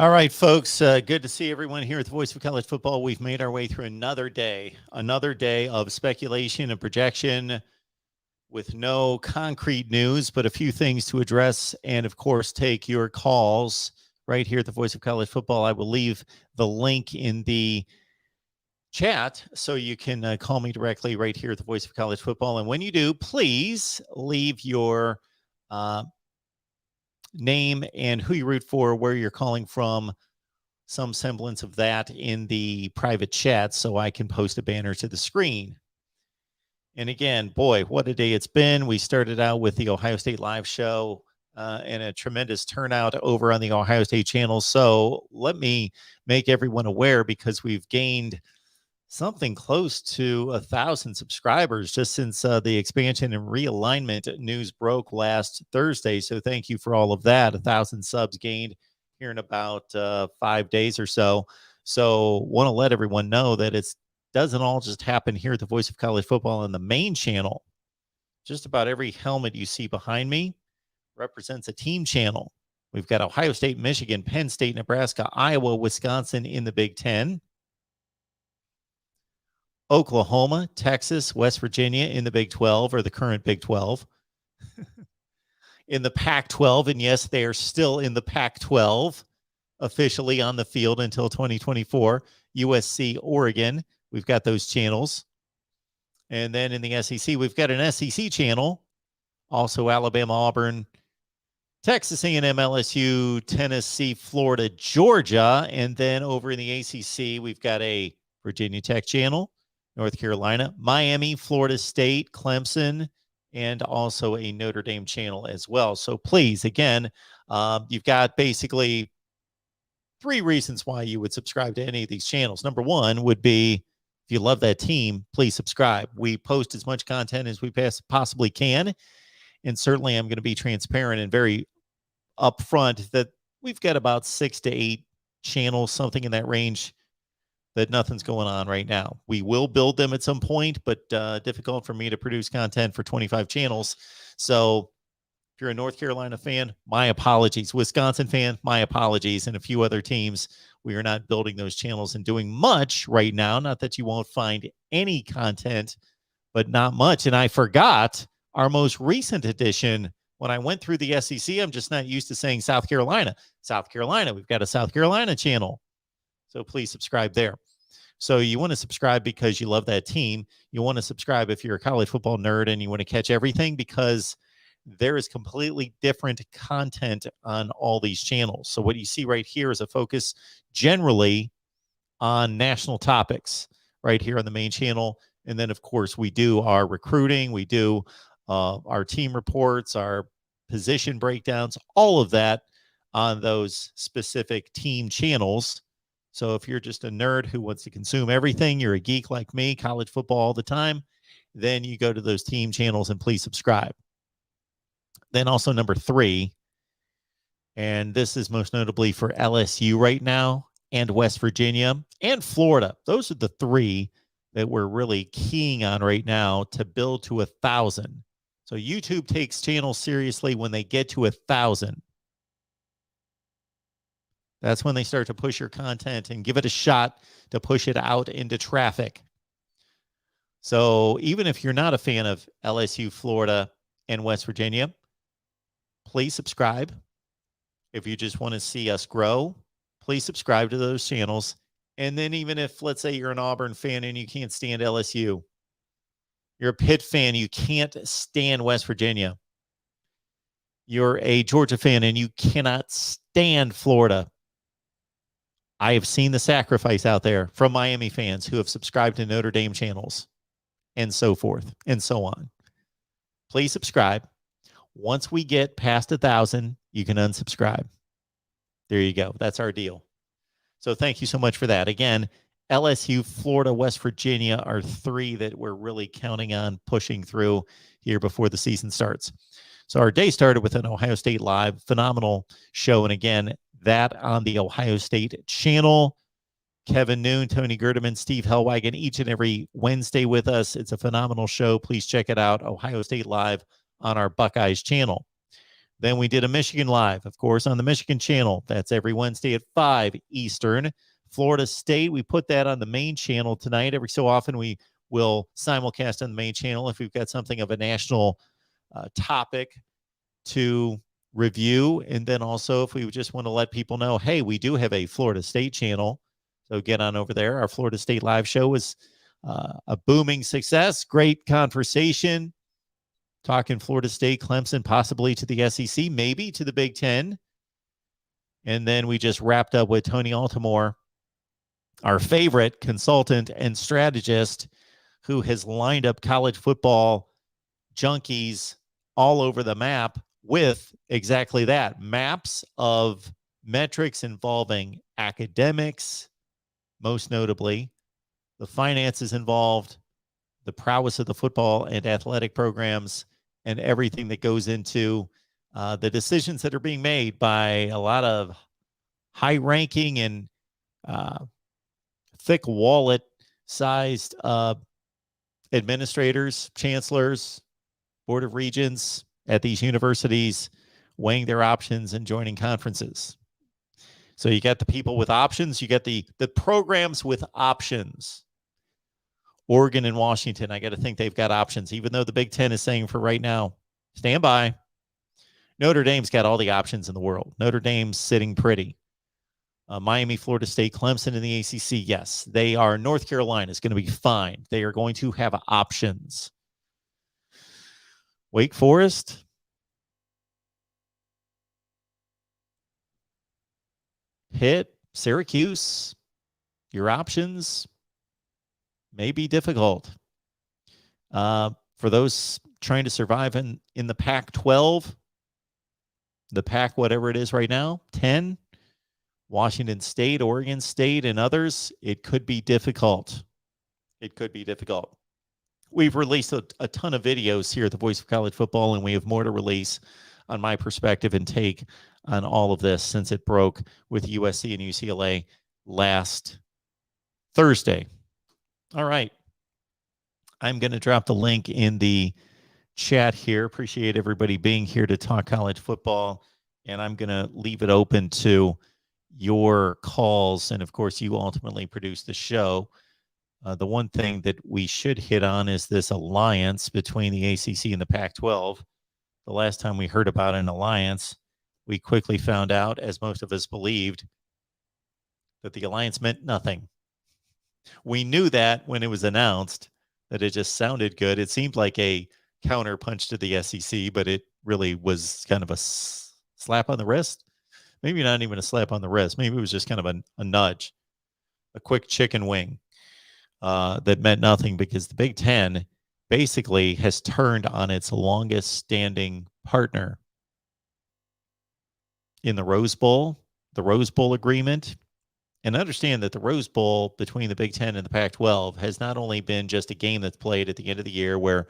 All right, folks, good to see everyone here at the Voice of College Football. We've made our way through another day of speculation and projection with no concrete news, but a few things to address and, of course, take your calls right here at the Voice of College Football. I will leave the link in the chat so you can call me directly right here at the Voice of College Football. And when you do, please leave your name and who you root for, where you're calling from, some semblance of that in the private chat so I can post a banner to the screen. And again, boy, what a day it's been. We started out with the Ohio State Live show and a tremendous turnout over on the Ohio State channel. So let me make everyone aware, because we've gained something close to 1,000 subscribers just since the expansion and realignment news broke last Thursday. So thank you for all of that. 1,000 subs gained here in about 5 days or so. So want to let everyone know that it doesn't all just happen here at the Voice of College Football on the main channel. Just about every helmet you see behind me represents a team channel. We've got Ohio State, Michigan, Penn State, Nebraska, Iowa, Wisconsin in the Big Ten. Oklahoma, Texas, West Virginia in the Big 12, or the current Big 12. In the Pac-12, and yes, they are still in the Pac-12, officially on the field until 2024. USC, Oregon, we've got those channels. And then in the SEC, we've got an SEC channel, also Alabama, Auburn, Texas A&M, LSU, Tennessee, Florida, Georgia. And then over in the ACC, we've got a Virginia Tech channel, North Carolina, Miami, Florida State, Clemson, and also a Notre Dame channel as well. So please, again, you've got basically 3 reasons why you would subscribe to any of these channels. Number one would be, if you love that team, please subscribe. We post as much content as we possibly can. And certainly I'm going to be transparent and very upfront that we've got about 6 to 8 channels, something in that range, that nothing's going on right now. We will build them at some point, but difficult for me to produce content for 25 channels. So if you're a North Carolina fan, my apologies. Wisconsin fan, my apologies. And a few other teams, we are not building those channels and doing much right now. Not that you won't find any content, but not much. And I forgot our most recent edition. When I went through the SEC, I'm just not used to saying South Carolina. South Carolina, we've got a South Carolina channel. So please subscribe there. So you want to subscribe because you love that team. You want to subscribe if you're a college football nerd and you want to catch everything, because there is completely different content on all these channels. So what you see right here is a focus generally on national topics right here on the main channel. And then, of course, we do our recruiting. We do our team reports, our position breakdowns, all of that on those specific team channels. So if you're just a nerd who wants to consume everything, you're a geek like me, college football all the time, then you go to those team channels and please subscribe. Then also number 3, and this is most notably for LSU right now, and West Virginia and Florida. Those are the 3 that we're really keying on right now to build to 1,000. So YouTube takes channels seriously when they get to 1,000. That's when they start to push your content and give it a shot to push it out into traffic. So even if you're not a fan of LSU, Florida, and West Virginia, please subscribe. If you just want to see us grow, please subscribe to those channels. And then even if, let's say, you're an Auburn fan and you can't stand LSU, you're a Pitt fan, you can't stand West Virginia, you're a Georgia fan and you cannot stand Florida, I have seen the sacrifice out there from Miami fans who have subscribed to Notre Dame channels and so forth and so on. Please subscribe. Once we get past 1,000, you can unsubscribe. There you go. That's our deal. So thank you so much for that. Again, LSU, Florida, West Virginia are 3 that we're really counting on pushing through here before the season starts. So our day started with an Ohio State Live, phenomenal show. And again, that on the Ohio State channel. Kevin Noon, Tony Gerdeman, Steve Hellwagon, each and every Wednesday with us. It's a phenomenal show. Please check it out, Ohio State Live on our Buckeyes channel. Then we did a Michigan Live, of course, on the Michigan channel. That's every Wednesday at 5 Eastern. Florida State, we put that on the main channel tonight. Every so often, we will simulcast on the main channel if we've got something of a national topic to review. And then also, if we just want to let people know, hey, we do have a Florida State channel. So get on over there. Our Florida State Live show was a booming success. Great conversation. Talking Florida State, Clemson, possibly to the SEC, maybe to the Big Ten. And then we just wrapped up with Tony Altimore, our favorite consultant and strategist, who has lined up college football junkies all over the map with exactly that, maps of metrics involving academics, most notably, the finances involved, the prowess of the football and athletic programs, and everything that goes into the decisions that are being made by a lot of high-ranking and thick wallet-sized administrators, chancellors, board of regents at these universities weighing their options and joining conferences. So you got the people with options, you get the programs with options. Oregon and Washington, I got to think they've got options, even though the Big Ten is saying for right now, stand by. Notre Dame's got all the options in the world. Notre Dame's sitting pretty. Miami, Florida State, Clemson in the ACC, yes, they are. North Carolina is going to be fine. They are going to have options. Wake Forest, Pitt, Syracuse, your options may be difficult. For those trying to survive in the Pac-12, the Pac, whatever it is right now, 10, Washington State, Oregon State, and others, it could be difficult. It could be difficult. We've released a ton of videos here at the Voice of College Football, and we have more to release on my perspective and take on all of this since it broke with USC and UCLA last Thursday. All right. I'm going to drop the link in the chat here. Appreciate everybody being here to talk college football. And I'm going to leave it open to your calls. And of course, you ultimately produce the show. The one thing that we should hit on is this alliance between the ACC and the Pac-12. The last time we heard about an alliance, we quickly found out, as most of us believed, that the alliance meant nothing. We knew that when it was announced, that it just sounded good. It seemed like a counter punch to the SEC, but it really was kind of a slap on the wrist. Maybe not even a slap on the wrist. Maybe it was just kind of a nudge, a quick chicken wing that meant nothing, because the Big Ten basically has turned on its longest standing partner in the Rose Bowl agreement. And understand that the Rose Bowl between the Big Ten and the Pac-12 has not only been just a game that's played at the end of the year where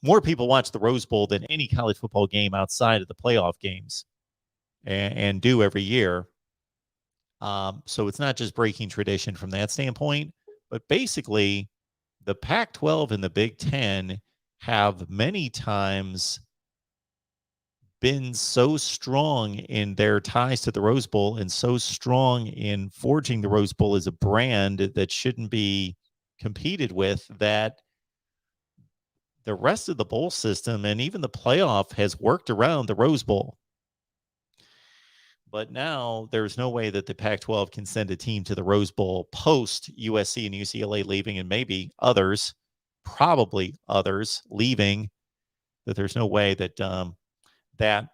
more people watch the Rose Bowl than any college football game outside of the playoff games and do every year. So it's not just breaking tradition from that standpoint, but basically the Pac-12 and the Big Ten have many times been so strong in their ties to the Rose Bowl and so strong in forging the Rose Bowl as a brand that shouldn't be competed with, that the rest of the bowl system and even the playoff has worked around the Rose Bowl. But now there's no way that the Pac-12 can send a team to the Rose Bowl post USC and UCLA leaving, and maybe others, probably others leaving, that there's no way that that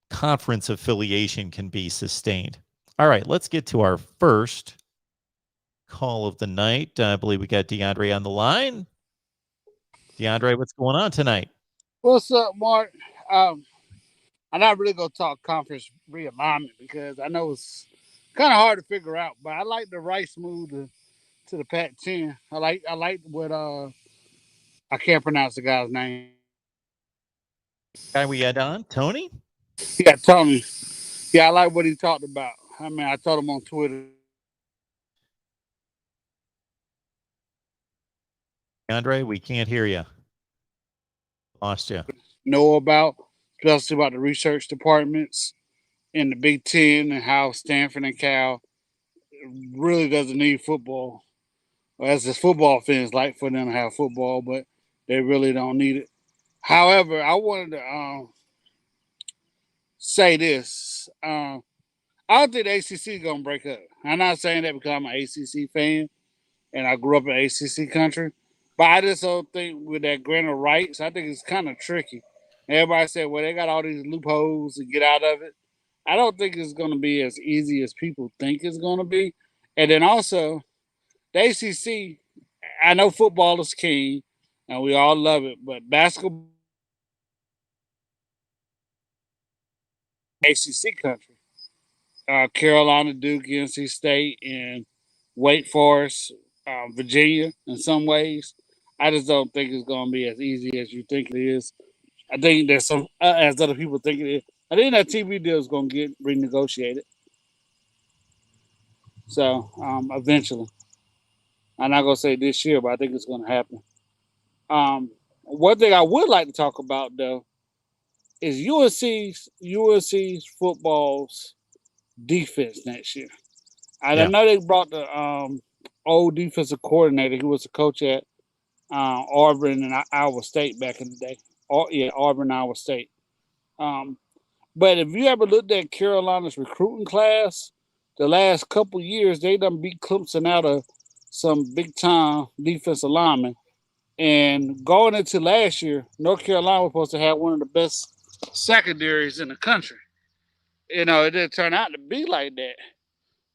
conference affiliation can be sustained. All right, let's get to our first call of the night. I believe we got DeAndre on the line. DeAndre, what's going on tonight? What's up, Mark? I'm not really going to talk conference realignment because I know it's kind of hard to figure out, but I like the Rice move to the Pac-10. I like what I can't pronounce the guy's name. Guy we had on, Tony? Yeah, Tony. Yeah, I like what he talked about. I mean, I told him on Twitter. DeAndre, we can't hear you. Lost you. know about, especially about the research departments in the Big Ten and how Stanford and Cal really doesn't need football. Well, as the football fans like for them to have football, but they really don't need it. However, I wanted to say this. I don't think the ACC is going to break up. I'm not saying that because I'm an ACC fan and I grew up in ACC country, but I just don't think with that grant of rights, I think it's kind of tricky. Everybody said, well, they got all these loopholes to get out of it. I don't think it's going to be as easy as people think it's going to be. And then also, the ACC, I know football is king and we all love it, but basketball, ACC country. Carolina, Duke, NC State, and Wake Forest, Virginia. In some ways, I just don't think it's going to be as easy as you think it is. I think there's some, as other people think it is. I think that TV deal is going to get renegotiated. So eventually, I'm not going to say this year, but I think it's going to happen. One thing I would like to talk about though is UNC's football's defense next year. I Yeah. know they brought the old defensive coordinator who was a coach at Auburn and Iowa State back in the day. Auburn, Iowa State. But if you ever looked at Carolina's recruiting class, the last couple years, they done beat Clemson out of some big-time defensive linemen. And going into last year, North Carolina was supposed to have one of the best secondaries in the country. You know, it didn't turn out to be like that.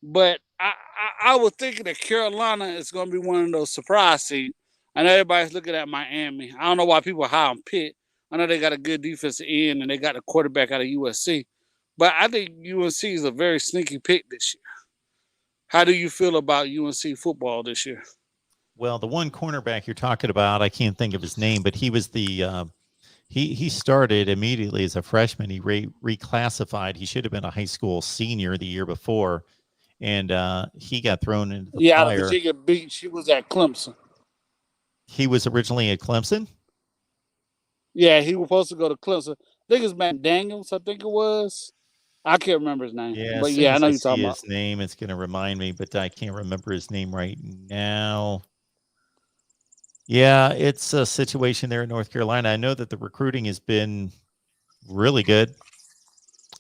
But I was thinking that Carolina is going to be one of those surprise teams. I know everybody's looking at Miami. I don't know why people are high on Pitt. I know they got a good defensive end and they got a quarterback out of USC. But I think UNC is a very sneaky pick this year. How do you feel about UNC football this year? Well, the one cornerback you're talking about, I can't think of his name, but he was the he started immediately as a freshman. He reclassified. He should have been a high school senior the year before, and he got thrown into the fire. Out of Virginia Beach. He was at Clemson. He was originally at Clemson? Yeah, he was supposed to go to Clemson. I think it's Matt Daniels, I think it was. I can't remember his name. Yeah, but yeah, I know you're talking about. His name, it's going to remind me, but I can't remember his name right now. Yeah, it's a situation there in North Carolina. I know that the recruiting has been really good,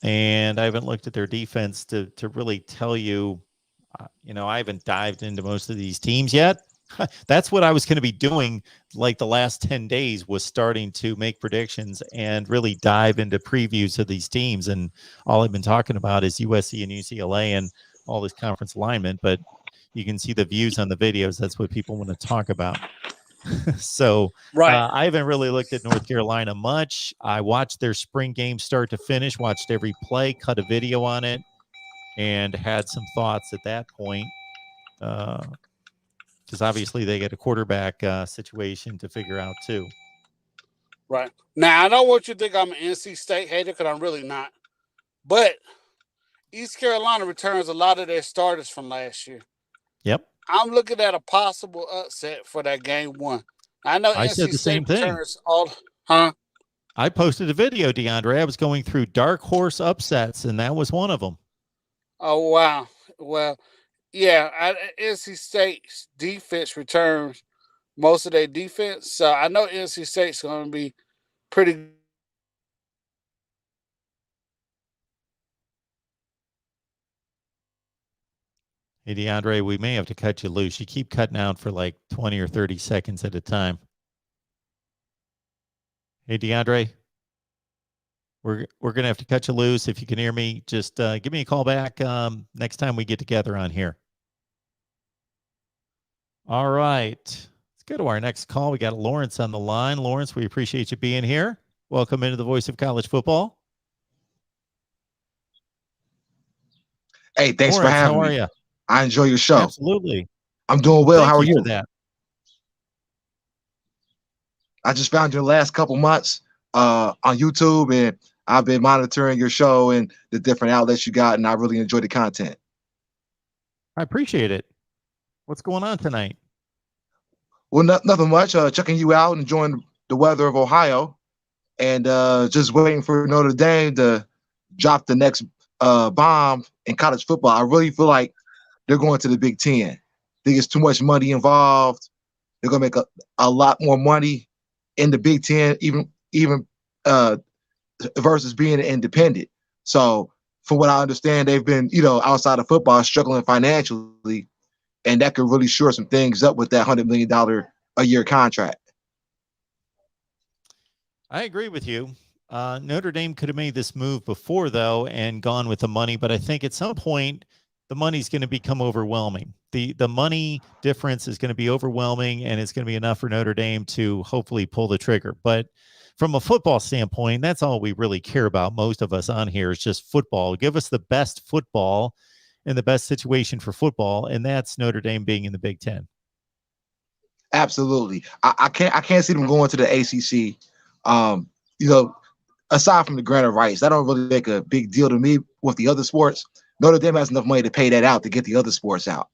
and I haven't looked at their defense to really tell you. I haven't dived into most of these teams yet. That's what I was going to be doing like the last 10 days was starting to make predictions and really dive into previews of these teams. And all I've been talking about is USC and UCLA and all this conference alignment, but you can see the views on the videos. That's what people want to talk about. So I haven't really looked at North Carolina much. I watched their spring game start to finish, watched every play, cut a video on it, and had some thoughts at that point. Because obviously they get a quarterback situation to figure out too. Right. Now, I don't want you to think I'm an NC State hater because I'm really not. But East Carolina returns a lot of their starters from last year. Yep. I'm looking at a possible upset for that game one. I know I NC said the State same thing. I posted a video, DeAndre. I was going through dark horse upsets, and that was one of them. Oh, wow. Well, yeah, NC State's defense returns most of their defense. So I know NC State's going to be pretty good. Hey, DeAndre, we may have to cut you loose. You keep cutting out for like 20 or 30 seconds at a time. Hey, DeAndre, we're going to have to cut you loose. If you can hear me, just give me a call back next time we get together on here. All right. Let's go to our next call. We got Lawrence on the line. Lawrence, we appreciate you being here. Welcome into the Voice of College Football. Hey, thanks Lawrence, for having me. How are you? I enjoy your show. Absolutely. I'm doing well. Thank How are you? For that. I just found you the last couple months on YouTube, and I've been monitoring your show and the different outlets you got, and I really enjoy the content. I appreciate it. What's going on tonight? Well, nothing much. Checking you out and enjoying the weather of Ohio. and just waiting for Notre Dame to drop the next bomb in college football. I really feel like they're going to the Big Ten. I think it's too much money involved. They're going to make a lot more money in the Big Ten, even versus being independent. So, from what I understand, they've been, outside of football, struggling financially, and that could really shore some things up with that $100 million a year contract. I agree with you. Notre Dame could have made this move before, though, and gone with the money. But I think at some point, the money's going to become overwhelming. The money difference is going to be overwhelming, and it's going to be enough for Notre Dame to hopefully pull the trigger. But from a football standpoint, that's all we really care about. Most of us on here is just football. Give us the best football and the best situation for football, and that's Notre Dame being in the Big Ten. Absolutely. I can't see them going to the ACC. Aside from the grant of rights, that don't really make a big deal to me with the other sports. Notre Dame has enough money to pay that out to get the other sports out.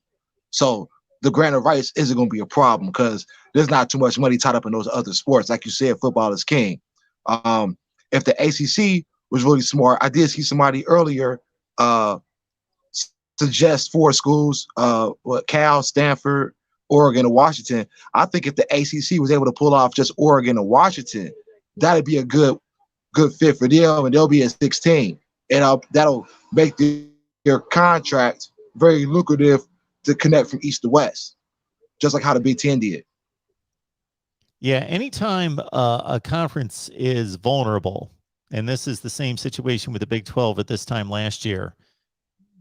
So the grant of rights isn't going to be a problem because there's not too much money tied up in those other sports. Like you said, football is king. If the ACC was really smart, I did see somebody earlier suggest 4 schools, Cal, Stanford, Oregon, and Washington. I think if the ACC was able to pull off just Oregon and Washington, that'd be a good fit for them, and they'll be at 16. And that'll make their contract very lucrative to connect from east to west, just like how the Big Ten did. Yeah, anytime a conference is vulnerable, and this is the same situation with the Big 12 at this time last year,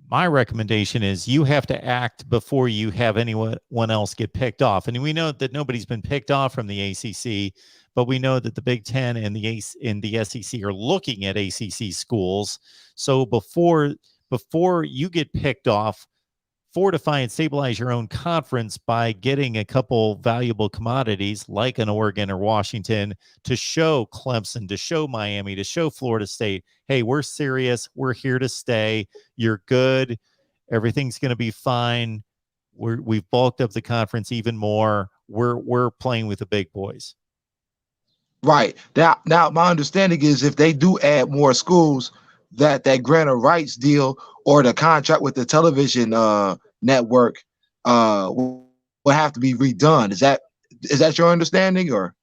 my recommendation is you have to act before you have anyone else get picked off. And we know that nobody's been picked off from the ACC, but we know that the Big Ten and the SEC are looking at ACC schools. So before you get picked off, fortify and stabilize your own conference by getting a couple valuable commodities like an Oregon or Washington to show Clemson, to show Miami, to show Florida State, hey, we're serious. We're here to stay. You're good. Everything's going to be fine. We've bulked up the conference even more. We're playing with the big boys. Right. Now my understanding is if they do add more schools, that grant of rights deal or the contract with the television network will have to be redone. Is that your understanding? Or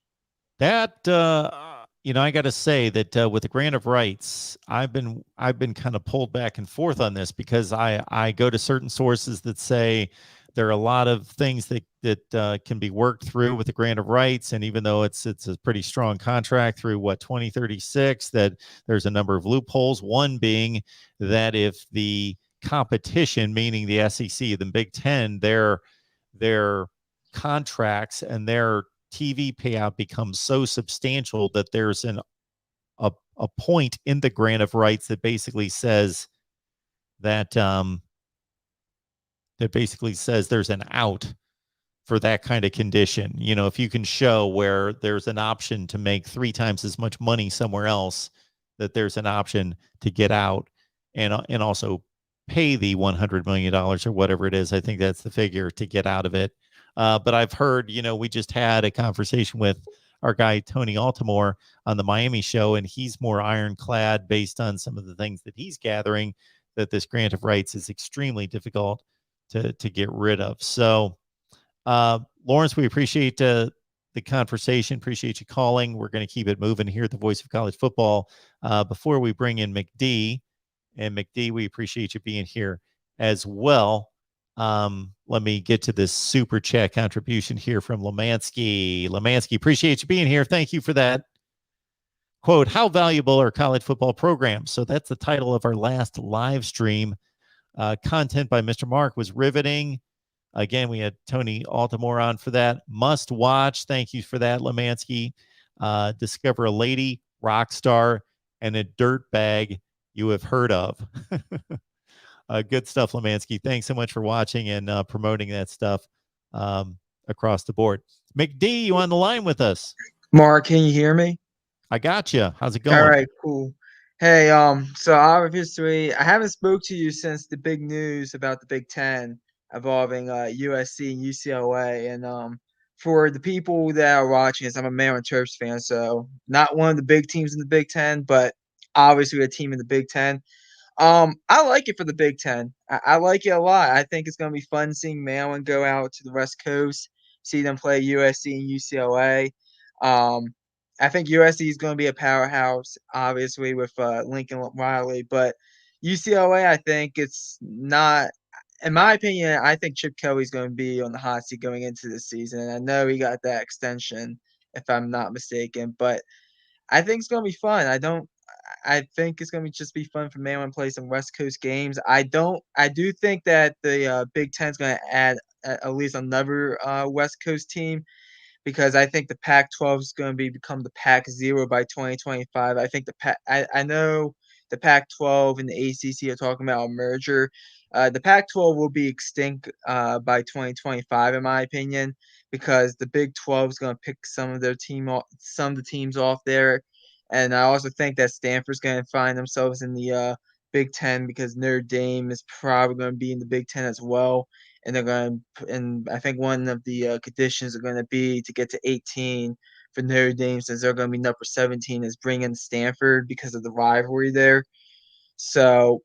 that I got to say that with the grant of rights, I've been kind of pulled back and forth on this because I go to certain sources that say there are a lot of things that can be worked through with the grant of rights, and even though it's a pretty strong contract through 2036, that there's a number of loopholes. One being that if the competition, meaning the SEC, the Big Ten, their contracts and their TV payout becomes so substantial that there's a point in the grant of rights that basically says that there's an out for that kind of condition. If you can show where there's an option to make 3 times as much money somewhere else, that there's an option to get out and also pay the $100 million or whatever it is. I think that's the figure to get out of it. But I've heard, we just had a conversation with our guy, Tony Altimore, on the Miami show, and he's more ironclad based on some of the things that he's gathering, that this grant of rights is extremely difficult to get rid of. So, Lawrence, we appreciate the conversation. Appreciate you calling. We're going to keep it moving here at the Voice of College Football. Before we bring in McD, we appreciate you being here as well. Let me get to this super chat contribution here from Lemansky. Lemansky, appreciate you being here. Thank you for that. Quote, how valuable are college football programs? So that's the title of our last live stream. Content by Mr. Mark was riveting. Again, we had Tony Altimore on for that. Must watch. Thank you for that, Lemansky. Discover a lady, rock star, and a dirt bag you have heard of. Good stuff, Lemansky. Thanks so much for watching and promoting that stuff across the board. McD, you on the line with us? Mark, can you hear me? I got you. How's it going? All right, cool. Hey, so out of history, I haven't spoke to you since the big news about the Big Ten involving USC and UCLA. And for the people that are watching this, I'm a Maryland Terps fan, so not one of the big teams in the Big Ten, but obviously a team in the Big Ten. I like it for the Big Ten. I like it a lot. I think it's going to be fun seeing Maryland go out to the West Coast, see them play USC and UCLA. I think USC is going to be a powerhouse, obviously, with Lincoln Riley, but UCLA, I think it's not. In my opinion, I think Chip Kelly's going to be on the hot seat going into the season. And I know he got that extension, if I'm not mistaken, but I think it's going to be fun. I think it's going to just be fun for Maryland to play some West Coast games. I do think that the Big Ten is going to add at least another West Coast team because I think the Pac-12 is going to become the Pac-0 by 2025. I think I know the Pac-12 and the ACC are talking about a merger. The Pac-12 will be extinct by 2025, in my opinion, because the Big 12 is going to pick some of the teams off there, and I also think that Stanford's going to find themselves in the Big 10 because Notre Dame is probably going to be in the Big 10 as well. And I think one of the conditions are going to be to get to 18 for Notre Dame, since they're going to be number 17, is bring in Stanford because of the rivalry there. So,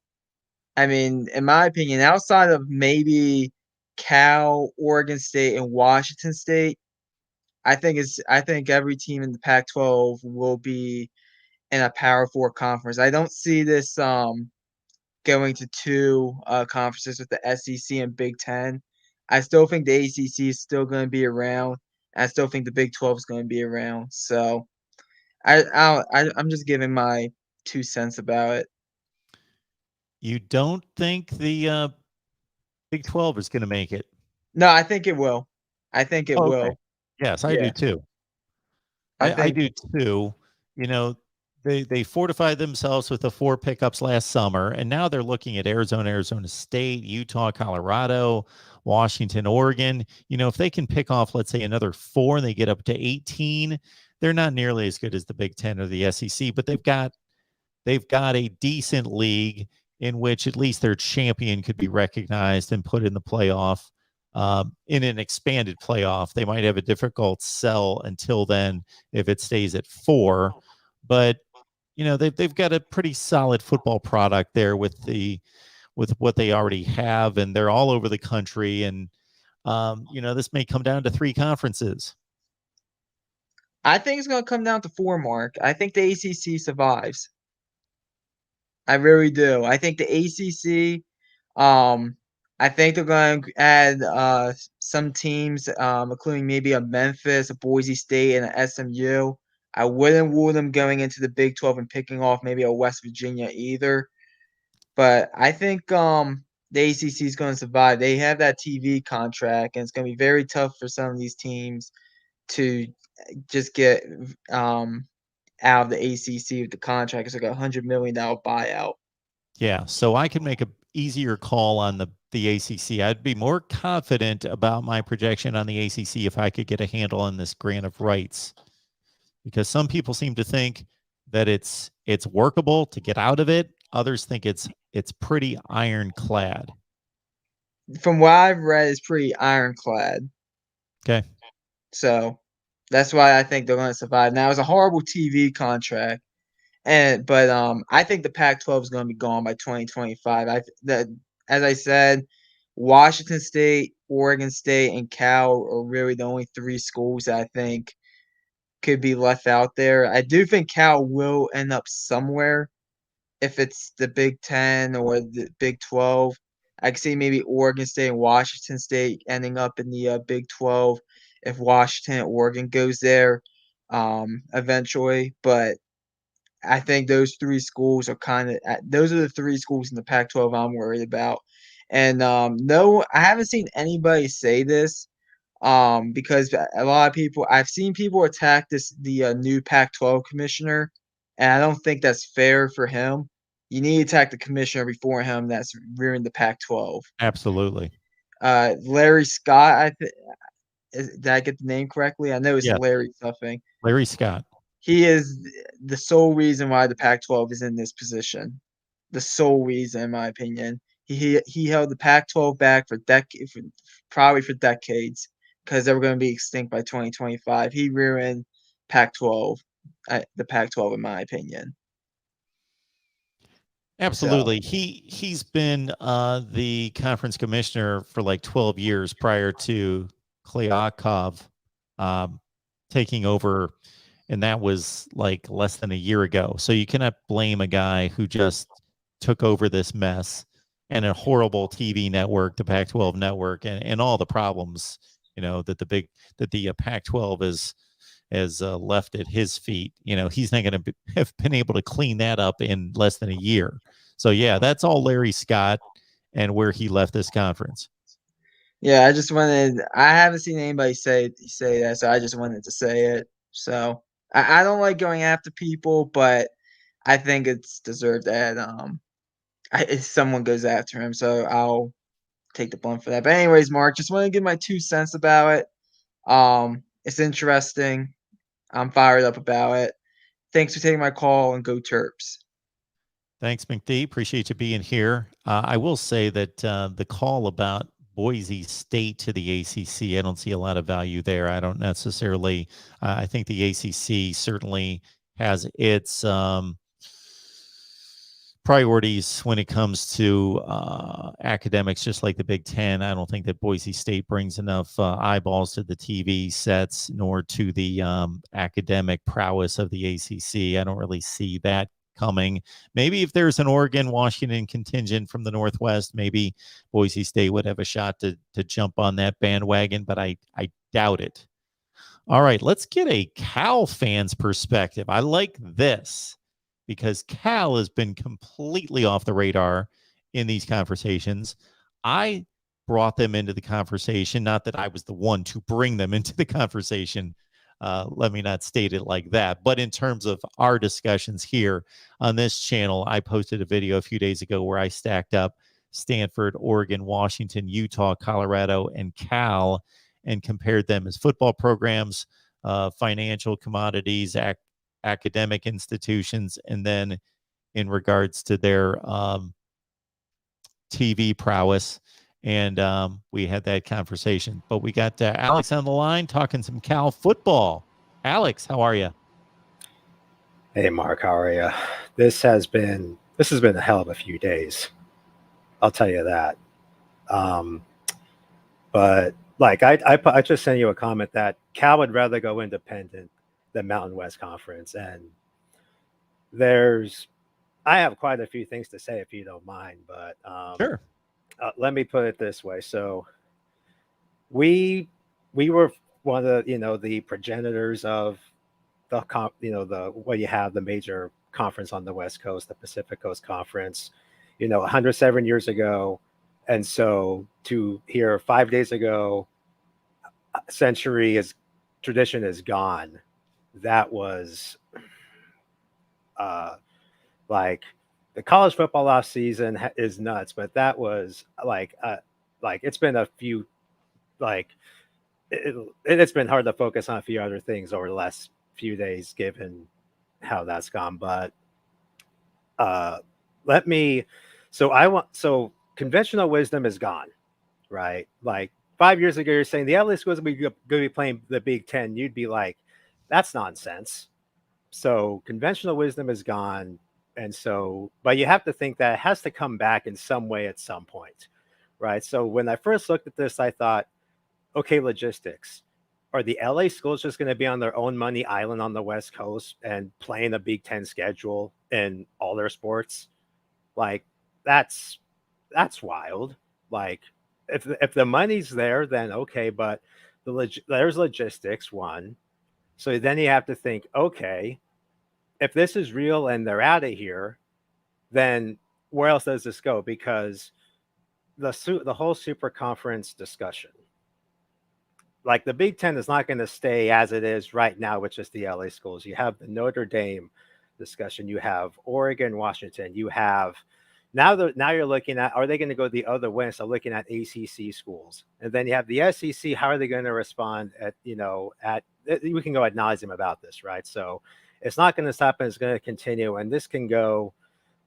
I mean, in my opinion, outside of maybe Cal, Oregon State, and Washington State, I think every team in the Pac-12 will be in a Power Four conference. I don't see this going to two conferences with the SEC and Big Ten. I still think the ACC is still going to be around. I still think the Big 12 is going to be around. So I'm just giving my 2 cents about it. You don't think the Big 12 is going to make it? No, I think it will. I think it will. Yes, I do too. I do too. You know, they fortified themselves with the 4 pickups last summer, and now they're looking at Arizona, Arizona State, Utah, Colorado, Washington, Oregon. You know, if they can pick off, let's say, another 4 and they get up to 18, they're not nearly as good as the Big Ten or the SEC, but they've got a decent league in which at least their champion could be recognized and put in the playoff. In an expanded playoff, they might have a difficult sell until then if it stays at 4, but you know they've got a pretty solid football product there with what they already have, and they're all over the country. And you know, this may come down to 3 conferences. I think it's going to come down to 4, Mark. I think the ACC survives. I really do. I think the ACC. I think they're going to add some teams, including maybe a Memphis, a Boise State, and an SMU. I wouldn't rule them going into the Big 12 and picking off maybe a West Virginia either. But I think the ACC is going to survive. They have that TV contract, and it's going to be very tough for some of these teams to just get out of the ACC with the contract. It's like $100 million buyout. Yeah, so I can make a easier call on the ACC. I'd be more confident about my projection on the ACC if I could get a handle on this grant of rights, because some people seem to think that it's workable to get out of it. Others think it's pretty ironclad. From what I've read, it's pretty ironclad. Okay. So that's why I think they're going to survive. Now, it's a horrible TV contract, but I think the Pac-12 is going to be gone by 2025. As I said, Washington State, Oregon State, and Cal are really the only 3 schools that I think could be left out there. I do think Cal will end up somewhere, if it's the Big 10 or the Big 12. I could see maybe Oregon State and Washington State ending up in the Big 12 if Washington and Oregon goes there eventually. But I think those 3 schools are those are the 3 schools in the Pac-12 I'm worried about. And no, I haven't seen anybody say this because a lot of people, I've seen people attack the new Pac-12 commissioner, and I don't think that's fair for him. You need to attack the commissioner before him that's rearing the Pac-12. Absolutely. Larry Scott, did I get the name correctly? I know it's Larry something. Larry Scott. He is the sole reason why the Pac-12 is in this position. The sole reason, in my opinion. He held the Pac-12 back probably for decades. because they were going to be extinct by 2025. He ruined Pac-12, the Pac-12, in my opinion. Absolutely. He's been the conference commissioner for like 12 years prior to Klyakov taking over, and that was like less than a year ago. So you cannot blame a guy who just took over this mess and a horrible TV network, the Pac-12 network, and all the problems, that the Pac-12 has left at his feet. He's not going to have been able to clean that up in less than a year. So yeah, that's all Larry Scott and where he left this conference. Yeah, I haven't seen anybody say that, so I just wanted to say it. So I don't like going after people, but I think it's deserved that if someone goes after him, so I'll take the blunt for that. But anyways, Mark, just want to give my 2 cents about it. It's interesting. I'm fired up about it. Thanks for taking my call, and go Terps. Thanks, McD. Appreciate you being here. I will say that the call about Boise State to the ACC, I don't see a lot of value there. I don't necessarily. I think the ACC certainly has its priorities when it comes to academics, just like the Big Ten. I don't think that Boise State brings enough eyeballs to the TV sets, nor to the academic prowess of the ACC. I don't really see that coming. Maybe if there's an Oregon, Washington contingent from the Northwest, maybe Boise State would have a shot to jump on that bandwagon, but I doubt it. All right, let's get a Cal fan's perspective. I like this because Cal has been completely off the radar in these conversations. I brought them into the conversation, not that I was the one to bring them into the conversation. Let me not state it like that. But in terms of our discussions here on this channel, I posted a video a few days ago where I stacked up Stanford, Oregon, Washington, Utah, Colorado, and Cal and compared them as football programs, financial commodities, academic institutions, and then in regards to their TV prowess. And we had that conversation. But we got Alex on the line talking some Cal football. Alex, how are you? Hey, Mark, how are you? This has been a hell of a few days. I'll tell you that. But like I just sent you a comment that Cal would rather go independent than Mountain West Conference, and I have quite a few things to say if you don't mind, but Sure. Let me put it this way. So we were one of the progenitors of the major conference on the West Coast, the Pacific Coast Conference, 107 years ago. And so to hear 5 days ago, tradition is gone. That was like the college football off season is nuts, but that was like it's been a few, it's been hard to focus on a few other things over the last few days, given how that's gone. But so conventional wisdom is gone, right? Like 5 years ago, you're saying the LA schools are going to be playing the Big Ten. You'd be like, that's nonsense. So conventional wisdom is gone. And so, but you have to think that it has to come back in some way at some point, right? So when I first looked at this, I thought, okay, logistics. Are the LA schools just going to be on their own money island on the West Coast and playing a Big Ten schedule in all their sports? Like, that's wild. Like, if the money's there, then okay, but there's logistics, one. So then you have to think, okay, if this is real and they're out of here, then where else does this go? Because the whole super conference discussion, like the Big Ten is not going to stay as it is right now with just the LA schools. You have the Notre Dame discussion. You have Oregon, Washington. You have now you're looking at, are they going to go the other way? So looking at ACC schools, and then you have the SEC. How are they going to respond we can go ad nauseum about this, right? So it's not going to stop, and it's going to continue. And this can go,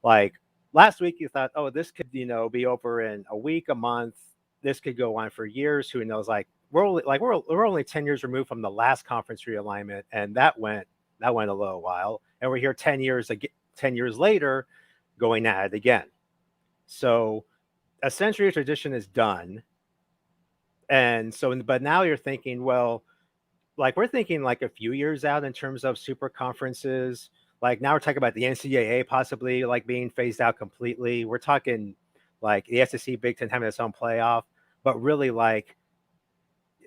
like last week you thought, oh, this could, be over in a week, a month. This could go on for years. Who knows? Like we're only 10 years removed from the last conference realignment, and that went a little while, and we're here 10 years later, going at it again. So a century of tradition is done, and so but now you're thinking, well, like we're thinking like a few years out in terms of super conferences. Like now we're talking about the NCAA possibly like being phased out completely. We're talking like the SEC, Big Ten having its own playoff, but really like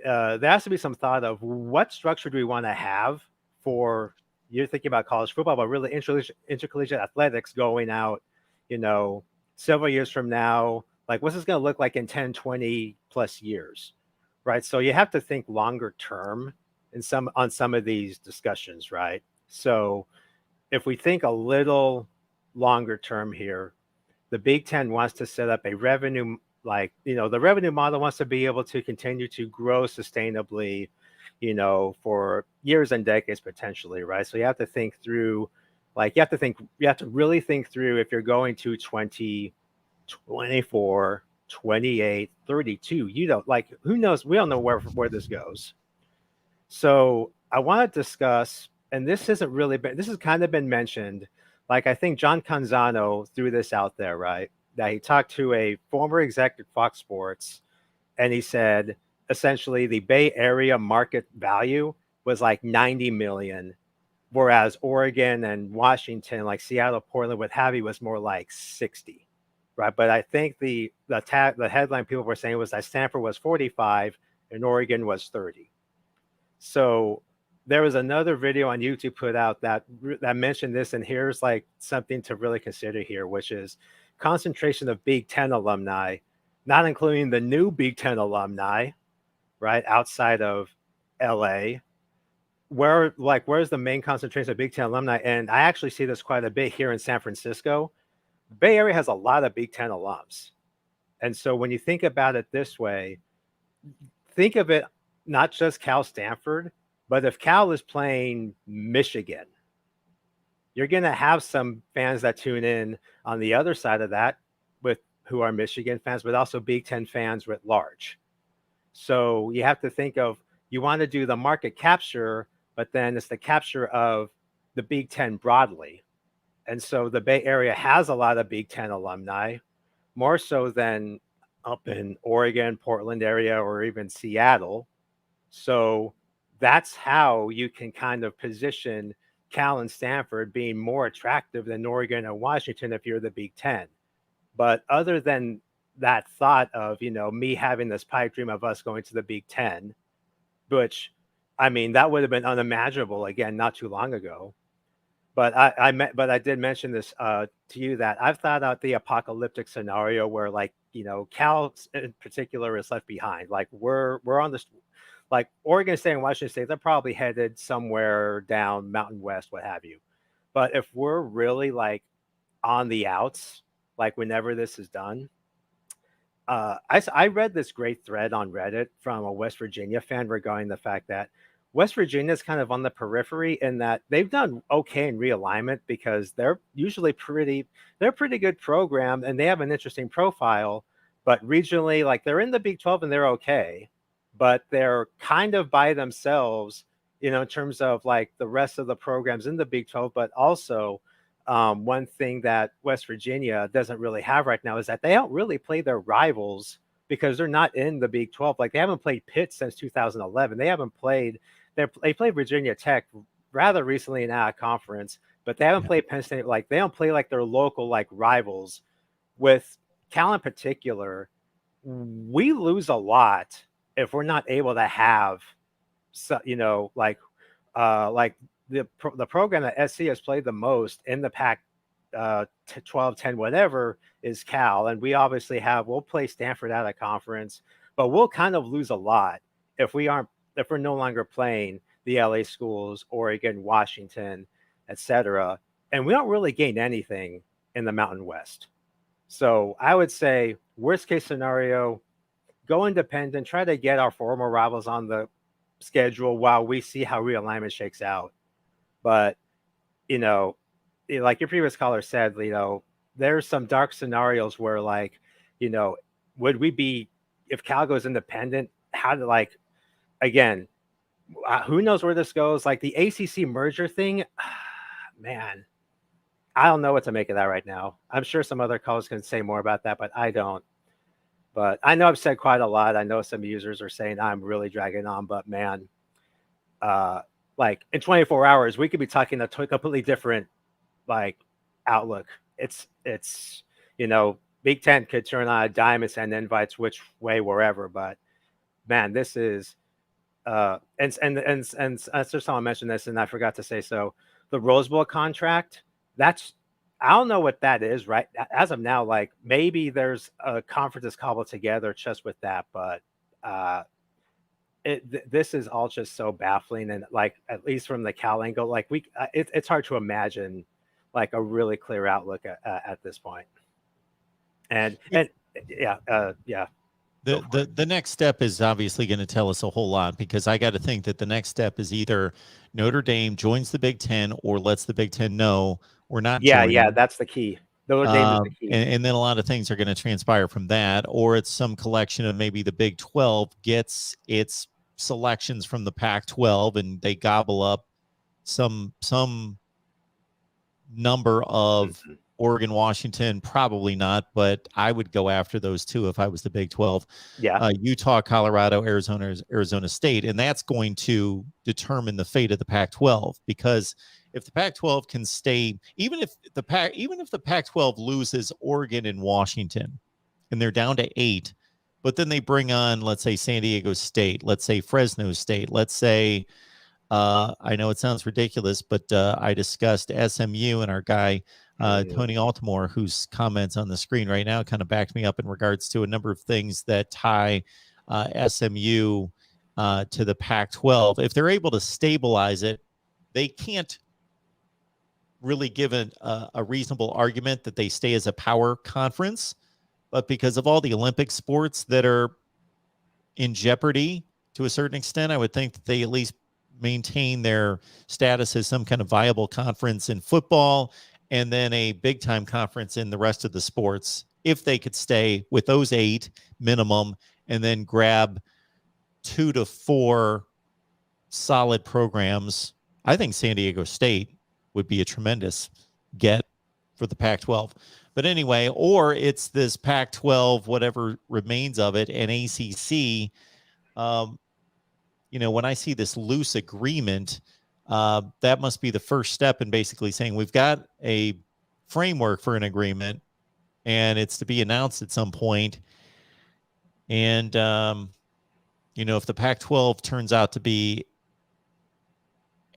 there has to be some thought of what structure do we want to have for, you're thinking about college football, but really intercollegiate athletics going out, several years from now. Like what's this going to look like in 10, 20 plus years, right? So you have to think longer term on some of these discussions, right? So if we think a little longer term here, the Big Ten wants to set up a revenue, the revenue model wants to be able to continue to grow sustainably, for years and decades potentially, right? So you have to think through, you have to really think through if you're going to 20, 24, 28, 32, who knows? We don't know where this goes. So I want to discuss, and this has kind of been mentioned. Like I think John Canzano threw this out there, right? That he talked to a former executive at Fox Sports, and he said essentially the Bay Area market value was like 90 million, whereas Oregon and Washington, like Seattle, Portland, what have you, was more like 60, right? But I think the headline people were saying was that Stanford was 45 and Oregon was 30. So there was another video on YouTube put out that mentioned this, and here's like something to really consider here, which is concentration of Big Ten alumni, not including the new Big Ten alumni, right, outside of LA. Where's the main concentration of Big Ten alumni? And I actually see this quite a bit here in San Francisco. The Bay Area has a lot of Big Ten alums. And so when you think about it this way, think of it not just Cal Stanford, but if Cal is playing Michigan, you're going to have some fans that tune in on the other side of that who are Michigan fans, but also Big Ten fans writ large. So you have to think of, you want to do the market capture, but then it's the capture of the Big Ten broadly. And so the Bay Area has a lot of Big Ten alumni, more so than up in Oregon, Portland area, or even Seattle. So that's how you can kind of position Cal and Stanford being more attractive than Oregon and Washington if you're the Big Ten. But other than that thought of, me having this pipe dream of us going to the Big Ten, which, I mean, that would have been unimaginable, again, not too long ago. But I did mention this to you, that I've thought out the apocalyptic scenario where, Cal in particular is left behind. Like we're on this, like Oregon State and Washington State, they're probably headed somewhere down Mountain West, what have you. But if we're really on the outs, whenever this is done, I read this great thread on Reddit from a West Virginia fan regarding the fact that West Virginia is kind of on the periphery in that they've done okay in realignment because they're usually they're a pretty good program and they have an interesting profile, but regionally, they're in the Big 12 and they're okay, but they're kind of by themselves, in terms of the rest of the programs in the Big 12, but also one thing that West Virginia doesn't really have right now is that they don't really play their rivals because they're not in the Big 12. They haven't played Pitt since 2011. They played Virginia Tech rather recently in a conference, but they haven't played Penn State. They don't play their local rivals. With Cal in particular, we lose a lot if we're not able to have, the program that SC has played the most in the Pac 12, 10, whatever, is Cal. And we obviously we'll play Stanford out of conference, but we'll kind of lose a lot if we're no longer playing the LA schools, Oregon, Washington, etc. And we don't really gain anything in the Mountain West. So I would say worst case scenario, go independent, try to get our former rivals on the schedule while we see how realignment shakes out. But, like your previous caller said, there's some dark scenarios where would we be, if Cal goes independent, how to again, who knows where this goes? Like the ACC merger thing, man, I don't know what to make of that right now. I'm sure some other colleagues can say more about that, but I don't. But I know I've said quite a lot. I know some users are saying I'm really dragging on, but man, like in 24 hours, we could be talking a completely different like outlook. It's Big Ten could turn on a dime and send invites which way, wherever. But man, this is and just someone mentioned this, and I forgot to say so. The Rose Bowl contract, I don't know what that is, right? As of now, like maybe there's a conference that's cobbled together just with that, but this is all just so baffling, and like at least from the Cal angle, like it's hard to imagine like a really clear outlook at this point. And yeah. The next step is obviously going to tell us a whole lot, because I got to think that the next step is either Notre Dame joins the Big Ten or lets the Big Ten know we're not joining. Yeah, that's the key. Notre Dame is the key. And then a lot of things are going to transpire from that, or it's some collection of maybe the Big 12 gets its selections from the Pac-12 and they gobble up some number of Oregon, Washington, probably not, but I would go after those two if I was the Big 12. Yeah. Utah, Colorado, Arizona State, and that's going to determine the fate of the Pac-12, because if the Pac-12 can stay, even if the Pac-12 loses Oregon and Washington, and they're down to 8, but then they bring on, let's say, San Diego State, let's say Fresno State, let's say, I know it sounds ridiculous, but I discussed SMU, and our guy Tony Altamore, whose comments on the screen right now, kind of backed me up in regards to a number of things that tie SMU to the Pac-12. If they're able to stabilize it, they can't really give a reasonable argument that they stay as a power conference. But because of all the Olympic sports that are in jeopardy to a certain extent, I would think that they at least maintain their status as some kind of viable conference in football, and then a big time conference in the rest of the sports, if they could stay with those 8 minimum and then grab 2 to 4 solid programs. I think San Diego State would be a tremendous get for the Pac-12. But anyway, or it's this Pac-12, whatever remains of it, and ACC. When I see this loose agreement, that must be the first step in basically saying we've got a framework for an agreement, and it's to be announced at some point. And, if the Pac-12 turns out to be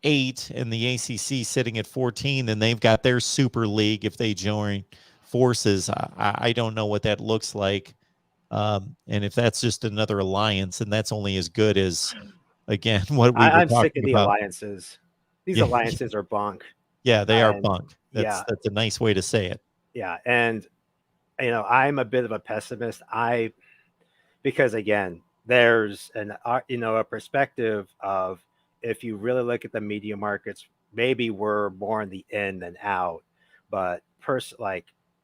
8 and the ACC sitting at 14, then they've got their super league if they join forces. I don't know what that looks like. And if that's just another alliance, and that's only as good as, again, what we were I'm talking sick of the about. alliances. These alliances are bunk. Yeah, they are bunk. That's a nice way to say it. Yeah, and I'm a bit of a pessimist. Because again, there's a perspective of, if you really look at the media markets, maybe we're more in the in than out. But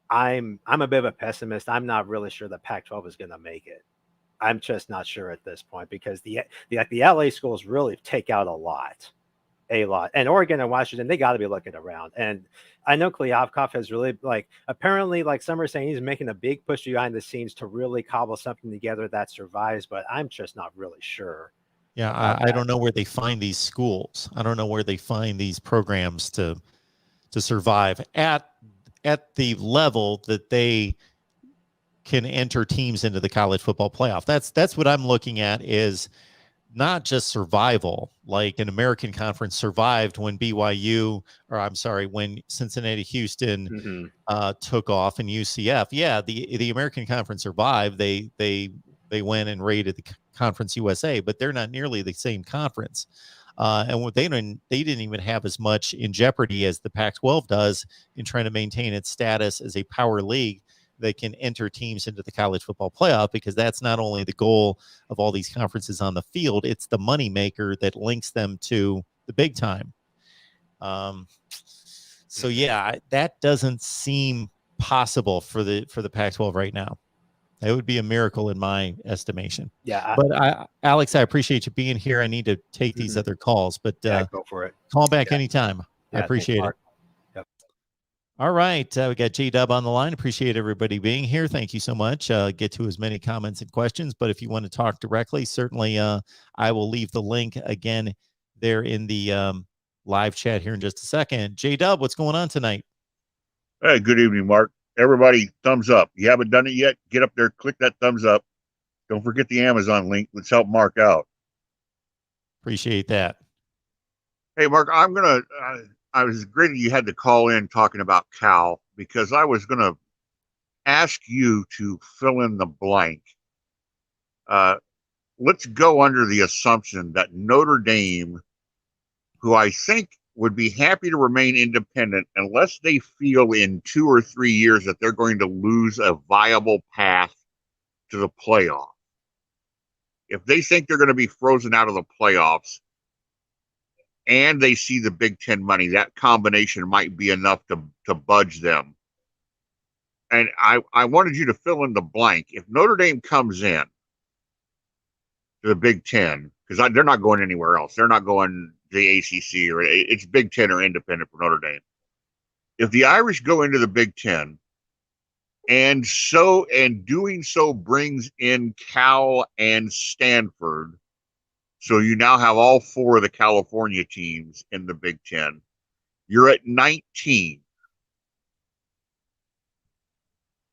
I'm a bit of a pessimist. I'm not really sure the Pac-12 is going to make it. I'm just not sure at this point, because the LA schools really take out a lot, and Oregon and Washington, they got to be looking around. And I know Kliavkoff has really apparently some are saying he's making a big push behind the scenes to really cobble something together that survives, but I'm just not really sure. Yeah, I don't know where they find these schools. I don't know where they find these programs to survive at the level that they can enter teams into the college football playoff. That's what I'm looking at, is not just survival, like an American Conference survived when when Cincinnati Houston took off, and UCF. Yeah, the American Conference survived. They went and raided the Conference USA, but they're not nearly the same conference. And what they didn't even have as much in jeopardy as the Pac-12 does in trying to maintain its status as a power league that can enter teams into the college football playoff, because that's not only the goal of all these conferences on the field, it's the money maker that links them to the big time. So yeah, that doesn't seem possible for the Pac-12 right now. That would be a miracle in my estimation. Yeah. But Alex, I appreciate you being here. I need to take these other calls, but Yeah, go for it. call back Yeah. anytime. I Yeah, appreciate it. Mark. Yep. All right. We got J-Dub on the line. Appreciate everybody being here. Thank you so much. Get to as many comments and questions, but if you want to talk directly, certainly I will leave the link again there in the live chat here in just a second. J-Dub, what's going on tonight? Hey, good evening, Mark. Everybody, thumbs up. You haven't done it yet? Get up there, click that thumbs up. Don't forget the Amazon link. Let's help Mark out. Appreciate that. Hey, Mark, I was great that you had to call in talking about Cal, because I was going to ask you to fill in the blank. Let's go under the assumption that Notre Dame, who I think would be happy to remain independent unless they feel in 2 or 3 years that they're going to lose a viable path to the playoff. If they think they're going to be frozen out of the playoffs and they see the Big Ten money, that combination might be enough to budge them. And I wanted you to fill in the blank. If Notre Dame comes in to the Big Ten, because they're not going anywhere else. They're not going to the ACC, or it's Big Ten or independent for Notre Dame. If the Irish go into the Big Ten, and doing so brings in Cal and Stanford, so you now have all 4 of the California teams in the Big Ten, you're at 19.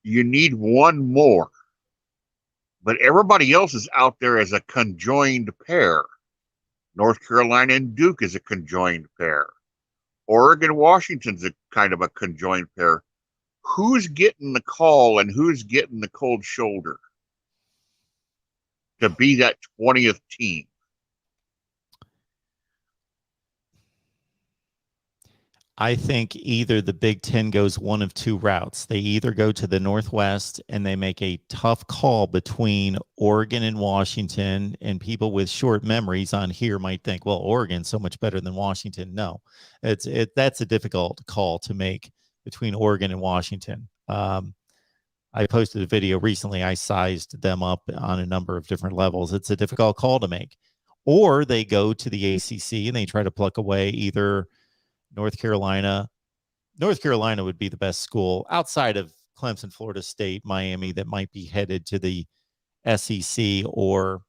You need one more. But everybody else is out there as a conjoined pair. North Carolina and Duke is a conjoined pair. Oregon, Washington's a kind of a conjoined pair. Who's getting the call and who's getting the cold shoulder to be that 20th team? I think either the Big Ten goes one of 2 routes. They either go to the Northwest and they make a tough call between Oregon and Washington, and people with short memories on here might think, well, Oregon's so much better than Washington. No, that's a difficult call to make between Oregon and Washington. I posted a video recently. I sized them up on a number of different levels. It's a difficult call to make. Or they go to the ACC and they try to pluck away either North Carolina. North Carolina would be the best school outside of Clemson, Florida State, Miami, that might be headed to the SEC or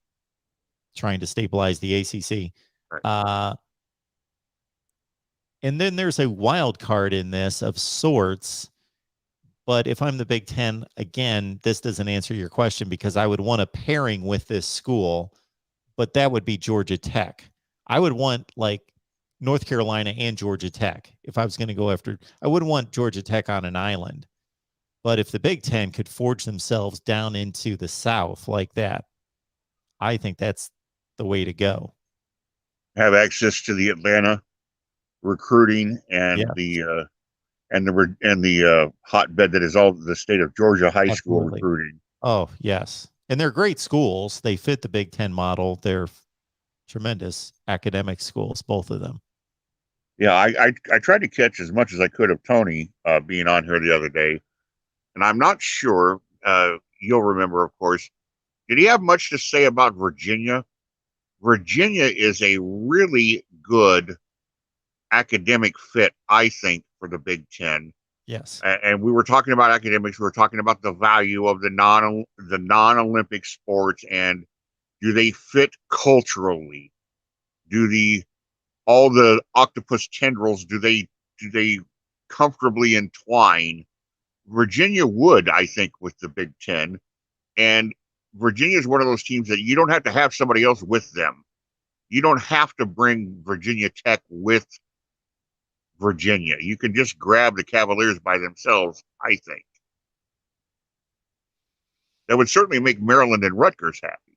trying to stabilize the ACC. Right. And then there's a wild card in this of sorts. But if I'm the Big Ten, again, this doesn't answer your question, because I would want a pairing with this school, but that would be Georgia Tech. I would want like North Carolina and Georgia Tech. If I was going to go after, I wouldn't want Georgia Tech on an island. But if the Big Ten could forge themselves down into the South like that, I think that's the way to go. Have access to the Atlanta recruiting and Yeah. the hotbed that is all the state of Georgia high school Absolutely. recruiting. Oh, yes. And they're great schools. They fit the Big Ten model. They're tremendous academic schools, both of them. Yeah, I tried to catch as much as I could of Tony being on here the other day, and I'm not sure, you'll remember, of course, did he have much to say about Virginia? Virginia is a really good academic fit, I think, for the Big Ten. Yes. And we were talking about academics. We were talking about the value of the non-Olympic sports, and do they fit culturally? All the octopus tendrils, do they comfortably entwine? Virginia would, I think, with the Big Ten. And Virginia is one of those teams that you don't have to have somebody else with them. You don't have to bring Virginia Tech with Virginia. You can just grab the Cavaliers by themselves, I think. That would certainly make Maryland and Rutgers happy.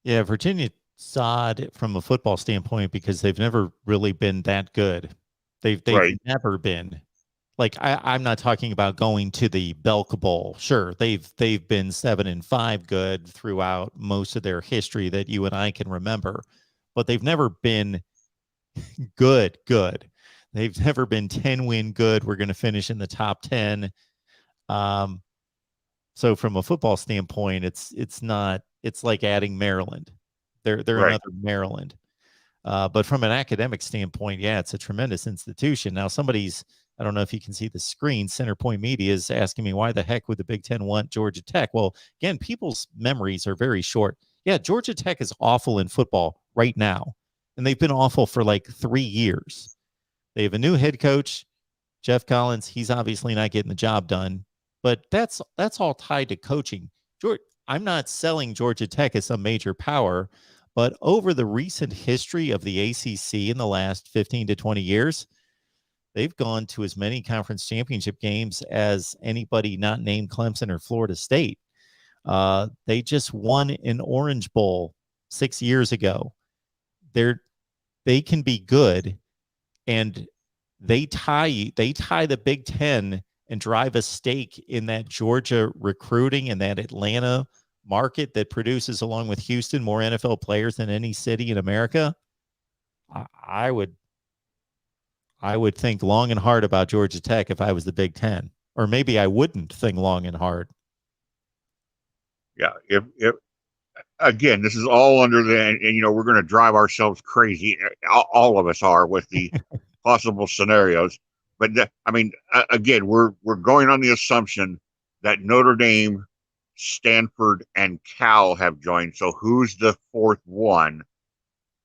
Yeah, Virginia sod from a football standpoint, because they've never really been that good. They've Right. never been. Like, I'm not talking about going to the Belk Bowl. Sure, they've been 7-5 good throughout most of their history that you and I can remember, but they've never been good. They've never been 10-win good. We're going to finish in the top 10. So from a football standpoint, it's not. It's like adding Maryland. They're Right. another Maryland. But from an academic standpoint, yeah, it's a tremendous institution. Now, I don't know if you can see the screen, Centerpoint Media is asking me, why the heck would the Big Ten want Georgia Tech? Well, again, people's memories are very short. Yeah, Georgia Tech is awful in football right now, and they've been awful for like 3 years. They have a new head coach, Jeff Collins. He's obviously not getting the job done, but that's all tied to coaching. I'm not selling Georgia Tech as some major power, but over the recent history of the ACC in the last 15 to 20 years, they've gone to as many conference championship games as anybody not named Clemson or Florida State. They just won an Orange Bowl 6 years ago. They can be good, and they tie the Big Ten and drive a stake in that Georgia recruiting and that Atlanta market that produces, along with Houston, more NFL players than any city in America. I would think long and hard about Georgia Tech if I was the Big Ten, or maybe I wouldn't think long and hard. Yeah. If again, this is all under and we're going to drive ourselves crazy. All of us are with the possible scenarios. But again, we're going on the assumption that Notre Dame, Stanford, and Cal have joined. So who's the fourth one?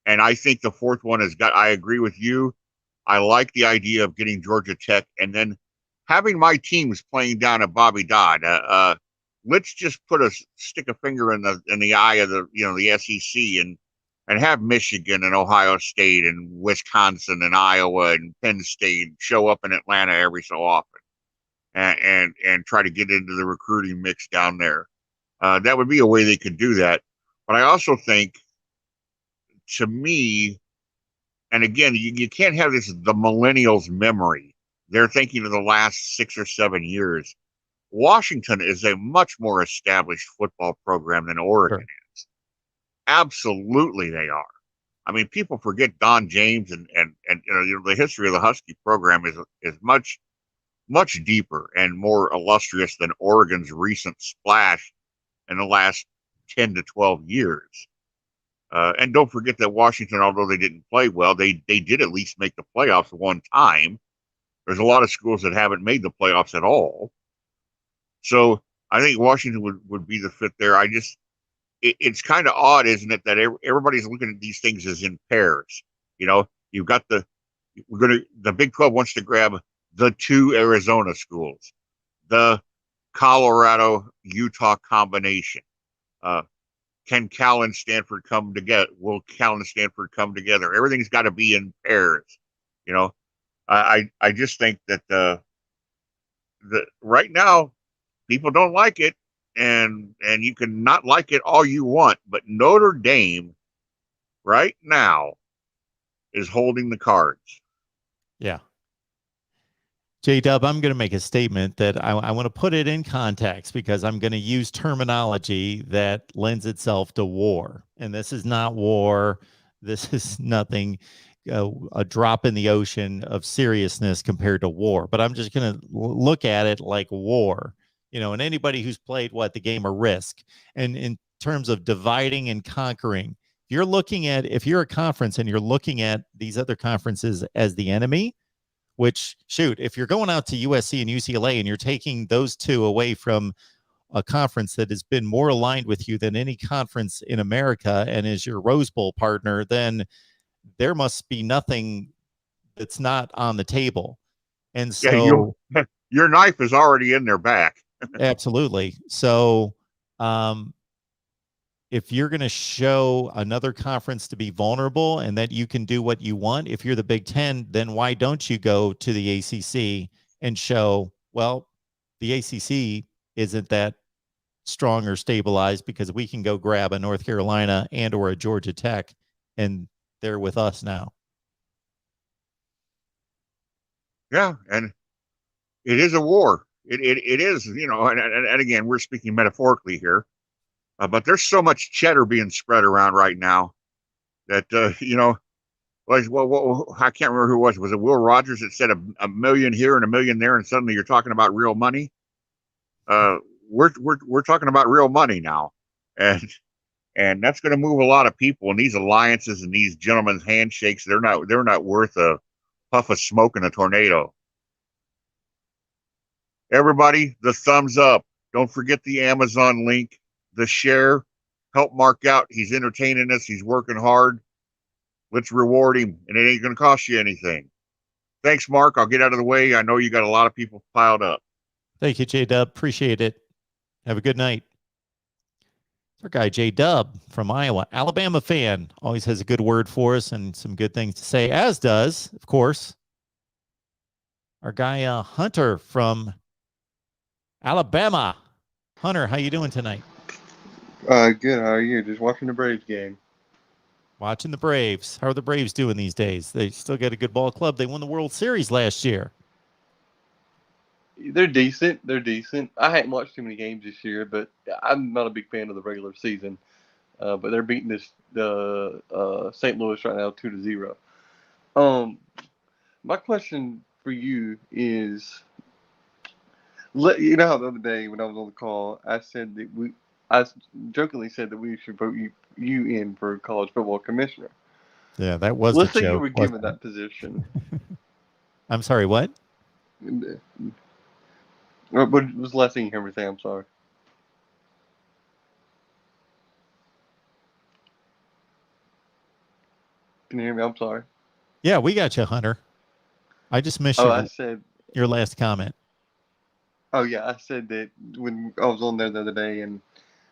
And I think the fourth one I agree with you. I like the idea of getting Georgia Tech and then having my teams playing down at Bobby Dodd. Let's just stick a finger in the eye of the SEC and have Michigan and Ohio State and Wisconsin and Iowa and Penn State show up in Atlanta every so often and try to get into the recruiting mix down there. That would be a way they could do that. But I also think, to me, and again, you can't have the millennials memory. They're thinking of the last 6 or 7 years. Washington is a much more established football program than Oregon is. Absolutely, they are. I mean, people forget Don James and the history of the Husky program is much deeper and more illustrious than Oregon's recent splash in the last 10 to 12 years. And don't forget that Washington, although they didn't play well, they did at least make the playoffs one time. There's a lot of schools that haven't made the playoffs at all. So I think Washington would be the fit there. It's kind of odd, isn't it, that everybody's looking at these things as in pairs. You've got the Big 12 wants to grab the 2 Arizona schools, the Colorado-Utah combination. Can Cal and Stanford come together? Will Cal and Stanford come together? Everything's got to be in pairs. I just think that right now people don't like it, and you can not like it all you want, but Notre Dame right now is holding the cards. Yeah. J-Dub, I'm going to make a statement that I want to put it in context, because I'm going to use terminology that lends itself to war. And this is not war. This is nothing, a drop in the ocean of seriousness compared to war. But I'm just going to look at it like war. And anybody who's played the game of Risk, and in terms of dividing and conquering, if you're a conference and you're looking at these other conferences as the enemy, which, if you're going out to USC and UCLA and you're taking those two away from a conference that has been more aligned with you than any conference in America and is your Rose Bowl partner, then there must be nothing that's not on the table. And so your knife is already in their back. Absolutely. So if you're going to show another conference to be vulnerable and that you can do what you want, if you're the Big Ten, then why don't you go to the ACC and show, the ACC isn't that strong or stabilized, because we can go grab a North Carolina and or a Georgia Tech, and they're with us now. Yeah, and it is a war. It is, and again, we're speaking metaphorically here, but there's so much cheddar being spread around right now that, I can't remember who it was. Was it Will Rogers that said a million here and a million there, and suddenly you're talking about real money? we're talking about real money now, and that's going to move a lot of people. And these alliances and these gentlemen's handshakes, they're not worth a puff of smoke in a tornado. Everybody, the thumbs up. Don't forget the Amazon link, the share. Help Mark out. He's entertaining us. He's working hard. Let's reward him, and it ain't going to cost you anything. Thanks, Mark. I'll get out of the way. I know you got a lot of people piled up. Thank you, J-Dub. Appreciate it. Have a good night. Our guy, J-Dub from Iowa, Alabama fan, always has a good word for us and some good things to say, as does, of course, our guy, Hunter from Alabama. Hunter, how you doing tonight? Good. How are you? Just watching the Braves game. Watching the Braves. How are the Braves doing these days? They still got a good ball club. They won the World Series last year. They're decent. They're decent. I hadn't watched too many games this year, but I'm not a big fan of the regular season. But they're beating the St. Louis right now 2-0. My question for you is, you know how the other day when I was on the call, I said that I jokingly said that we should vote you in for college football commissioner. Yeah, that was Let's a say joke, you were given wasn't that position. I'm sorry, what? What was the last thing you heard me say? I'm sorry. Can you hear me? I'm sorry. Yeah, we got you, Hunter. I just missed I said, your last comment. oh yeah, I said that when I was on there the other day and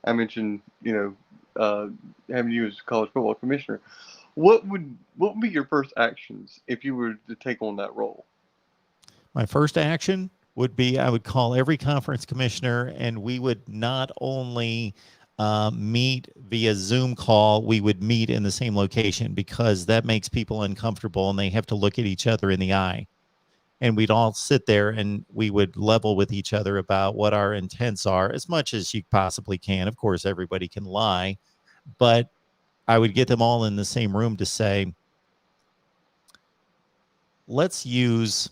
I mentioned, having you as college football commissioner. What would be your first actions if you were to take on that role? My first action would be I would call every conference commissioner, and we would not only meet via Zoom call, we would meet in the same location, because that makes people uncomfortable and they have to look at each other in the eye. And we'd all sit there and we would level with each other about what our intents are as much as you possibly can. Of course, everybody can lie, but I would get them all in the same room to say, let's use,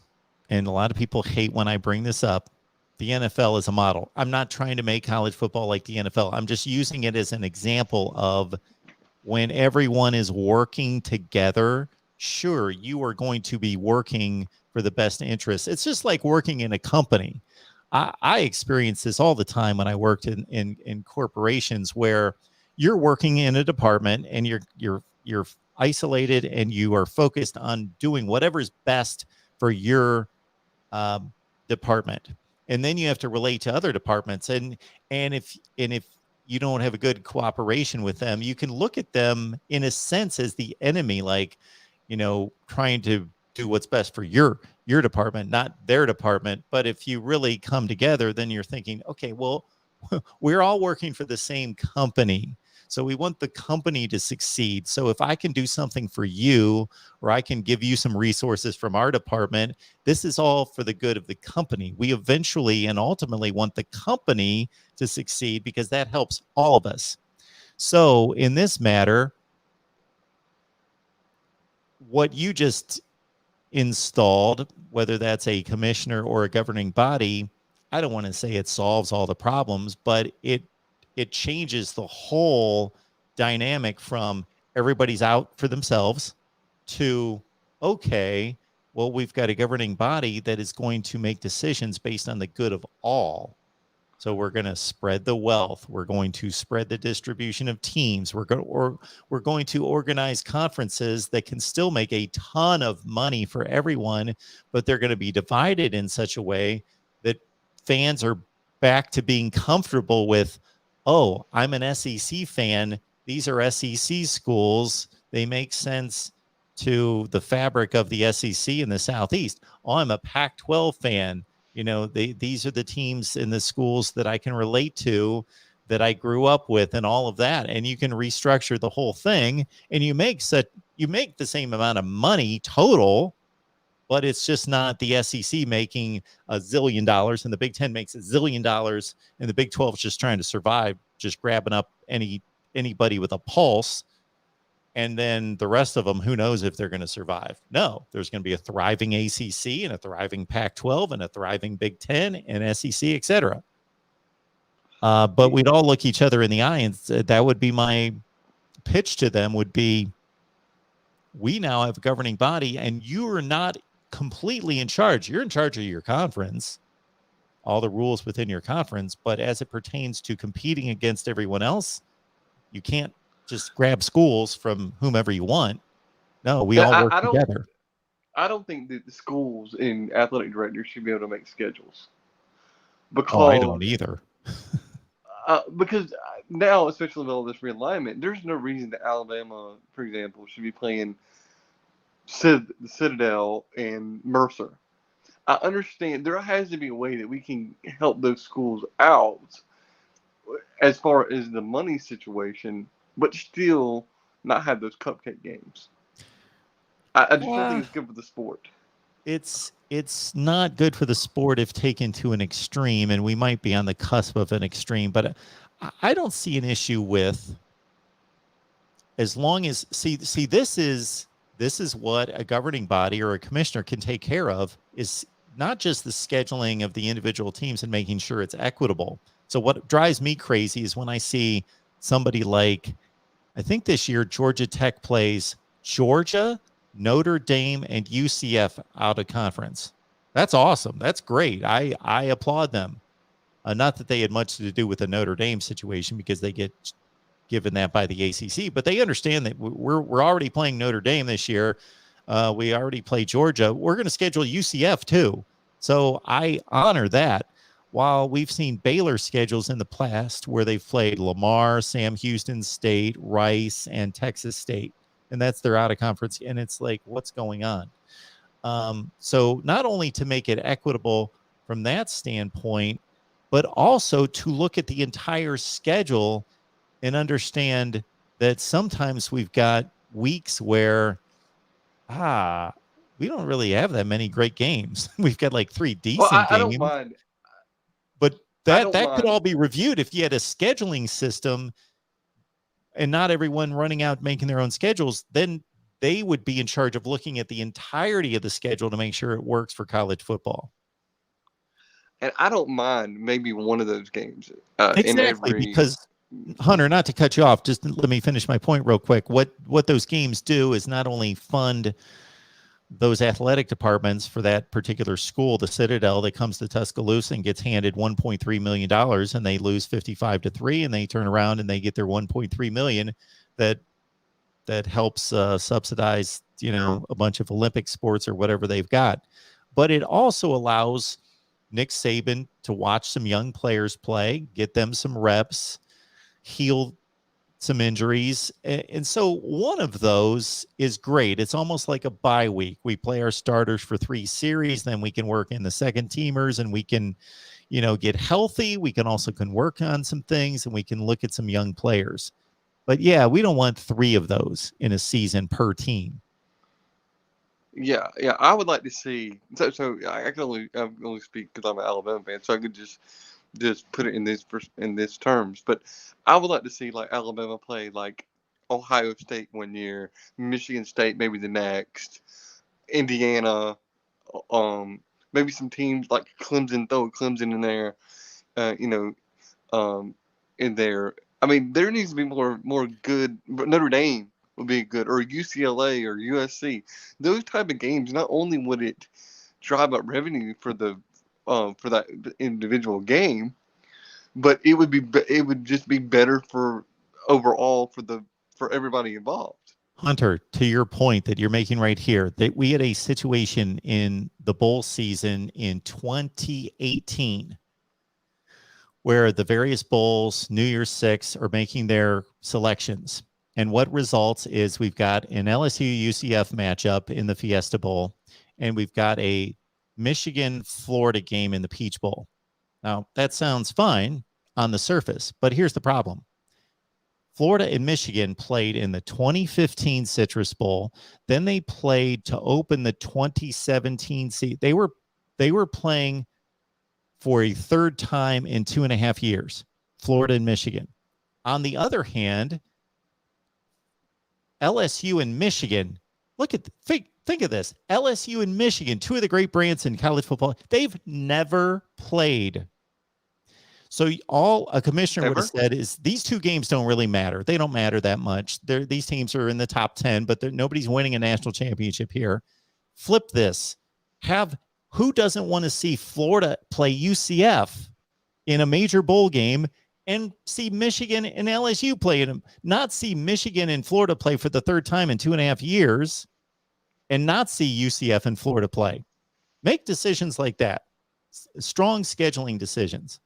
and a lot of people hate when I bring this up, the NFL as a model. I'm not trying to make college football like the NFL. I'm just using it as an example of when everyone is working together. Sure, you are going to be working for the best interests. It's just like working in a company. I experience this all the time when I worked in corporations, where you're working in a department and you're isolated and you are focused on doing whatever's best for your department. And then you have to relate to other departments. And if you don't have a good cooperation with them, you can look at them in a sense as the enemy, like, trying to do what's best for your department, not their department. But if you really come together, then you're thinking, okay, well, we're all working for the same company. So we want the company to succeed. So if I can do something for you, or I can give you some resources from our department, this is all for the good of the company. We eventually and ultimately want the company to succeed, because that helps all of us. So in this matter, what you just installed, whether that's a commissioner or a governing body, I don't want to say it solves all the problems, but it changes the whole dynamic from everybody's out for themselves to, okay, well, we've got a governing body that is going to make decisions based on the good of all. So we're going to spread the wealth. We're going to spread the distribution of teams. We're going to organize conferences that can still make a ton of money for everyone, but they're going to be divided in such a way that fans are back to being comfortable with, oh, I'm an SEC fan. These are SEC schools. They make sense to the fabric of the SEC in the Southeast. Oh, I'm a Pac-12 fan. These are the teams in the schools that I can relate to, that I grew up with, and all of that. And you can restructure the whole thing, and you make the same amount of money total, but it's just not the SEC making $1 zillion and the Big Ten makes $1 zillion, and the Big 12 is just trying to survive, just grabbing up anybody with a pulse. And then the rest of them, who knows if they're going to survive? No, there's going to be a thriving ACC and a thriving Pac-12 and a thriving Big Ten and SEC, etc. But we'd all look each other in the eye, and that would be my pitch to them would be, we now have a governing body, and you are not completely in charge. You're in charge of your conference, all the rules within your conference, but as it pertains to competing against everyone else, you can't just grab schools from whomever you want. No, we all work together. I don't think that the schools and athletic directors should be able to make schedules. Because, oh, I don't either. Because now, especially with all this realignment, there's no reason that Alabama, for example, should be playing the Citadel and Mercer. I understand there has to be a way that we can help those schools out as far as the money situation, but still not have those cupcake games. I just don't think it's good for the sport. It's not good for the sport if taken to an extreme, and we might be on the cusp of an extreme, but I don't see an issue with, as long as see this is what a governing body or a commissioner can take care of, is not just the scheduling of the individual teams and making sure it's equitable. So what drives me crazy is when I see somebody like, I think this year Georgia Tech plays Georgia, Notre Dame, and UCF out of conference. That's awesome. That's great. I applaud them. Not that they had much to do with the Notre Dame situation, because they get given that by the ACC, but they understand that we're already playing Notre Dame this year. We already play Georgia. We're going to schedule UCF too. So I honor that. While we've seen Baylor schedules in the past where they've played Lamar, Sam Houston State, Rice, and Texas State, and that's their out of conference. And it's like, what's going on? So not only to make it equitable from that standpoint, but also to look at the entire schedule and understand that sometimes we've got weeks where, we don't really have that many great games. We've got like 3 decent games. I don't mind. But that could all be reviewed if you had a scheduling system and not everyone running out making their own schedules. Then they would be in charge of looking at the entirety of the schedule to make sure it works for college football. And I don't mind maybe one of those games. Exactly, because Hunter, not to cut you off, just let me finish my point real quick. What those games do is not only fund those athletic departments for that particular school, the Citadel, that comes to Tuscaloosa and gets handed $1.3 million, and they lose 55-3, and they turn around and they get their $1.3 million that helps subsidize, a bunch of Olympic sports or whatever they've got. But it also allows Nick Saban to watch some young players play, get them some reps, heal some injuries. And so one of those is great. It's almost like a bye week. We play our starters for 3 series, then we can work in the second teamers, and we can, get healthy. We can work on some things, and we can look at some young players. But yeah, we don't want 3 of those in a season per team. Yeah, I would like to see. So I can only speak because I'm an Alabama fan, so I could just put it in this terms. But I would like to see like Alabama play like Ohio State one year, Michigan State maybe the next, Indiana, maybe some teams like Clemson. Throw Clemson in there, in there. I mean, there needs to be more good. But Notre Dame would be good, or UCLA or USC. Those type of games. Not only would it drive up revenue for that individual game, but it would just be better for overall for everybody involved. Hunter, to your point that you're making right here, that we had a situation in the bowl season in 2018 where the various bowls, New Year's Six, are making their selections. And what results is we've got an LSU-UCF matchup in the Fiesta Bowl, and we've got a Michigan-Florida game in the Peach Bowl. Now, that sounds fine on the surface, but here's the problem. Florida and Michigan played in the 2015 Citrus Bowl. Then they played to open the 2017 season. They were playing for a third time in 2.5 years, Florida and Michigan. On the other hand, LSU and Michigan, think of this. LSU and Michigan, 2 of the great brands in college football, they've never played. So all a commissioner would have Ever? said is these two games don't really matter. They don't matter that much. These teams are in the top 10, but nobody's winning a national championship here. Flip this. Who doesn't want to see Florida play UCF in a major bowl game and see Michigan and LSU play in them? Not see Michigan and Florida play for the third time in 2.5 years and not see UCF and Florida play. Make decisions like that. Strong scheduling decisions.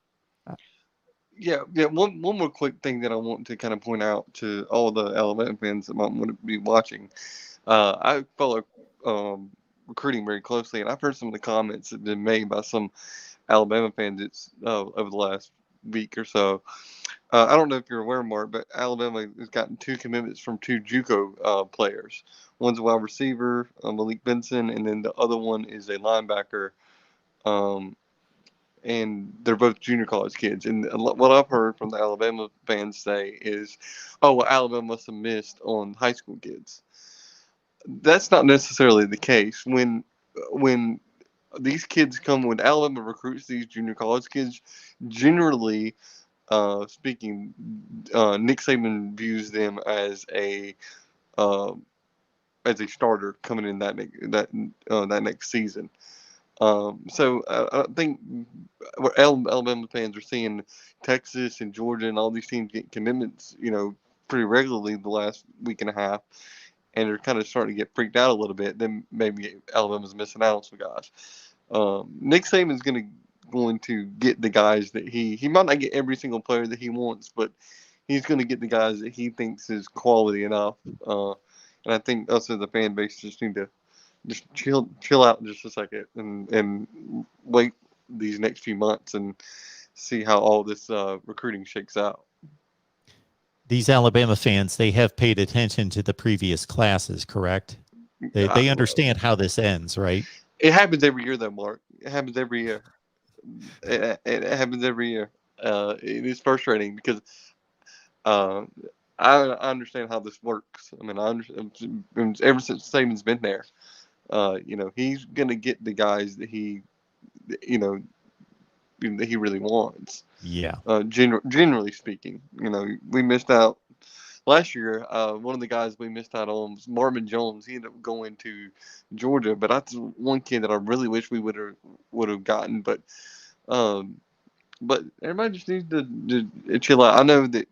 Yeah. One more quick thing that I want to kind of point out to all the Alabama fans that might want to be watching. I follow recruiting very closely, and I've heard some of the comments that have been made by some Alabama fans over the last week or so. I don't know if you're aware, Mark, but Alabama has gotten 2 commitments from 2 JUCO players. One's a wide receiver, Malik Benson, and then the other one is a linebacker. And they're both junior college kids. And what I've heard from the Alabama fans say is, oh, well, Alabama must have missed on high school kids. That's not necessarily the case. When these kids come, when Alabama recruits these junior college kids, generally speaking, Nick Saban views them as a starter coming in that next season. So I think what Alabama fans are seeing Texas and Georgia and all these teams get commitments, pretty regularly the last week and a half, and they're kind of starting to get freaked out a little bit. Then maybe Alabama's missing out on some guys. Nick Saban's going to get the guys that he might not get every single player that he wants, but he's going to get the guys that he thinks is quality enough. And I think us as a fan base just need to just chill out just a second and wait these next few months and see how all this recruiting shakes out. These Alabama fans, they have paid attention to the previous classes, correct? They understand how this ends, right? It happens every year, though, Mark. It happens every year. It happens every year. It is frustrating because I understand how this works. I mean, I understand ever since Saban's been there. He's gonna get the guys that he really wants. Yeah. Generally speaking, we missed out last year. One of the guys we missed out on was Marvin Jones. He ended up going to Georgia, but that's one kid that I really wish we would have gotten. But everybody just needs to chill out. I know that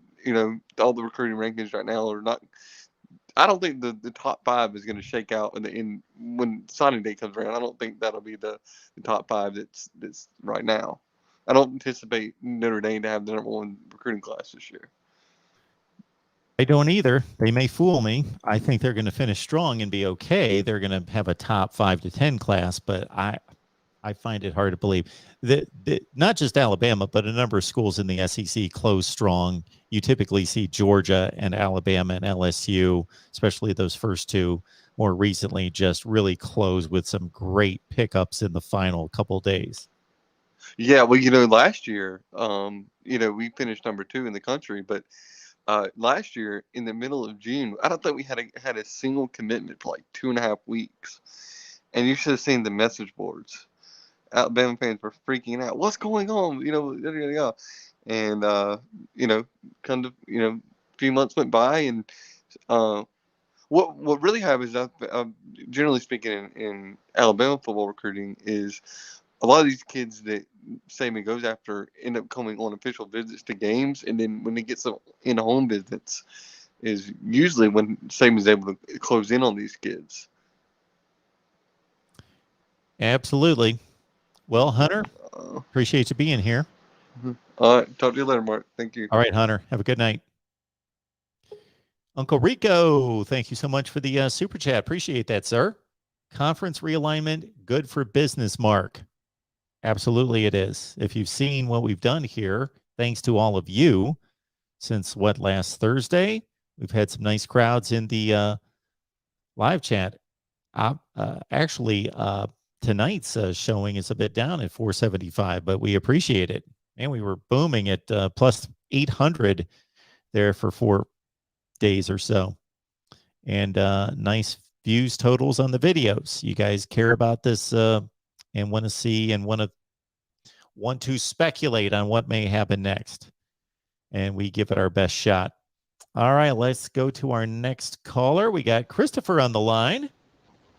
all the recruiting rankings right now are not. I don't think the top 5 is going to shake out in when signing day comes around. I don't think that'll be the top 5 that's right now. I don't anticipate Notre Dame to have the number 1 recruiting class this year. I don't either. They may fool me. I think they're going to finish strong and be okay. They're going to have a top 5 to 10 class, but I find it hard to believe that not just Alabama, but a number of schools in the SEC close strong. You typically see Georgia and Alabama and LSU, especially those first 2, more recently just really close with some great pickups in the final couple days. Yeah, well, last year, we finished number 2 in the country, but last year in the middle of June, I don't think we had a single commitment for like 2.5 weeks, and you should have seen the message boards. Alabama fans were freaking out. What's going on? And kind of a few months went by, and what really happens, generally speaking, in Alabama football recruiting is a lot of these kids that Saban goes after end up coming on official visits to games, and then when he gets in home visits is usually when Saban's able to close in on these kids. Absolutely. Well, Hunter, appreciate you being here. All right. Talk to you later, Mark. Thank you. All right, Hunter. Have a good night. Uncle Rico, thank you so much for the super chat. Appreciate that, sir. Conference realignment, good for business, Mark. Absolutely it is. If you've seen what we've done here, thanks to all of you, since last Thursday, we've had some nice crowds in the live chat. Actually, tonight's showing is a bit down at 475, but we appreciate it. And we were booming at plus 800 there for 4 days or so. And nice views totals on the videos. You guys care about this and want to see and want want to speculate on what may happen next. And we give it our best shot. All right, let's go to our next caller. We got Christopher on the line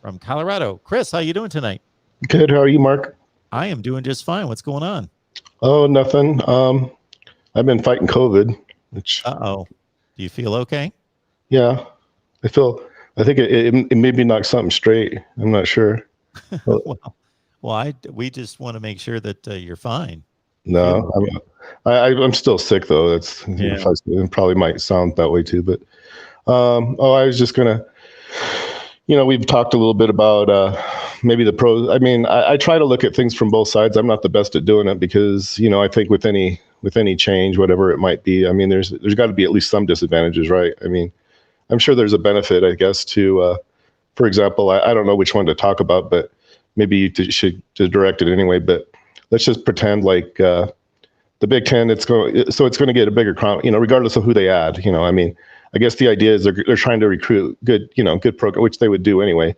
from Colorado. Chris, how you doing tonight? Good. How are you, Mark? I am doing just fine. What's going on? Oh, nothing. I've been fighting COVID. Which, Uh-oh. Do you feel okay? yeah, I think it maybe knocked something straight. I'm not sure. We just want to make sure that you're fine. No, I'm still sick though. It probably might sound that way too. But I was just gonna, we've talked a little bit about maybe the pros. I mean, I try to look at things from both sides. I'm not the best at doing it because I think with any change, whatever it might be, I mean, there's got to be at least some disadvantages, right? I mean, I'm sure there's a benefit, I guess, to, for example, I don't know which one to talk about, but maybe you should direct it anyway. But let's just pretend like the Big Ten, it's going to get a bigger crowd, regardless of who they add. I mean, I guess the idea is they're trying to recruit good program, which they would do anyway,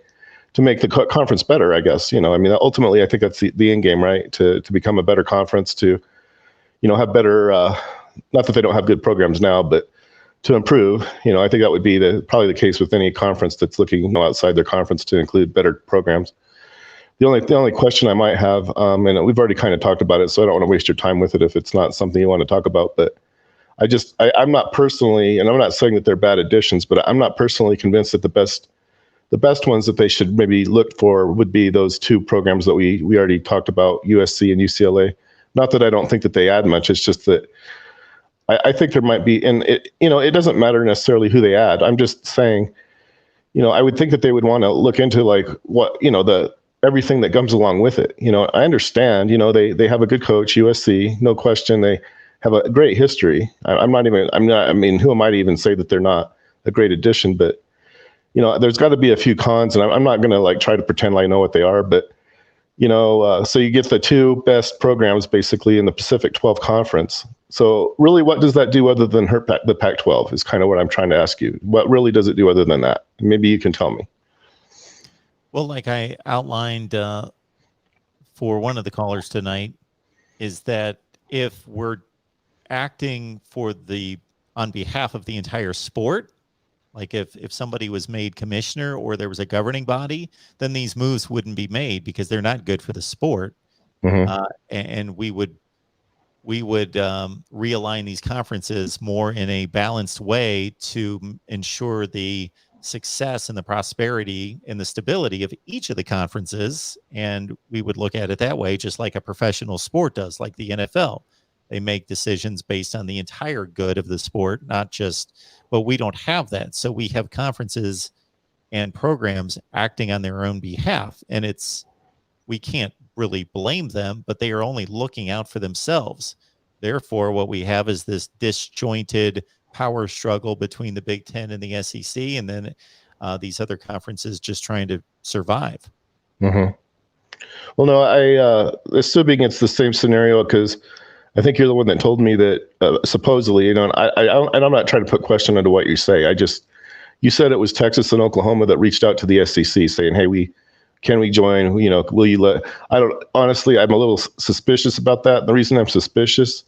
to make the conference better. I guess I mean, ultimately, I think that's the end game, right? To become a better conference, to have better. Not that they don't have good programs now, but to improve. I think that would be probably the case with any conference that's looking outside their conference to include better programs. The only question I might have, and we've already kind of talked about it, so I don't want to waste your time with it if it's not something you want to talk about. But I'm not personally, and I'm not saying that they're bad additions, but I'm not personally convinced that the best ones that they should maybe look for would be those two programs that we already talked about, USC and UCLA. Not that I don't think that they add much. It's just that I think there might be, and it doesn't matter necessarily who they add. I'm just saying, I would think that they would want to look into like what, everything that comes along with it. I understand, they have a good coach, USC, no question. They have a great history. I mean, who am I to even say that they're not a great addition? But, there's got to be a few cons, and I'm not going to like try to pretend like I know what they are, but, so you get the two best programs basically in the Pacific 12 Conference. So really, what does that do other than hurt the Pac-12 is kind of what I'm trying to ask you. What really does it do other than that? Maybe you can tell me. Well, like I outlined for one of the callers tonight, is that if we're acting on behalf of the entire sport, like if somebody was made commissioner or there was a governing body, then these moves wouldn't be made because they're not good for the sport. Mm-hmm. And we would realign these conferences more in a balanced way to ensure the success and the prosperity and the stability of each of the conferences. And we would look at it that way, just like a professional sport does, like the NFL. They make decisions based on the entire good of the sport, not just, but we don't have that. So we have conferences and programs acting on their own behalf. And we can't really blame them, but they are only looking out for themselves. Therefore, what we have is this disjointed power struggle between the Big Ten and the SEC, and then these other conferences just trying to survive. Mm-hmm. Well, no, assuming it's the same scenario, because I think you're the one that told me that supposedly, and I'm not trying to put question into what you say. You said it was Texas and Oklahoma that reached out to the SEC saying, "Hey, can we join? Will you let?" Honestly, I'm a little suspicious about that. The reason I'm suspicious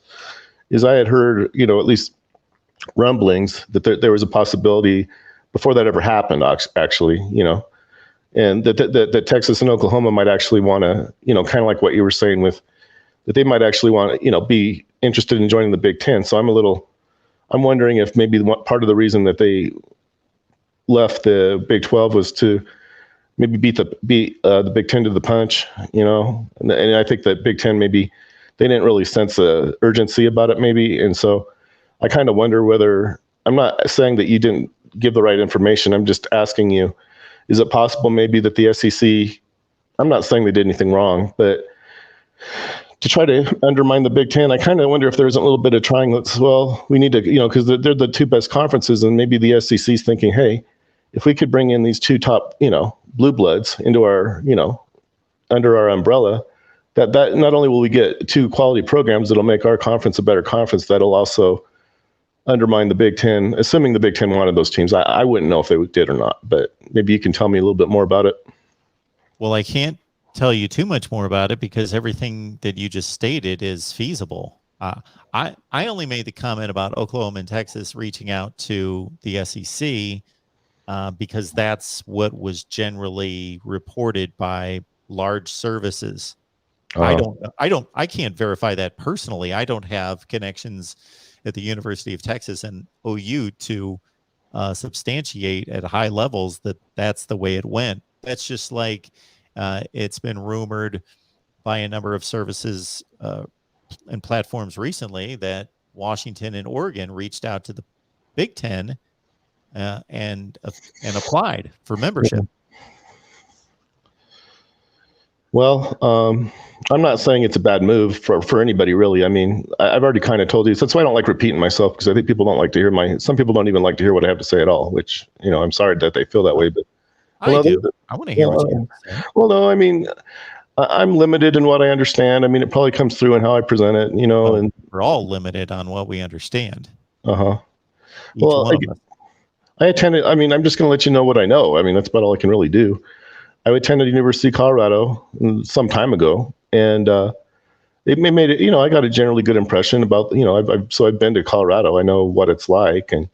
is I had heard, at least rumblings that there was a possibility before that ever happened, actually, and that Texas and Oklahoma might actually want to, kind of like what you were saying with, that they might actually want to, be interested in joining the Big Ten. So I'm wondering if maybe part of the reason that they left the Big 12 was to maybe beat the Big Ten to the punch, and I think that Big Ten, maybe they didn't really sense the urgency about it, maybe. And so I kind of wonder whether, I'm not saying that you didn't give the right information. I'm just asking you, is it possible maybe that the SEC, I'm not saying they did anything wrong, but to try to undermine the Big Ten, I kind of wonder if there's a little bit of trying, we need to, because they're the two best conferences, and maybe the SEC's thinking, hey, if we could bring in these two top, blue bloods into our, under our umbrella, that not only will we get two quality programs that'll make our conference a better conference, that'll also undermine the Big Ten, assuming the Big Ten wanted those teams. I wouldn't know if they did or not, but maybe you can tell me a little bit more about it. Well, I can't tell you too much more about it because everything that you just stated is feasible. I only made the comment about Oklahoma and Texas reaching out to the SEC because that's what was generally reported by large services. I can't verify that personally. I don't have connections at the University of Texas and OU to substantiate at high levels that that's the way it went. That's just like it's been rumored by a number of services and platforms recently that Washington and Oregon reached out to the Big Ten and applied for membership. Well, I'm not saying it's a bad move for anybody, really. I mean, I've already kind of told you. So that's why I don't like repeating myself, because I think people don't like to hear some people don't even like to hear what I have to say at all, which, I'm sorry that they feel that way. But I do. I want to hear what you have to say. Well, no, I mean, I'm limited in what I understand. I mean, it probably comes through in how I present it, and we're all limited on what we understand. Well, I attended, I'm just going to let you know what I know. I mean, that's about all I can really do. I attended University of Colorado some time ago, and it made it, I got a generally good impression about, I've been to Colorado. I know what it's like, and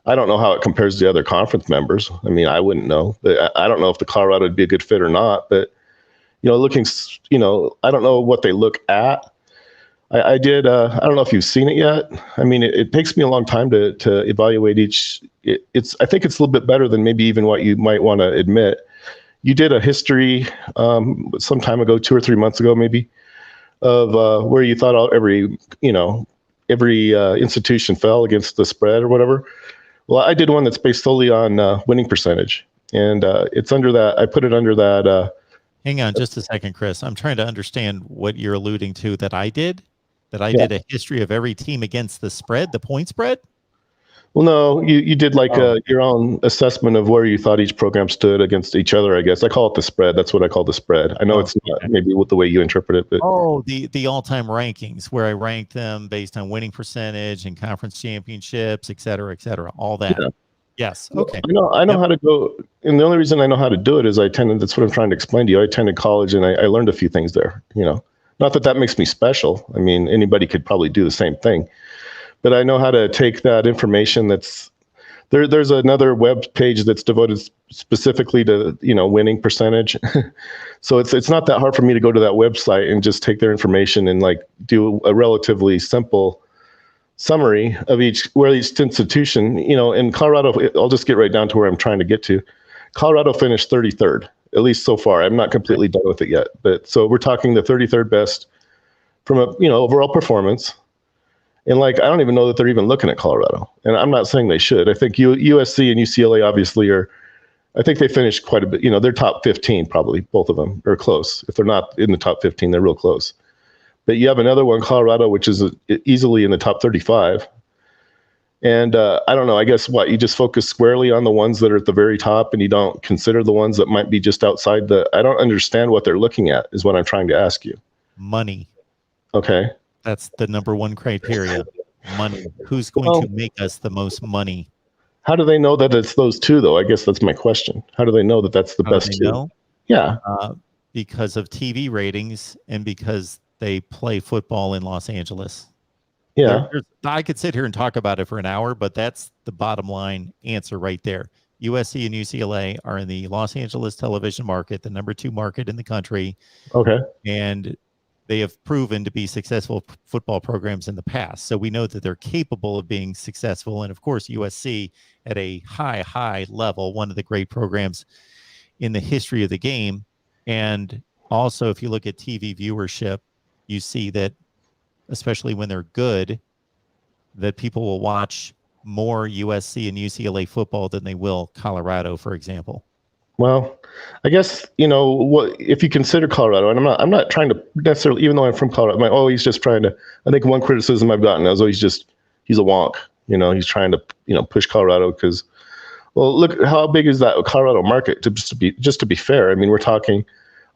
I don't know how it compares to the other conference members. I mean, I wouldn't know, but I don't know if the Colorado would be a good fit or not, but, looking, I don't know what they look at. I did, I don't know if you've seen it yet. I mean, it takes me a long time to evaluate each. I think it's a little bit better than maybe even what you might want to admit. You did a history some time ago, 2 or 3 months ago, maybe, of where you thought every institution fell against the spread or whatever. Well, I did one that's based solely on winning percentage, and it's under that. I put it under that. Hang on just a second, Chris. I'm trying to understand what you're alluding to that I did. That I did a history of every team against the spread, the point spread. Well, no, you did like your own assessment of where you thought each program stood against each other, I guess. I call it the spread. That's what I call the spread. I know it's not maybe the way you interpret it. But the all-time rankings, where I ranked them based on winning percentage and conference championships, et cetera, all that. Yeah. Yes. Okay. I know how to go. And the only reason I know how to do it is that's what I'm trying to explain to you. I attended college and I learned a few things there, Not that makes me special. I mean, anybody could probably do the same thing. But I know how to take that information that's there. There's another web page that's devoted specifically to, winning percentage. So it's not that hard for me to go to that website and just take their information and do a relatively simple summary of each institution, in Colorado. I'll just get right down to where I'm trying to get to. Colorado finished 33rd, at least so far. I'm not completely done with it yet. But so we're talking the 33rd best from a, overall performance. And I don't even know that they're even looking at Colorado. And I'm not saying they should. I think USC and UCLA obviously I think they finished quite a bit. They're top 15, probably, both of them, or close. If they're not in the top 15, they're real close. But you have another one, Colorado, which is easily in the top 35. And I don't know, I guess you just focus squarely on the ones that are at the very top and you don't consider the ones that might be just outside I don't understand what they're looking at, is what I'm trying to ask you. Money. Okay. That's the number one criteria. Money. Who's going to make us the most money? How do they know that it's those two, though? I guess that's my question. How do they know that that's the best two? Know? Yeah. Because of TV ratings and because they play football in Los Angeles. Yeah. I could sit here and talk about it for an hour, but that's the bottom line answer right there. USC and UCLA are in the Los Angeles television market, the number 2 market in the country. Okay. And they have proven to be successful football programs in the past. So we know that they're capable of being successful. And of course, USC at a high level, one of the great programs in the history of the game. And also, if you look at TV viewership, you see that, especially when they're good, that people will watch more USC and UCLA football than they will Colorado, for example. Well, I guess, if you consider Colorado, and I'm not trying to necessarily, even though I'm from Colorado, I'm always just trying to, I think one criticism I've gotten is always just, he's a wonk, he's trying to, push Colorado because, well, look, how big is that Colorado market just to be fair? I mean, we're talking,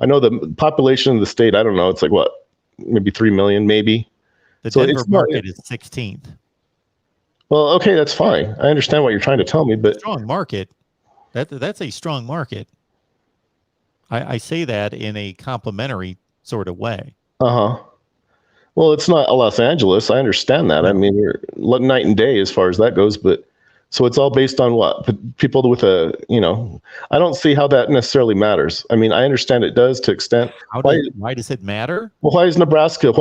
I know the population of the state, I don't know, it's maybe 3 million, maybe. The Denver market is 16th. Well, okay, that's fine. I understand what you're trying to tell me, but strong market. That's a strong market. I say that in a complimentary sort of way. Uh-huh. Well, it's not Los Angeles. I understand that. I mean, you're night and day as far as that goes, but so it's all based on what? People with a, I don't see how that necessarily matters. I mean, I understand it does to extent. Why does it matter? Well, why is Nebraska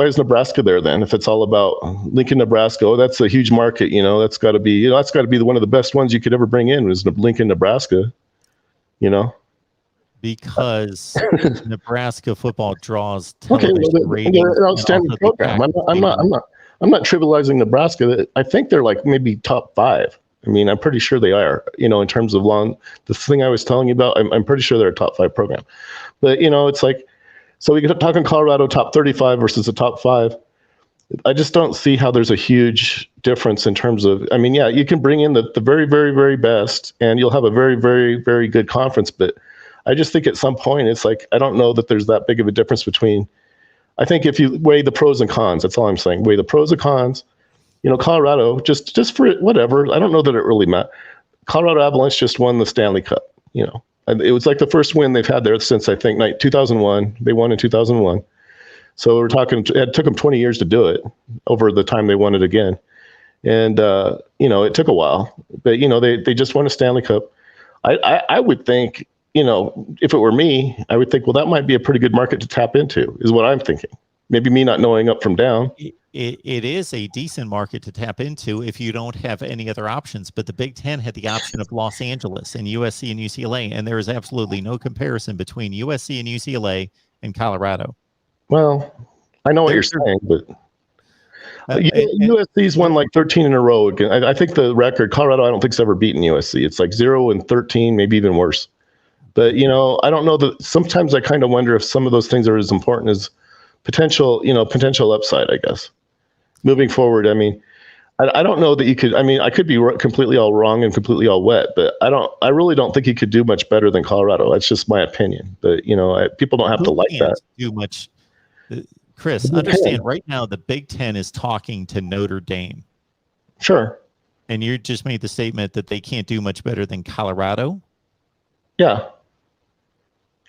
there then? If it's all about Lincoln, Nebraska, that's a huge market, that's got to be, that's got to be one of the best ones you could ever bring in was Lincoln, Nebraska, Because Nebraska football draws Okay, television ratings. they're an outstanding and also the program. fact I'm not trivializing Nebraska. I think they're like maybe top 5. I mean, I'm pretty sure they are, in terms of the thing I was telling you about, I'm pretty sure they're a top 5 program. But, it's like, so we get talking Colorado top 35 versus the top 5. I just don't see how there's a huge difference in terms of, I mean, yeah, you can bring in the very, very, very best and you'll have a very, very, very good conference. But I just think at some point, it's like, I don't know that there's that big of a difference between, I think if you weigh the pros and cons, that's all I'm saying, weigh the pros and cons. Colorado, just for whatever, I don't know that it really matters. Colorado Avalanche just won the Stanley Cup, and it was like the first win they've had there since, I think, 2001. They won in 2001. So we're talking, it took them 20 years to do it over the time they won it again. And, it took a while, but, they just won a Stanley Cup. I would think, if it were me, I would think, well, that might be a pretty good market to tap into, is what I'm thinking. Maybe me not knowing up from down. It is a decent market to tap into if you don't have any other options. But the Big Ten had the option of Los Angeles and USC and UCLA, and there is absolutely no comparison between USC and UCLA and Colorado. Well, I know what you're saying, but USC's won like 13 in a row. I think the record, Colorado, I don't think's ever beaten USC. It's like 0-13, maybe even worse. But, I don't know that sometimes I kind of wonder if some of those things are as important as potential upside, I guess. Moving forward, I mean, I don't know that you could, I mean, I could be completely all wrong and completely all wet, but I really don't think you could do much better than Colorado. That's just my opinion. But, people don't have to like that. Do much. Chris, understand right now the Big Ten is talking to Notre Dame. Sure. And you just made the statement that they can't do much better than Colorado. Yeah.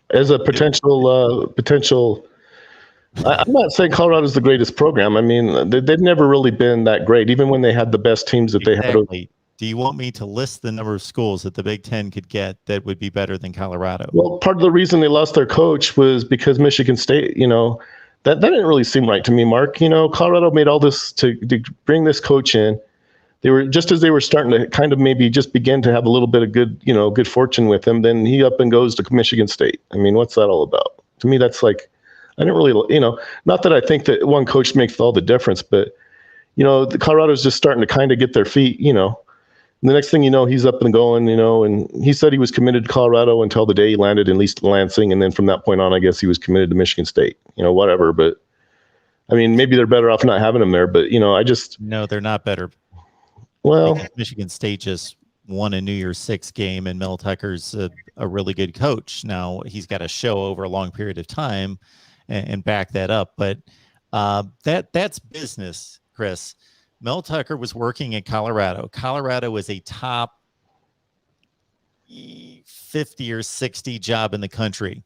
As a potential, I'm not saying Colorado's the greatest program. I mean, they've never really been that great, even when they had the best teams that they had. Do you want me to list the number of schools that the Big Ten could get that would be better than Colorado? Well, part of the reason they lost their coach was because Michigan State, that didn't really seem right to me, Mark. Colorado made all this to bring this coach in. They were just as they were starting to kind of maybe just begin to have a little bit of good fortune with him. Then he up and goes to Michigan State. I mean, what's that all about? To me, that's like, I didn't really, not that I think that one coach makes all the difference, but, the Colorado's just starting to kind of get their feet, And the next thing you know, he's up and going, and he said he was committed to Colorado until the day he landed in Lansing. And then from that point on, I guess he was committed to Michigan State, whatever. But I mean, maybe they're better off not having him there, but No, they're not better. Well, because Michigan State just won a New Year's Six game and Mel Tucker's a really good coach. Now he's got to show over a long period of time and back that up. But that's business, Chris. Mel Tucker was working in Colorado. Colorado was a top 50 or 60 job in the country.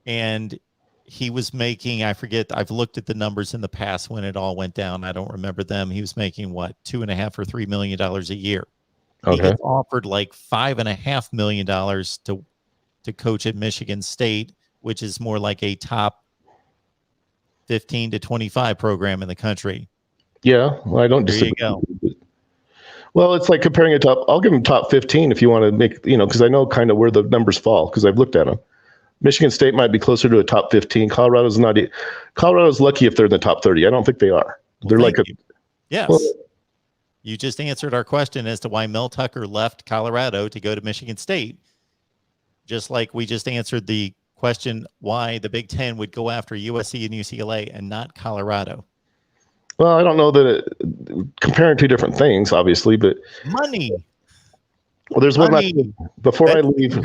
And he was making, I forget, I've looked at the numbers in the past when it all went down. I don't remember them. He was making what, $2.5 or $3 million a year. Okay. He gets offered like $5.5 million to coach at Michigan State, which is more like a top 15 to 25 program in the country. Yeah, well, I don't disagree. There you go. Well, it's like comparing it to, I'll give him top 15 if you want to make, because I know kind of where the numbers fall because I've looked at them. Michigan State might be closer to a top 15. Colorado's lucky if they're in the top 30. I don't think they are. Well, they're like yes. You just answered our question as to why Mel Tucker left Colorado to go to Michigan State. Just like we just answered the question why the Big Ten would go after USC and UCLA and not Colorado. Well, I don't know that comparing two different things, obviously, but money. Well, there's one last before I leave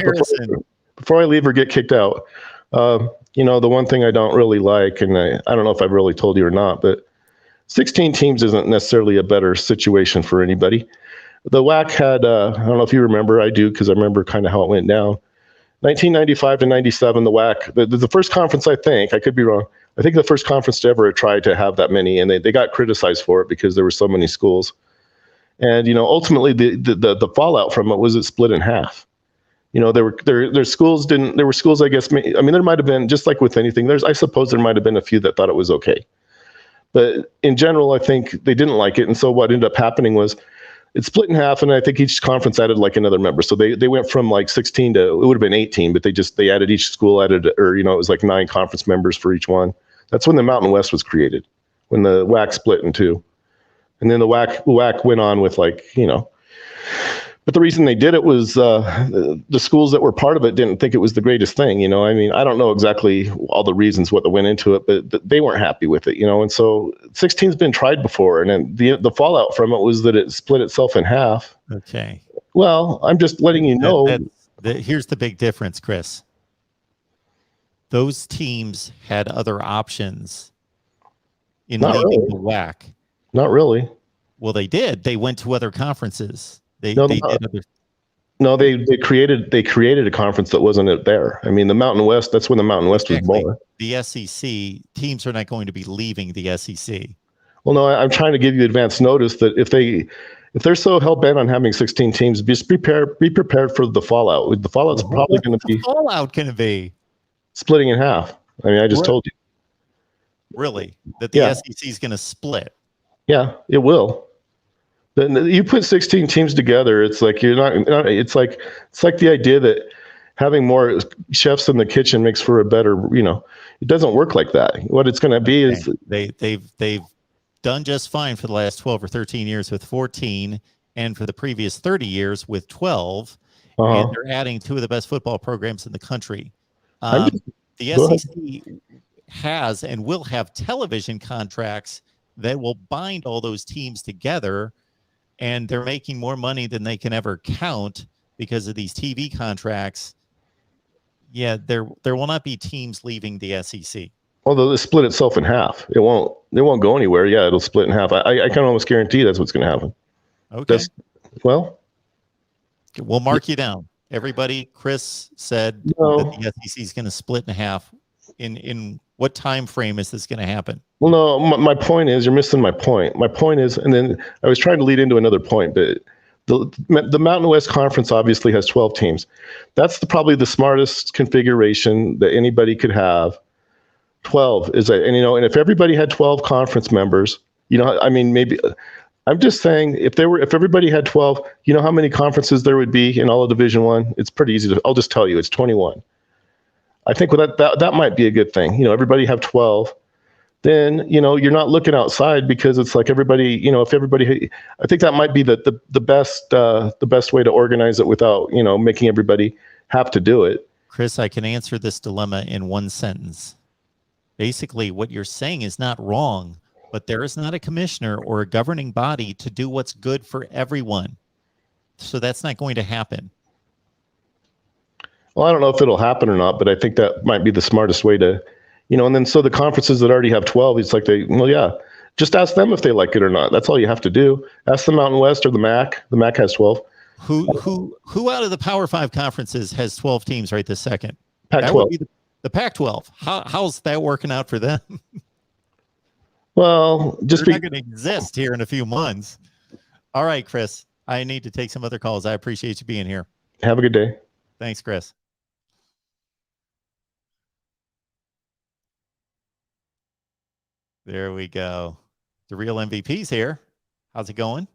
or get kicked out. The one thing I don't really like, and I don't know if I've really told you or not, but 16 teams isn't necessarily a better situation for anybody. The WAC had, I don't know if you remember, I do, because I remember kind of how it went down. 1995 to 97, the WAC, the first conference, I could be wrong. I think the first conference to ever try to have that many, and they got criticized for it because there were so many schools. And, ultimately the fallout from it was it split in half. There were schools, I guess, there might've been, just like with anything, I suppose there might've been a few that thought it was okay. But in general, I think they didn't like it. And so what ended up happening was it split in half, and I think each conference added like another member. So they went from like 16 to, it would have been 18, but they added, each school added, or, it was like 9 conference members for each one. That's when the Mountain West was created, when the WAC split in 2. And then the WAC went on with but the reason they did it was the schools that were part of it didn't think it was the greatest thing. I don't know exactly all the reasons what went into it, but they weren't happy with it, And so 16's been tried before, and then the fallout from it was that it split itself in half. Okay. Well, I'm just letting you know. Here's the big difference, Chris. Those teams had other options in leaving the WAC. Not really. Well, they did. They went to other conferences. They created a conference that wasn't there. I mean, the Mountain West, that's when the Mountain West was born. The SEC teams are not going to be leaving the SEC. Well, no, I'm trying to give you advance notice that if they're so hell bent on having 16 teams, be prepared for the fallout. The fallout's probably going to be fallout going to be splitting in half. I mean, I just told you. Really? That the SEC is going to split? Yeah, it will. Then you put 16 teams together, it's like it's like the idea that having more chefs in the kitchen makes for a better, it doesn't work like that. What it's going to be is they've done just fine for the last 12 or 13 years with 14, and for the previous 30 years with 12. And they're adding 2 of the best football programs in the country. The SEC has and will have television contracts that will bind all those teams together, and they're making more money than they can ever count because of these TV contracts. Yeah, there will not be teams leaving the SEC. Although it split itself in half. It won't go anywhere. Yeah, it'll split in half. I can almost guarantee that's what's going to happen. Okay. We'll mark you down. Everybody, Chris said that the SEC is going to split in half. In what time frame is this going to happen? Well, no, my point is, you're missing my point. My point is, and then I was trying to lead into another point, but the Mountain West Conference obviously has 12 teams. That's probably the smartest configuration that anybody could have. 12 is and if everybody had 12 conference members, maybe I'm just saying if everybody had 12, how many conferences there would be in all of Division I? It's pretty easy I'll just tell you, it's 21. I think that might be a good thing. Everybody have 12. Then, you're not looking outside because it's like everybody, if everybody, I think that might be the best way to organize it without, making everybody have to do it. Chris, I can answer this dilemma in one sentence. Basically, what you're saying is not wrong, but there is not a commissioner or a governing body to do what's good for everyone. So that's not going to happen. Well, I don't know if it'll happen or not, but I think that might be the smartest way to, and then so the conferences that already have 12, it's like just ask them if they like it or not. That's all you have to do. Ask the Mountain West or the MAC. The MAC has 12. Who out of the Power 5 conferences has 12 teams right this second? Pac-12. That would be the Pac-12. How's that working out for them? Well, they're not going to exist here in a few months. All right, Chris, I need to take some other calls. I appreciate you being here. Have a good day. Thanks, Chris. There we go. The real MVP's here. How's it going?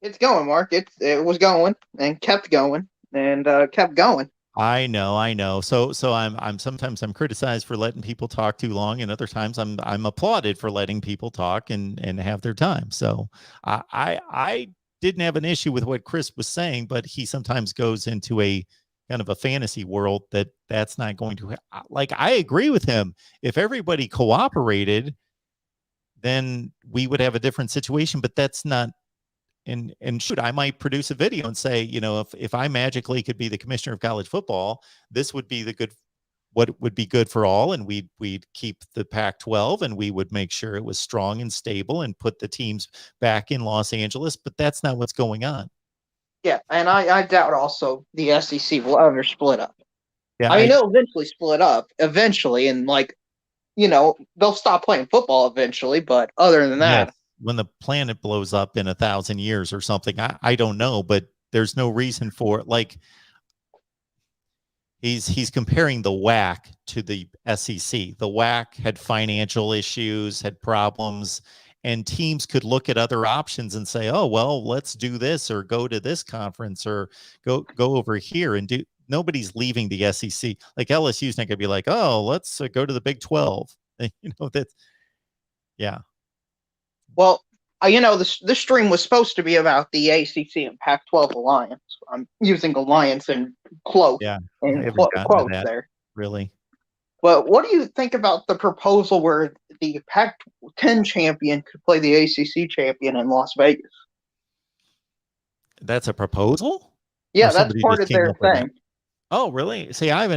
It's going, Mark. It was going and kept going and kept going. I know. So I'm sometimes criticized for letting people talk too long, and other times I'm applauded for letting people talk and have their time. So I didn't have an issue with what Chris was saying, but he sometimes goes into a kind of a fantasy world that's not going to I agree with him. If everybody cooperated, then we would have a different situation, but that's not. And shoot, I might produce a video and say, if I magically could be the commissioner of college football, this would be what would be good for all. And we'd keep the Pac-12 and we would make sure it was strong and stable and put the teams back in Los Angeles. But that's not what's going on. Yeah. And I doubt also the SEC will ever split up. Yeah, I mean, they'll eventually split up eventually, and like, they'll stop playing football eventually. But other than that, yes, when the planet blows up in 1,000 years or something, I don't know, but there's no reason for it. Like he's comparing the WAC to the SEC. The WAC had financial issues, had problems, and teams could look at other options and say, "Oh, well, let's do this or go to this conference or go over here and do." Nobody's leaving the SEC. Like LSU's not going to be like, "Oh, let's go to the Big 12." That's yeah. well, this stream was supposed to be about the ACC and Pac-12 alliance. I'm using alliance in quotes. Yeah, in I haven't gotten to quotes that. there. Really. But what do you think about the proposal where the Pac-10 champion could play the ACC champion in Las Vegas? That's a proposal? Yeah, Or that's somebody part just of came their up with that? thing. Oh, really? See, I've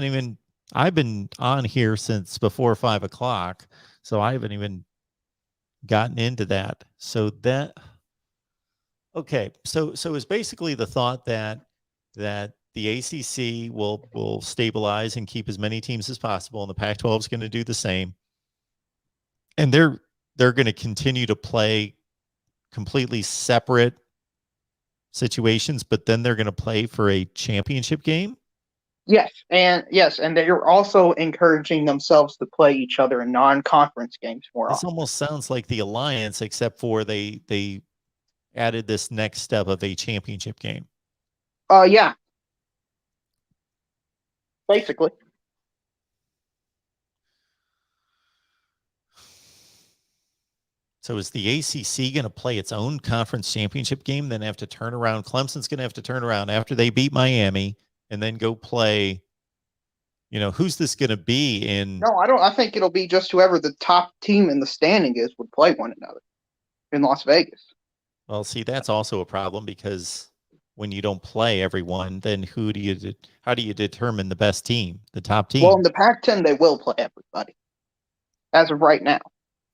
been on here since before 5 o'clock, so I haven't even gotten into that. So that, okay. So it's basically the thought that the ACC will stabilize and keep as many teams as possible, and the Pac-12 is going to do the same. And they're going to continue to play completely separate situations, but then they're going to play for a championship game. Yes, and they're also encouraging themselves to play each other in non-conference games more This often. almost sounds like the alliance, except for they added this next step of a championship game. Yeah. Basically. So is the ACC going to play its own conference championship game, then have to turn around? Clemson's going to have to turn around after they beat Miami and then go play. Who's this going to be in? No, I don't. I think it'll be just whoever the top team in the standing is would play one another in Las Vegas. Well, see, that's also a problem because when you don't play everyone, then how do you determine the best team, the top team? Well, in the Pac-10, they will play everybody as of right now.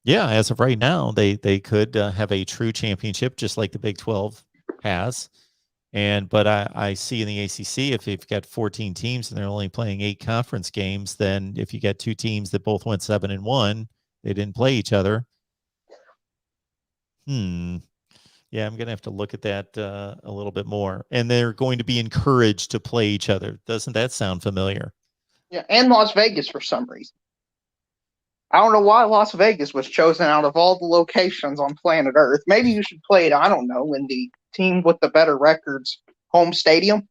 Yeah, as of right now, they could have a true championship just like the Big 12 has. But I see in the ACC, if you've got 14 teams and they're only playing 8 conference games, then if you get 2 teams that both went 7-1, they didn't play each other. Yeah, I'm going to have to look at that a little bit more. And they're going to be encouraged to play each other. Doesn't that sound familiar? Yeah, and Las Vegas for some reason. I don't know why Las Vegas was chosen out of all the locations on planet Earth. Maybe you should play it, I don't know, in the team with the better records home stadium.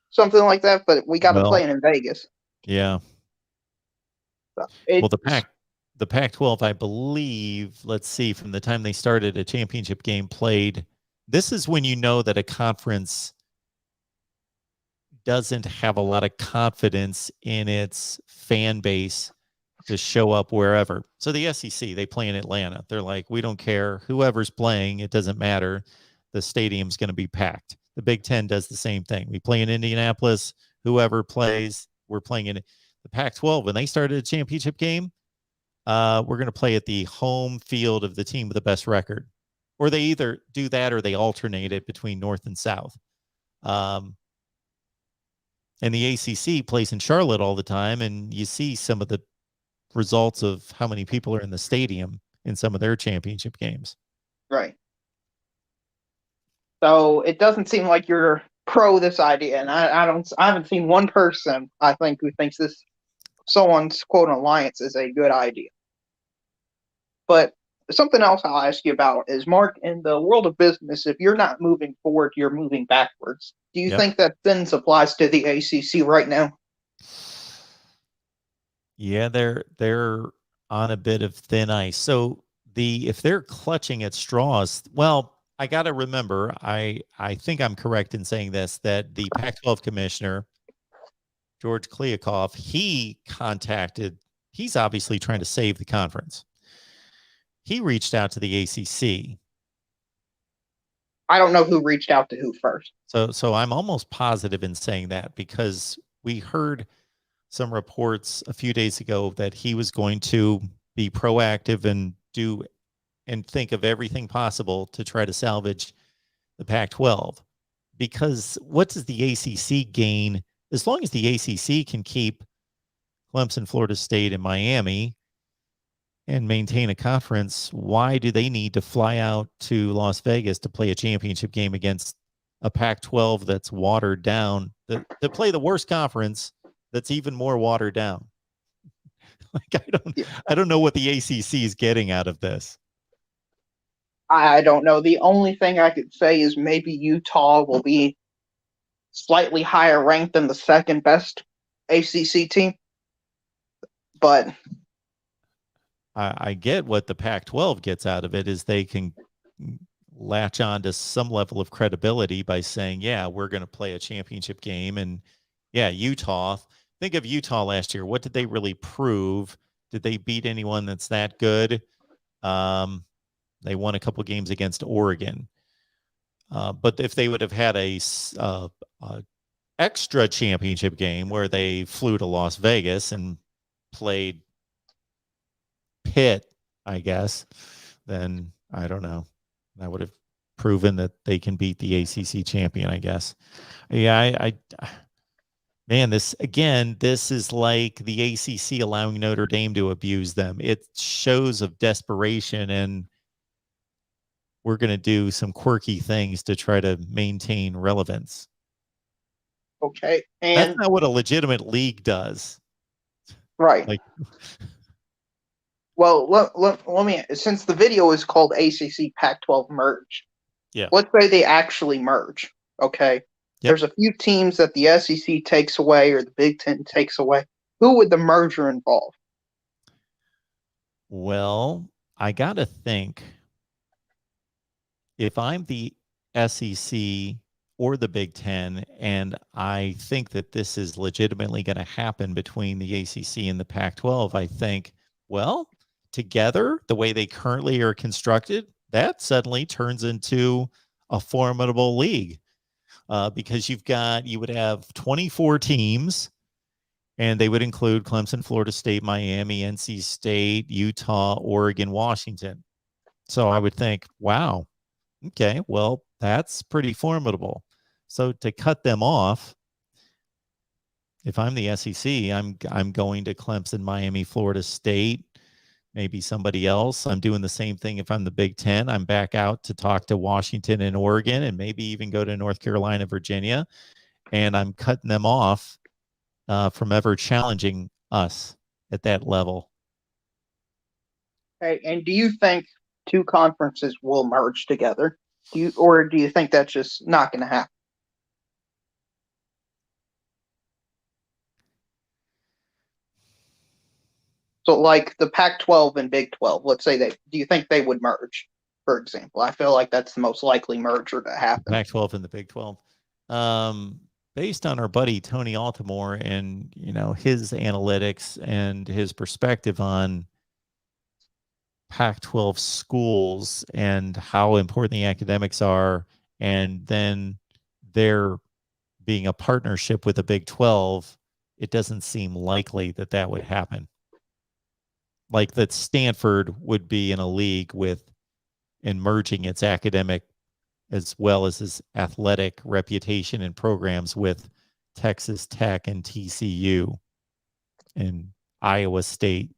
Something like that, but we got to play it in Vegas. Yeah. So well, the Pac-12, I believe, let's see, from the time they started a championship game played, this is when you know that a conference doesn't have a lot of confidence in its fan base to show up wherever. So the SEC, they play in Atlanta. They're like, we don't care. Whoever's playing, it doesn't matter. The stadium's going to be packed. The Big Ten does the same thing. We play in Indianapolis. Whoever plays, we're playing in the Pac-12. When they started a championship game, we're going to play at the home field of the team with the best record. Or they either do that or they alternate it between North and South. And the ACC plays in Charlotte all the time, and you see some of the results of how many people are in the stadium in some of their championship games. Right. So it doesn't seem like you're pro this idea, and I haven't seen one person I think who thinks someone's quote alliance is a good idea. But something else I'll ask you about is, Mark, in the world of business, if you're not moving forward, you're moving backwards. Do you think that then applies to the ACC right now? Yeah, they're on a bit of thin ice. So if they're clutching at straws, well, I got to remember, I think I'm correct in saying this, that the Pac-12 commissioner, George Kliakoff, he's obviously trying to save the conference. He reached out to the ACC. I don't know who reached out to who first. So I'm almost positive in saying that, because we heard some reports a few days ago that he was going to be proactive and think of everything possible to try to salvage the Pac-12. Because what does the ACC gain as long as the ACC can keep Clemson, Florida State, and Miami and maintain a conference, why do they need to fly out to Las Vegas to play a championship game against a Pac-12 that's watered down, to play the worst conference that's even more watered down? Like, I don't know what the ACC is getting out of this. I don't know. The only thing I could say is maybe Utah will be slightly higher ranked than the second best ACC team. But I get what the Pac-12 gets out of it is they can latch on to some level of credibility by saying, yeah, we're going to play a championship game. And yeah, Utah, think of Utah last year. What did they really prove? Did they beat anyone that's that good? They won a couple games against Oregon. But if they would have had a extra championship game where they flew to Las Vegas and played Pitt, I guess, then I don't know. That would have proven that they can beat the ACC champion, I guess. Yeah, man, this is like the ACC allowing Notre Dame to abuse them. It shows of desperation, and we're going to do some quirky things to try to maintain relevance. Okay, that's and not what a legitimate league does. right. Like, well, let me, since the video is called ACC Pac-12 merge, yeah, let's say they actually merge. Okay, Yep. There's a few teams that the SEC takes away or the Big Ten takes away. Who would the merger involve? Well, I gotta think, if I'm the SEC or the Big Ten, and I think that this is legitimately going to happen between the ACC and the Pac-12, I think, well, together, the way they currently are constructed, that suddenly turns into a formidable league, because you would have 24 teams, and they would include Clemson, Florida State, Miami, NC State, Utah, Oregon, Washington. So I would think, wow, okay, well, that's pretty formidable. So to cut them off, if I'm the SEC, I'm going to Clemson, Miami, Florida State, maybe somebody else. I'm doing the same thing if I'm the Big Ten. I'm back out to talk to Washington and Oregon, and maybe even go to North Carolina, Virginia, and I'm cutting them off from ever challenging us at that level. Okay, and do you think two conferences will merge together? Do you think that's just not going to happen? So, like the Pac-12 and Big 12, let's say do you think they would merge, for example? I feel like that's the most likely merger to happen. Pac-12 and the Big 12. Based on our buddy Tony Altimore and his analytics and his perspective on Pac-12 schools and how important the academics are, and then there being a partnership with the Big 12, it doesn't seem likely that that would happen. Like that Stanford would be in a league with and merging its academic as well as his athletic reputation and programs with Texas Tech and TCU and Iowa State.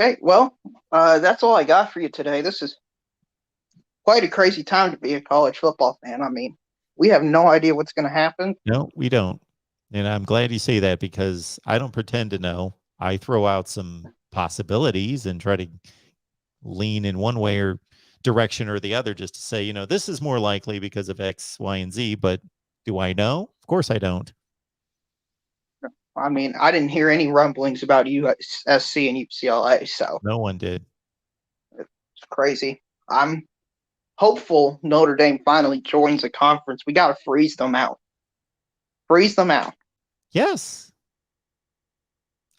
Okay, well, that's all I got for you today. This is quite a crazy time to be a college football fan. I mean, we have no idea what's going to happen. No, we don't. And I'm glad you say that, because I don't pretend to know. I throw out some possibilities and try to lean in one way or direction or the other, just to say, this is more likely because of X, Y, and Z. But do I know? Of course I don't. I mean, I didn't hear any rumblings about USC and UCLA, so no one did. It's crazy. I'm hopeful Notre Dame finally joins a conference. We got to freeze them out. Freeze them out. Yes.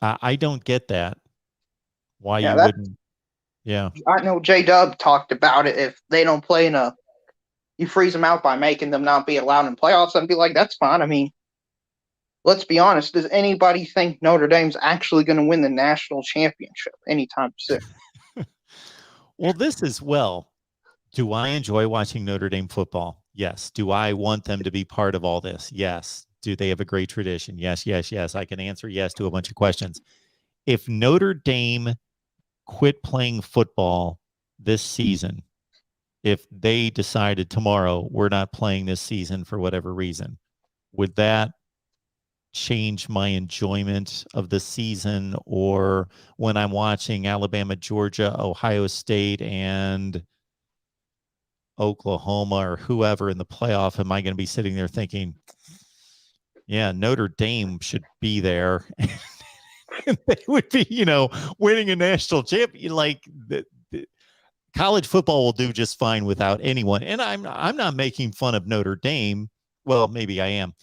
I don't get that. Why you wouldn't? Yeah. I know J-Dub talked about it. If they don't play you freeze them out by making them not be allowed in playoffs, I'd be like, that's fine. I mean, let's be honest. Does anybody think Notre Dame's actually going to win the national championship anytime soon? Well, do I enjoy watching Notre Dame football? Yes. Do I want them to be part of all this? Yes. Do they have a great tradition? Yes, yes, yes. I can answer yes to a bunch of questions. If Notre Dame quit playing football this season, if they decided tomorrow we're not playing this season for whatever reason, would that change my enjoyment of the season? Or when I'm watching Alabama, Georgia, Ohio State, and Oklahoma or whoever in the playoff, am I going to be sitting there thinking, yeah, Notre Dame should be there? They would be, winning a national championship. Like the college football will do just fine without anyone. And I'm not making fun of Notre Dame. Well, maybe I am.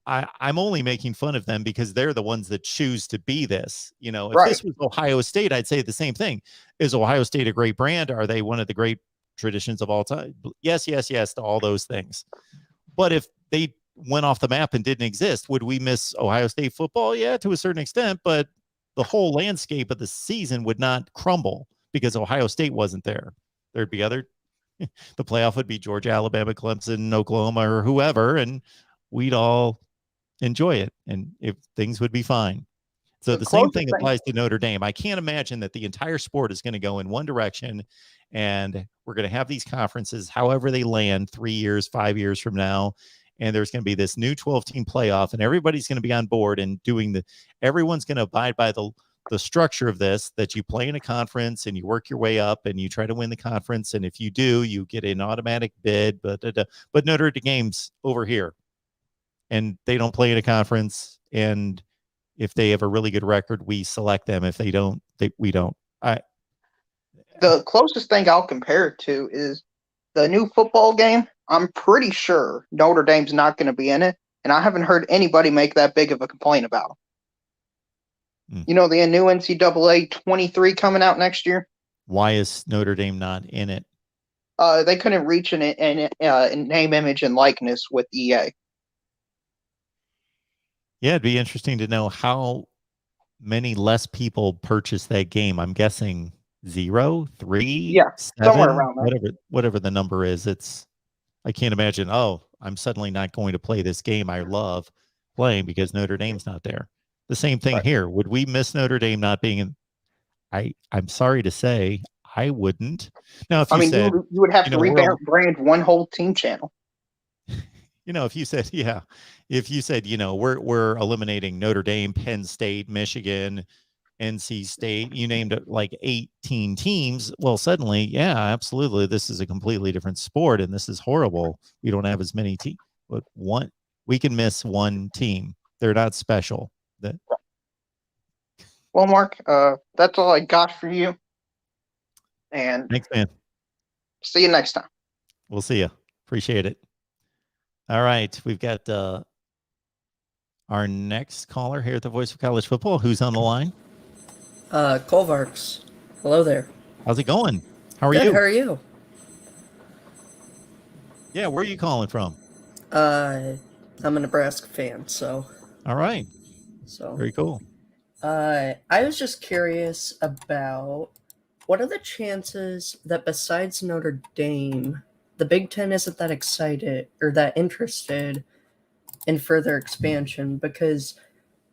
I'm only making fun of them because they're the ones that choose to be this. If this was Ohio State, I'd say the same thing. Is Ohio State a great brand? Are they one of the great traditions of all time? Yes, yes, yes to all those things. But if they went off the map and didn't exist, would we miss Ohio State football? Yeah, to a certain extent, but the whole landscape of the season would not crumble because Ohio State wasn't there. There'd be the playoff would be Georgia, Alabama, Clemson, Oklahoma, or whoever, and we'd all enjoy it, and if things would be fine. So the same thing applies to Notre Dame. I can't imagine that the entire sport is going to go in one direction, and we're going to have these conferences, however they land 3 years, 5 years from now, and there's going to be this new 12-team playoff, and everybody's going to be on board and everyone's going to abide by the structure of this, that you play in a conference and you work your way up and you try to win the conference, and if you do, you get an automatic bid. But Notre Dame's over here, and they don't play in a conference, and if they have a really good record, we select them. If they don't, we don't. The closest thing I'll compare it to is the new football game. I'm pretty sure Notre Dame's not going to be in it, and I haven't heard anybody make that big of a complaint about them. The new NCAA 23 coming out next year. Why is Notre Dame not in it? They couldn't reach an name, image, and likeness with EA. Yeah, it'd be interesting to know how many less people purchase that game. I'm guessing 0, 3, 7, somewhere around there. Whatever the number is. I can't imagine, I'm suddenly not going to play this game I love playing because Notre Dame's not there. The same thing here. Would we miss Notre Dame not being in? I'm sorry to say, I wouldn't. Now, if you said, you would have to rebrand one whole team channel. If you said, we're eliminating Notre Dame, Penn State, Michigan, NC State, you named it like 18 teams. Well, suddenly, yeah, absolutely. This is a completely different sport, and this is horrible. We don't have as many teams, but we can miss one team. They're not special. Well, Mark, that's all I got for you. And thanks, man. See you next time. We'll see you. Appreciate it. All right. We've got our next caller here at the Voice of College Football. Who's on the line? Colvarks. Hello there. How's it going? How are Good, you? How are you? Yeah, where are you calling from? I'm a Nebraska fan, so. All right. So very cool. I was just curious about what are the chances that besides Notre Dame, the Big Ten isn't that excited or that interested in further expansion? Because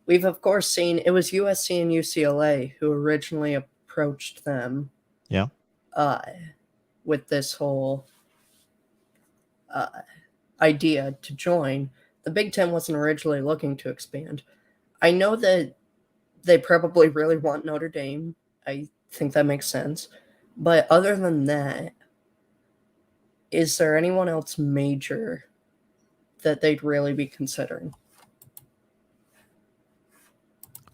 we've, of course, seen it was USC and UCLA who originally approached them. Yeah. With this whole idea to join. The Big Ten wasn't originally looking to expand. I know that they probably really want Notre Dame. I think that makes sense. But other than that, is there anyone else major that they'd really be considering?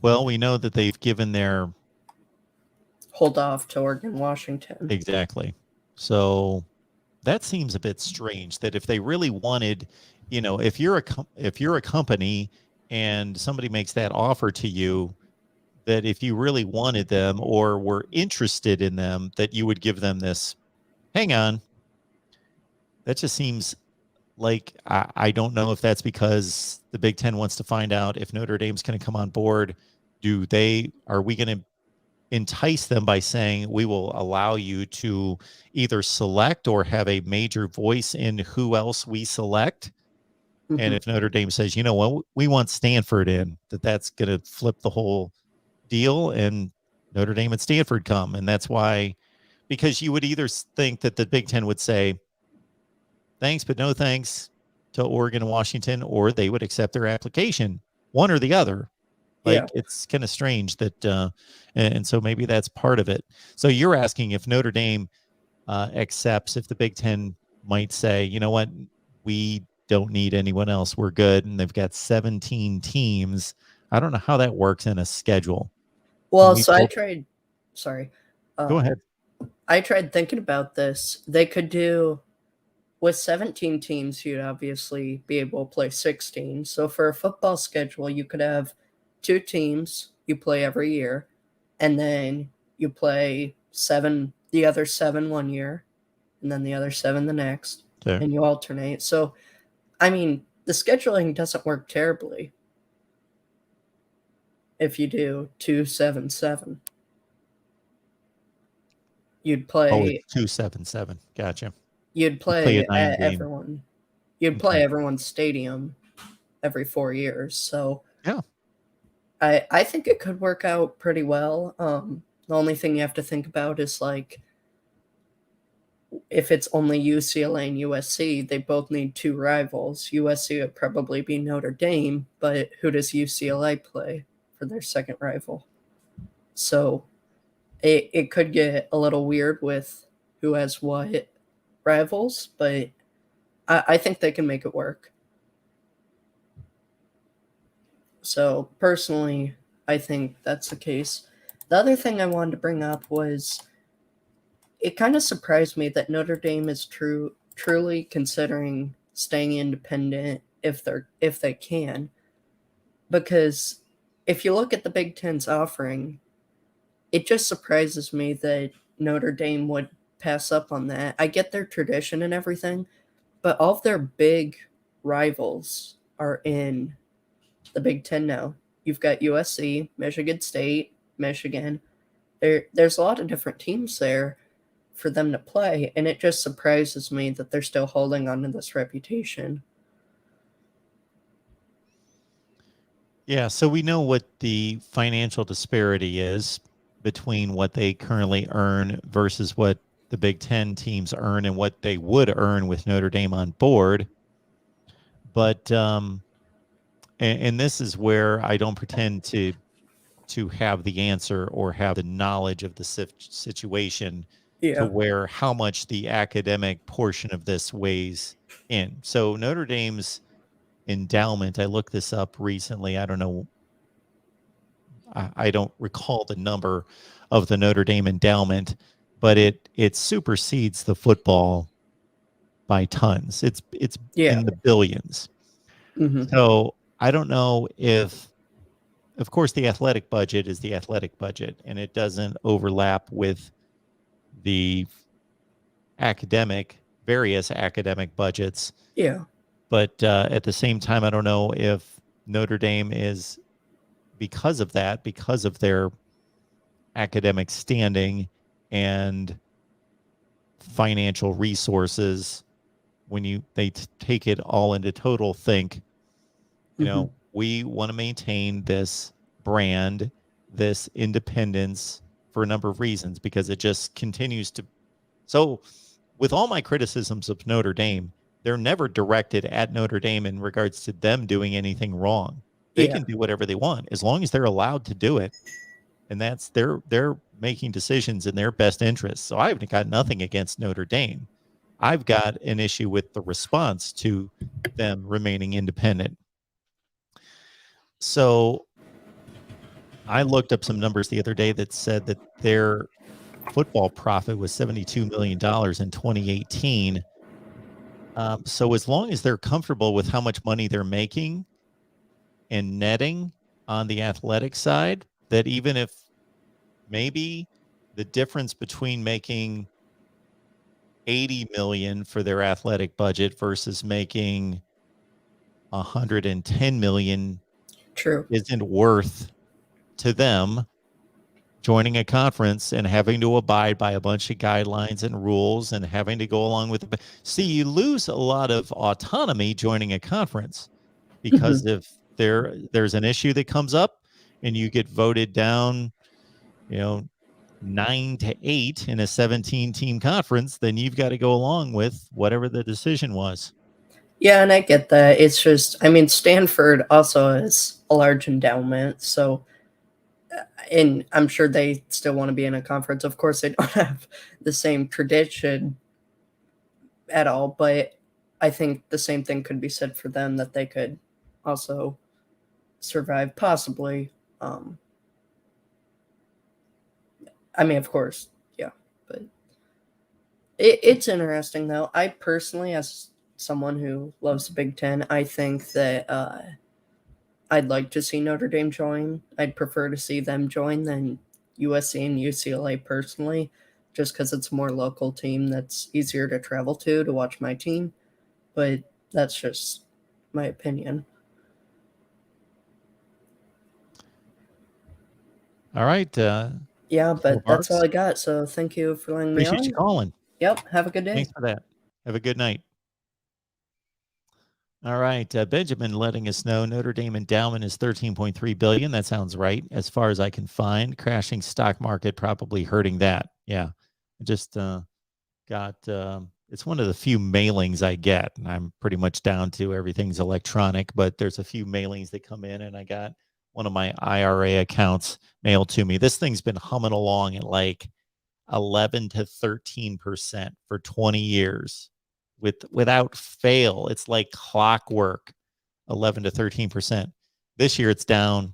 Well, we know that they've given their hold off to Oregon, Washington. Exactly. So that seems a bit strange that if they really wanted, if you're a company and somebody makes that offer to you, that if you really wanted them or were interested in them, that you would give them this, hang on. That just seems like, I don't know if that's because the Big Ten wants to find out if Notre Dame's going to come on board. Are we going to entice them by saying, we will allow you to either select or have a major voice in who else we select. And Mhm. if Notre Dame says, you know what, we want Stanford in, that's going to flip the whole deal, and Notre Dame and Stanford come. And that's why, because you would either think that the Big Ten would say, thanks, but no thanks to Oregon and Washington, or they would accept their application, one or the other. Like, Yeah. it's kind of strange that, and so maybe that's part of it. So you're asking if Notre Dame accepts, if the Big Ten might say, you know what, we don't need anyone else, we're good, and they've got 17 teams. I don't know how that works in a schedule. Well, we so I both- tried. Sorry. Go ahead. I tried thinking about this. They could do with 17 teams. You'd obviously be able to play 16. So for a football schedule, you could have 2 teams you play every year, and then you play the other 7 one year, and then the other 7 the next, Okay. and you alternate. So, I mean, the scheduling doesn't work terribly if you do 2-7-7. You'd Oh, play it's 2-7-7. Gotcha. you'd play a play 9 game. everyone. You'd play Okay. everyone's stadium every 4 years. So Yeah. I think it could work out pretty well. The only thing you have to think about is, like, if it's only UCLA and USC, they both need 2 rivals. USC would probably be Notre Dame, but who does UCLA play for their second rival? So it could get a little weird with who has what rivals, but I think they can make it work. So personally, I think that's the case. The other thing I wanted to bring up was, it kind of surprised me that Notre Dame is truly considering staying independent if they can, because if you look at the Big Ten's offering, it just surprises me that Notre Dame would pass up on that. I get their tradition and everything, but all of their big rivals are in the Big Ten now. You've got USC, Michigan State, Michigan. There's a lot of different teams there for them to play, and it just surprises me that they're still holding on to this reputation. Yeah, so we know what the financial disparity is between what they currently earn versus what the Big Ten teams earn and what they would earn with Notre Dame on board. But and this is where I don't pretend to have the answer or have the knowledge of the situation to Yeah. where how much the academic portion of this weighs in. So Notre Dame's endowment, I looked this up recently. I don't know. I don't recall the number of the Notre Dame endowment, but it supersedes the football by tons. It's Yeah. in the billions. hmm So I don't know if, of course, the athletic budget is the athletic budget, and it doesn't overlap with the various academic budgets. Yeah. But at the same time, I don't know if Notre Dame is, because of that, because of their academic standing and financial resources, when they take it all into total, think, you know, we want to maintain this brand, this independence for a number of reasons, because it just continues to. So with all my criticisms of Notre Dame, they're never directed at Notre Dame in regards to them doing anything wrong. They can do whatever they want as long as they're allowed to do it. And that's they're making decisions in their best interest. So I've got nothing against Notre Dame. I've got an issue with the response to them remaining independent. So I looked up some numbers the other day that said that their football profit was $72 million in 2018. So as long as they're comfortable with how much money they're making and netting on the athletic side, that even if maybe the difference between making 80 million for their athletic budget versus making 110 million True. isn't worth to them joining a conference and having to abide by a bunch of guidelines and rules and having to go along with it. See, you lose a lot of autonomy joining a conference because if there's an issue that comes up and you get voted down, 9-8 in a 17-team conference, then you've got to go along with whatever the decision was. Yeah, and I get that. It's just, I mean, Stanford also has a large endowment, so, and I'm sure they still want to be in a conference. Of course, they don't have the same tradition at all, but I think the same thing could be said for them, that they could also survive, possibly. I mean, of course, yeah, but it's interesting, though. I personally, as someone who loves the Big Ten, I think that I'd like to see Notre Dame join. I'd prefer to see them join than USC and UCLA personally, just because it's a more local team that's easier to travel to watch my team. But that's just my opinion. All right. Yeah, but that's all I got. So thank you for letting me on. Appreciate you calling. Yep. Have a good day. Thanks for that. Have a good night. All right. Benjamin letting us know Notre Dame endowment is $13.3 billion. That sounds right. As far as I can find, crashing stock market probably hurting that. Yeah. I just got, it's one of the few mailings I get, and I'm pretty much down to everything's electronic, but there's a few mailings that come in, and I got one of my IRA accounts mailed to me. This thing's been humming along at like 11 to 13% for 20 years without fail. It's like clockwork, 11 to 13%. This year it's down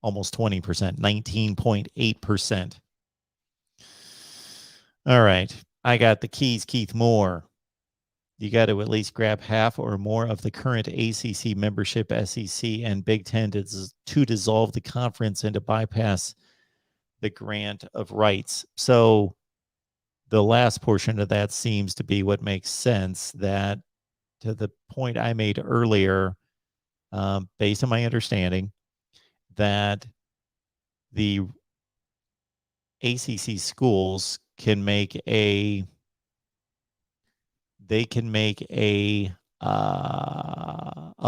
almost 20%, 19.8%. All right. I got the keys, Keith Moore. You got to at least grab half or more of the current ACC membership, SEC, and Big Ten to dissolve the conference and to bypass the grant of rights. So the last portion of that seems to be what makes sense, that to the point I made earlier, based on my understanding, that the ACC schools can make a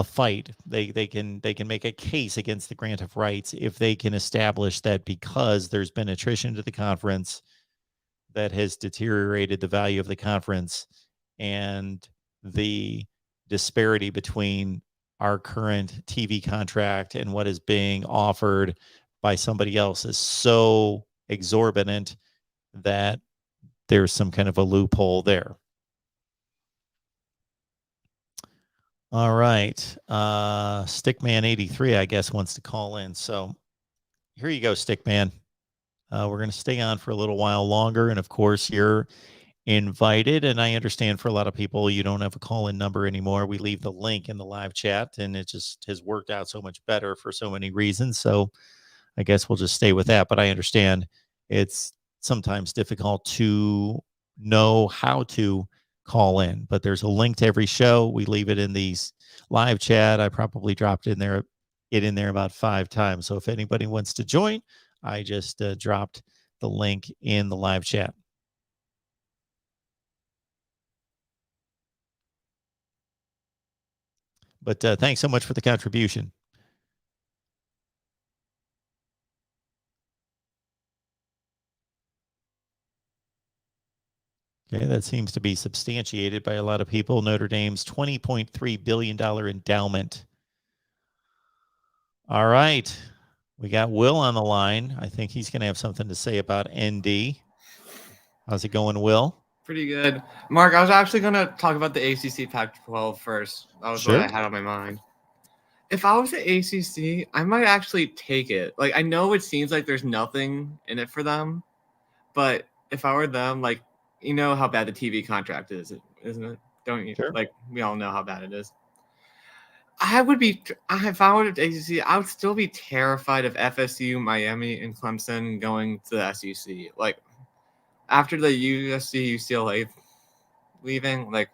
fight. They can make a case against the grant of rights if they can establish that because there's been attrition to the conference that has deteriorated the value of the conference, and the disparity between our current TV contract and what is being offered by somebody else is so exorbitant that there's some kind of a loophole there. All right. Stickman83, I guess, wants to call in. So here you go, Stickman. We're going to stay on for a little while longer. And of course, you're invited. And I understand for a lot of people, you don't have a call-in number anymore. We leave the link in the live chat, and it just has worked out so much better for so many reasons. So I guess we'll just stay with that. But I understand it's sometimes difficult to know how to call in, but there's a link to every show. We leave it in these live chat. I probably dropped it in there about 5 times. So if anybody wants to join, I just dropped the link in the live chat. But thanks so much for the contribution. Okay, that seems to be substantiated by a lot of people. Notre Dame's $20.3 billion endowment. All right. We got Will on the line. I think he's going to have something to say about ND. How's it going, Will? Pretty good. Mark, I was actually going to talk about the ACC Pac-12 first. That was what I had on my mind. If I was at ACC, I might actually take it. Like, I know it seems like there's nothing in it for them, but if I were them, like, you know how bad the TV contract is, isn't it? Don't you? Sure. Like, we all know how bad it is. I would be, if I were at ACC, I would still be terrified of FSU, Miami, and Clemson going to the SEC. Like, after the USC, UCLA leaving, like,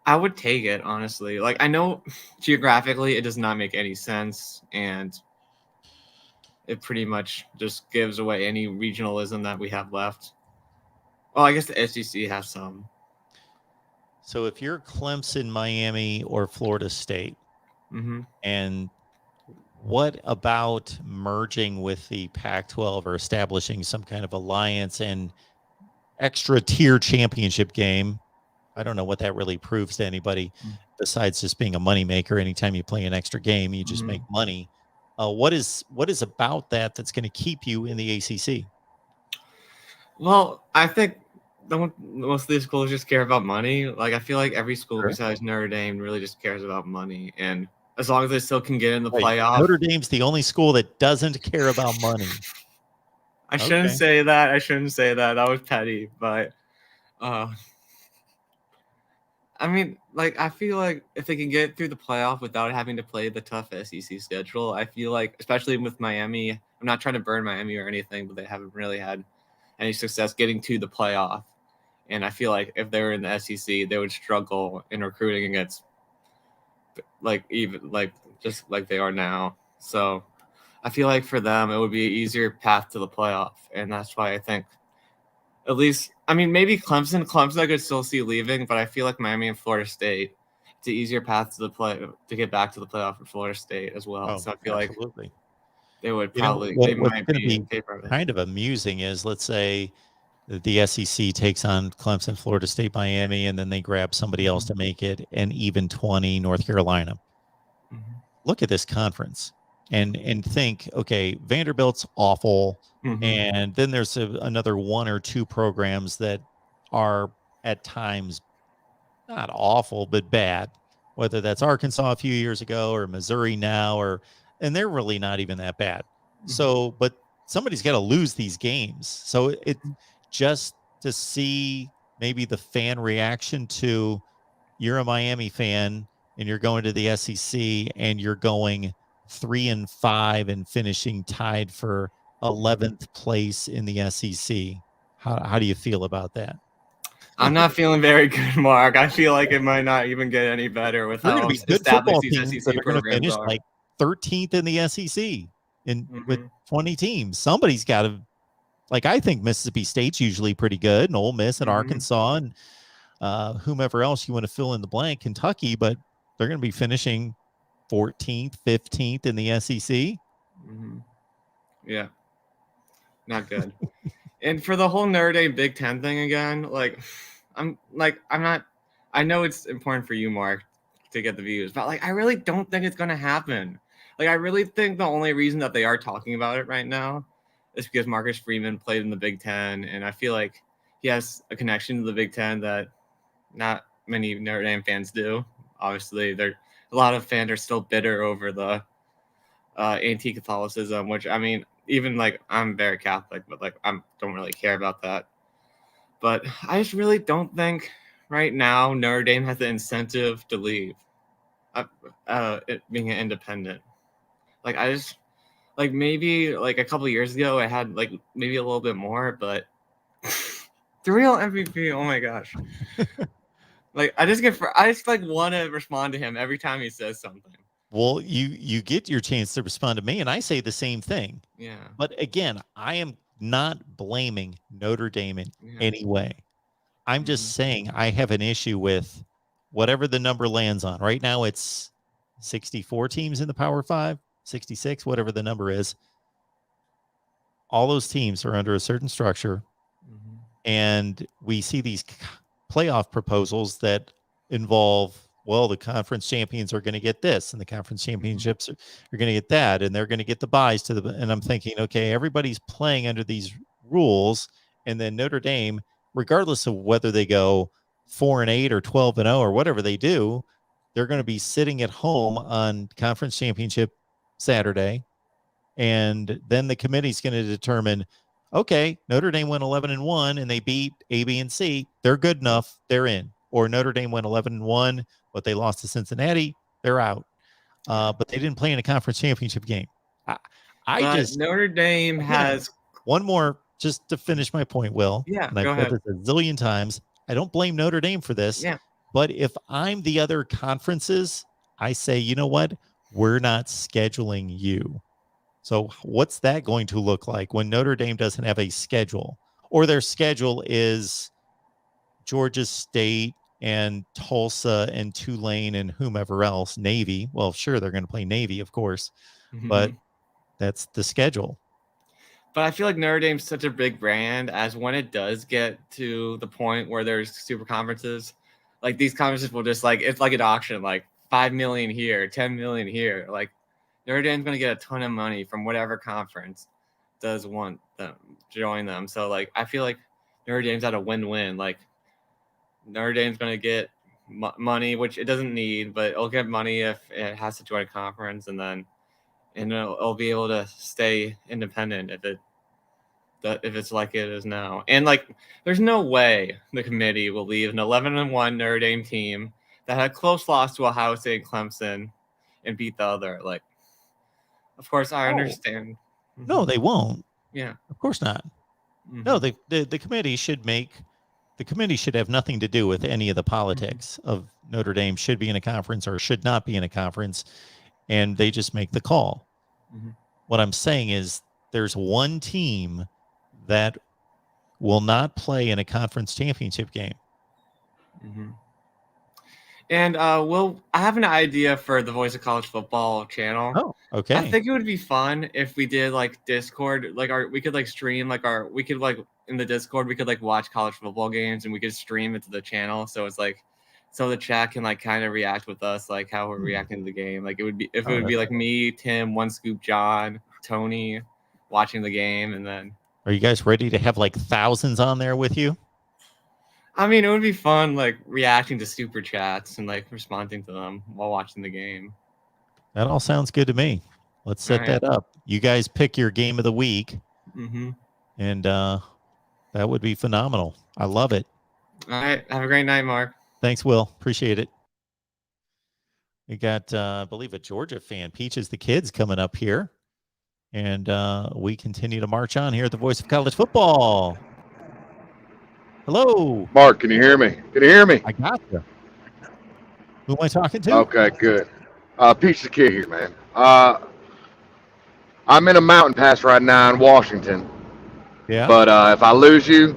I would take it, honestly. Like, I know geographically it does not make any sense, and it pretty much just gives away any regionalism that we have left. Well, I guess the SEC has some. So if you're Clemson, Miami, or Florida State, and what about merging with the Pac-12 or establishing some kind of alliance and extra tier championship game? I don't know what that really proves to anybody besides just being a moneymaker. Anytime you play an extra game, you just make money. What is about that that's going to keep you in the ACC? Well, I think most of these schools just care about money. Like, I feel like every school besides Notre Dame really just cares about money. And as long as they still can get in the playoff. Notre Dame's the only school that doesn't care about money. I shouldn't say that. That was petty. But, I mean, like, I feel like if they can get through the playoff without having to play the tough SEC schedule, I feel like, especially with Miami, I'm not trying to burn Miami or anything, but they haven't really had any success getting to the playoff. And I feel like if they were in the SEC, they would struggle in recruiting against, just like they are now. So I feel like for them, it would be an easier path to the playoff. And that's why I think, at least, I mean, maybe Clemson I could still see leaving, but I feel like Miami and Florida State, it's an easier path to get back to the playoff for Florida State as well. So I feel like they would probably, what's going to be kind of amusing is, let's say the SEC takes on Clemson, Florida State, Miami, and then they grab somebody else to make it an even 20, North Carolina. Look at this conference and think, okay, Vanderbilt's awful. And then there's another one or two programs that are at times not awful, but bad, whether that's Arkansas a few years ago or Missouri now, and they're really not even that bad. So, but somebody's got to lose these games. So it just to see maybe the fan reaction to, you're a Miami fan and you're going to the SEC and you're going 3-5 and finishing tied for 11th place in the SEC. How do you feel about that? I'm not feeling very good, Mark. I feel like it might not even get any better with how established these SEC programs are. Finish like 13th in the SEC with 20 teams. Somebody's got to, like, I think Mississippi State's usually pretty good, and Ole Miss and Arkansas and whomever else you want to fill in the blank, Kentucky, but they're going to be finishing 14th, 15th in the SEC. Yeah. Not good. And for the whole Notre Dame Big Ten thing again, I know it's important for you, Mark, to get the views, but I really don't think it's going to happen. I really think the only reason that they are talking about it right now is because Marcus Freeman played in the Big Ten, and I feel like he has a connection to the Big Ten that not many Notre Dame fans do. Obviously, a lot of fans are still bitter over the anti-Catholicism, which, I mean, even I'm very Catholic, but I don't really care about that. But I just really don't think right now Notre Dame has the incentive to leave, it being an independent. I just maybe a couple of years ago I had maybe a little bit more, but the real MVP, oh my gosh. I just want to respond to him every time he says something. Well, you get your chance to respond to me, and I say the same thing. Yeah. But again, I am not blaming Notre Dame in any way. I'm just saying I have an issue with whatever the number lands on. Right now it's 64 teams in the Power 5, 66, whatever the number is. All those teams are under a certain structure, and we see these playoff proposals that involve, well, the conference champions are going to get this, and the conference championships are going to get that, and they're going to get the buys to and I'm thinking, okay, everybody's playing under these rules, and then Notre Dame, regardless of whether they go 4-8 or 12-0 or whatever they do, they're going to be sitting at home on conference championship Saturday, and then the committee's going to determine, okay, Notre Dame went 11-1 and they beat A, B, and C. They're good enough. They're in. Or Notre Dame went 11-1, but they lost to Cincinnati. They're out. But they didn't play in a conference championship game. Notre Dame has one more just to finish my point, Will. Yeah, and I've said this a zillion times. I don't blame Notre Dame for this. Yeah. But if I'm the other conferences, I say, you know what? We're not scheduling you. So what's that going to look like when Notre Dame doesn't have a schedule, or their schedule is Georgia State and Tulsa and Tulane and whomever else, Navy? Well, sure, they're going to play Navy, of course, but that's the schedule. But I feel like Notre Dame's such a big brand, as when it does get to the point where there's super conferences, like these conferences will just it's like an auction, like 5 million here, 10 million here. Like Notre Dame's going to get a ton of money from whatever conference does want them to join them. So like, I feel like Notre Dame's at a win-win. Like Notre Dame's going to get money, which it doesn't need, but it'll get money if it has to join a conference, and it'll be able to stay independent if it's like it is now. And like, there's no way the committee will leave an 11-1 Notre Dame team that had a close loss to Ohio State and Clemson and beat the other. Like, of course, I understand. No, they won't. Yeah, of course not. No, the committee should have nothing to do with any of the politics of Notre Dame should be in a conference or should not be in a conference, and they just make the call. What I'm saying is there's one team that will not play in a conference championship game. And I have an idea for the Voice of College Football channel. Oh, okay. I think it would be fun if we did like Discord, we could stream in the Discord, we could watch college football games and we could stream it to the channel. So it's so the chat can kind of react with us, like how we're reacting to the game. Like it would be like me, Tim, One Scoop, John, Tony watching the game, and then. Are you guys ready to have thousands on there with you? I mean, it would be fun, reacting to super chats and responding to them while watching the game. That all sounds good to me. Let's set that up. You guys pick your game of the week, and that would be phenomenal. I love it. All right. Have a great night, Mark. Thanks, Will. Appreciate it. We got, I believe, a Georgia fan, Peaches the Kids, coming up here. And we continue to march on here at the Voice of College Football. Hello. Mark, can you hear me? Can you hear me? I got you. Who am I talking to? Okay, good. Peach the Kid here, man. I'm in a mountain pass right now in Washington. Yeah. But if I lose you,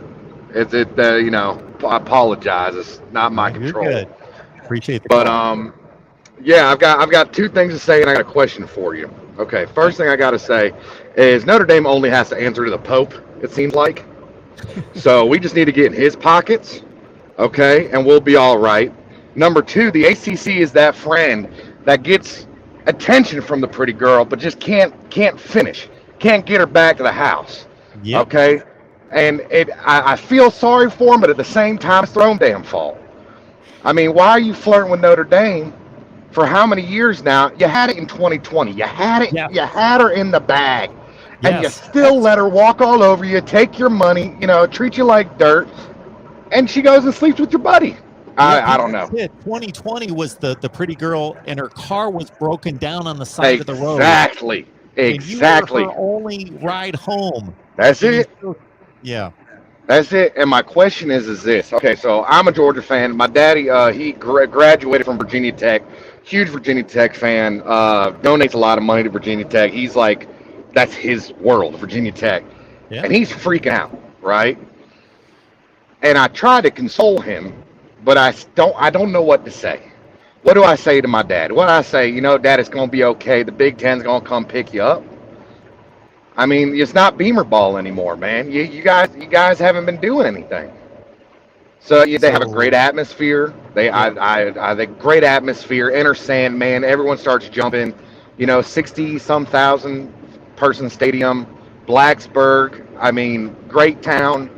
I apologize. It's not my control. You're good. Appreciate the call. But yeah, I've got two things to say, and I got a question for you. Okay, first thing I got to say is Notre Dame only has to answer to the Pope, it seems like. So we just need to get in his pockets, okay, and we'll be all right. Number two, the ACC is that friend that gets attention from the pretty girl, but just can't finish, can't get her back to the house. Yep. Okay, and I feel sorry for him, but at the same time, it's their own damn fault. I mean, why are you flirting with Notre Dame for how many years now? You had it in 2020. You had it. Yeah. You had her in the bag. And you still let her walk all over you, take your money, treat you like dirt, and she goes and sleeps with your buddy. I don't know. 2020 was the pretty girl, and her car was broken down on the side of the road. Exactly. And you were her only ride home. That's it. Yeah. That's it. And my question is this. Okay, so I'm a Georgia fan. My daddy, he graduated from Virginia Tech. Huge Virginia Tech fan. Donates a lot of money to Virginia Tech. He's that's his world, Virginia Tech. Yeah. And he's freaking out, right? And I try to console him, but I don't know what to say. What do I say to my dad? What do I say? Dad, it's going to be okay. The Big Ten's going to come pick you up. I mean, it's not Beamer ball anymore, man. You guys haven't been doing anything. So they have a great atmosphere. They great atmosphere. Enter Sandman. Everyone starts jumping. 60-some thousand person stadium. Blacksburg. I mean, great town.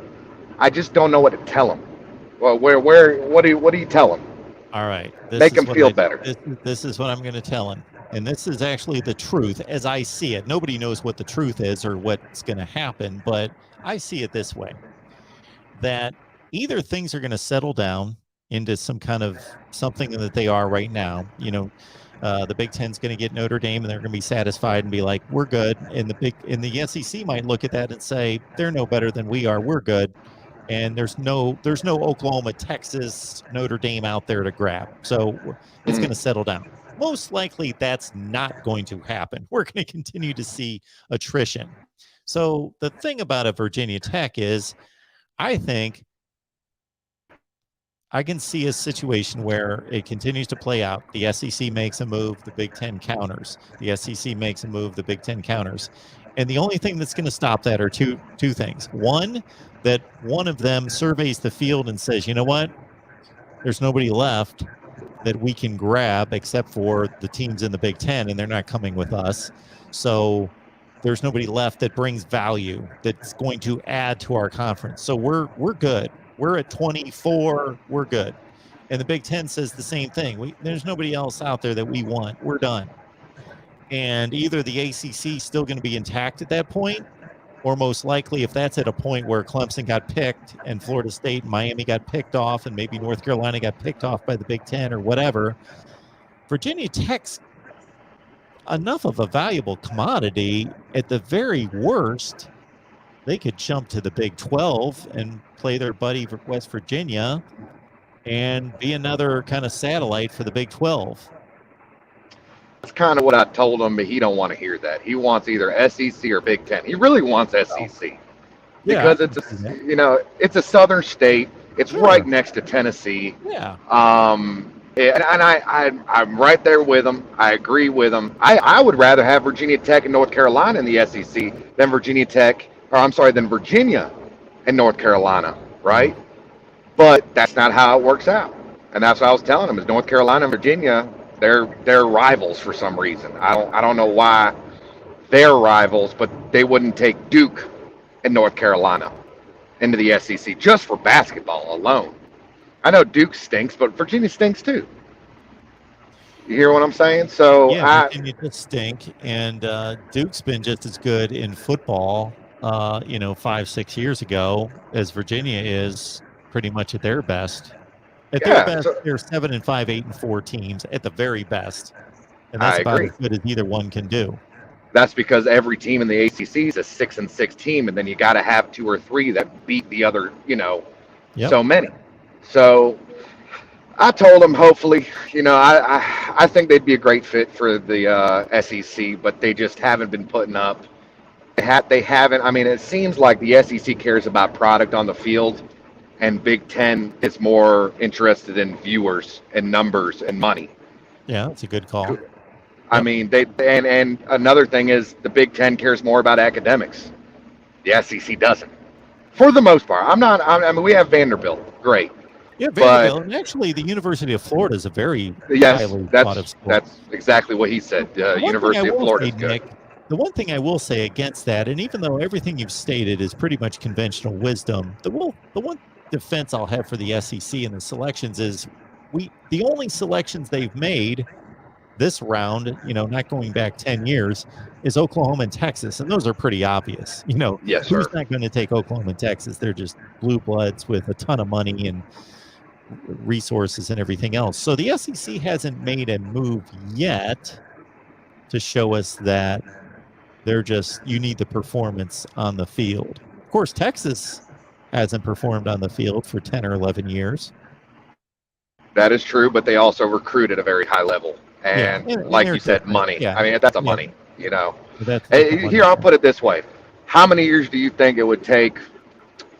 I just don't know what to tell them. Well, what do you tell them? All right. Make them feel better. This is what I'm going to tell him. And this is actually the truth as I see it. Nobody knows what the truth is or what's going to happen, but I see it this way. That either things are going to settle down into some kind of something that they are right now. The Big Ten's going to get Notre Dame and they're going to be satisfied and be like, we're good. And the SEC might look at that and say, they're no better than we are. We're good. And there's no Oklahoma, Texas, Notre Dame out there to grab. So it's going to settle down. most likely that's not going to happen. We're going to continue to see attrition. So the thing about a Virginia Tech is, I think I can see a situation where it continues to play out. The SEC makes a move, the Big Ten counters. The SEC makes a move, the Big Ten counters. And the only thing that's going to stop that are two things. One, that one of them surveys the field and says, you know what? There's nobody left that we can grab except for the teams in the Big Ten, and they're not coming with us. So there's nobody left that brings value that's going to add to our conference. So we're good. We're at 24. We're good. And the Big Ten says the same thing. There's nobody else out there that we want. We're done. And either the ACC is still going to be intact at that point, or most likely, if that's at a point where Clemson got picked and Florida State and Miami got picked off and maybe North Carolina got picked off by the Big Ten or whatever, Virginia Tech's enough of a valuable commodity. At the very worst, they could jump to the Big 12 and play their buddy West Virginia and be another kind of satellite for the Big 12. That's kind of what I told him, but he don't want to hear that. He wants either SEC or Big Ten. He really wants SEC because it's a southern state. It's right next to Tennessee. Yeah. And I'm right there with him. I agree with him. I would rather have Virginia Tech and North Carolina in the SEC than Virginia and North Carolina, right? But that's not how it works out. And that's what I was telling him is North Carolina and Virginia, they're rivals for some reason. I don't know why they're rivals, but they wouldn't take Duke and North Carolina into the SEC just for basketball alone. I know Duke stinks, but Virginia stinks too. You hear what I'm saying? So yeah, Virginia does stink, and Duke's been just as good in football, 5-6 years ago as Virginia is pretty much at their best. At their best, they're 7-5, 8-4 teams at the very best, and that's about as good as either one can do. That's because every team in the ACC is a 6-6 team, and then you got to have 2 or 3 that beat the other, so many. So I told them, hopefully, I think they'd be a great fit for the SEC, but they just haven't been putting up. They haven't. I mean, it seems like the SEC cares about product on the field, and Big Ten is more interested in viewers and numbers and money. Yeah, that's a good call. I mean, and another thing is the Big Ten cares more about academics. The SEC doesn't, for the most part. I mean, we have Vanderbilt, great. Yeah, Vanderbilt, and actually, the University of Florida is a very highly thought of school. That's exactly what he said. University of Florida is good. Nick, the one thing I will say against that, and even though everything you've stated is pretty much conventional wisdom, the one defense I'll have for the SEC and the selections is the only selections they've made this round, not going back 10 years, is Oklahoma and Texas, and those are pretty obvious. Yes, who's sir. not going to take Oklahoma and Texas? They're just blue bloods with a ton of money and resources and everything else. So the SEC hasn't made a move yet to show us that you need the performance on the field. Of course, Texas hasn't performed on the field for 10 or 11 years. That is true, but they also recruit at a very high level. And like you said, money. Yeah. I mean, that's money, That's Here, I'll put it this way. How many years do you think it would take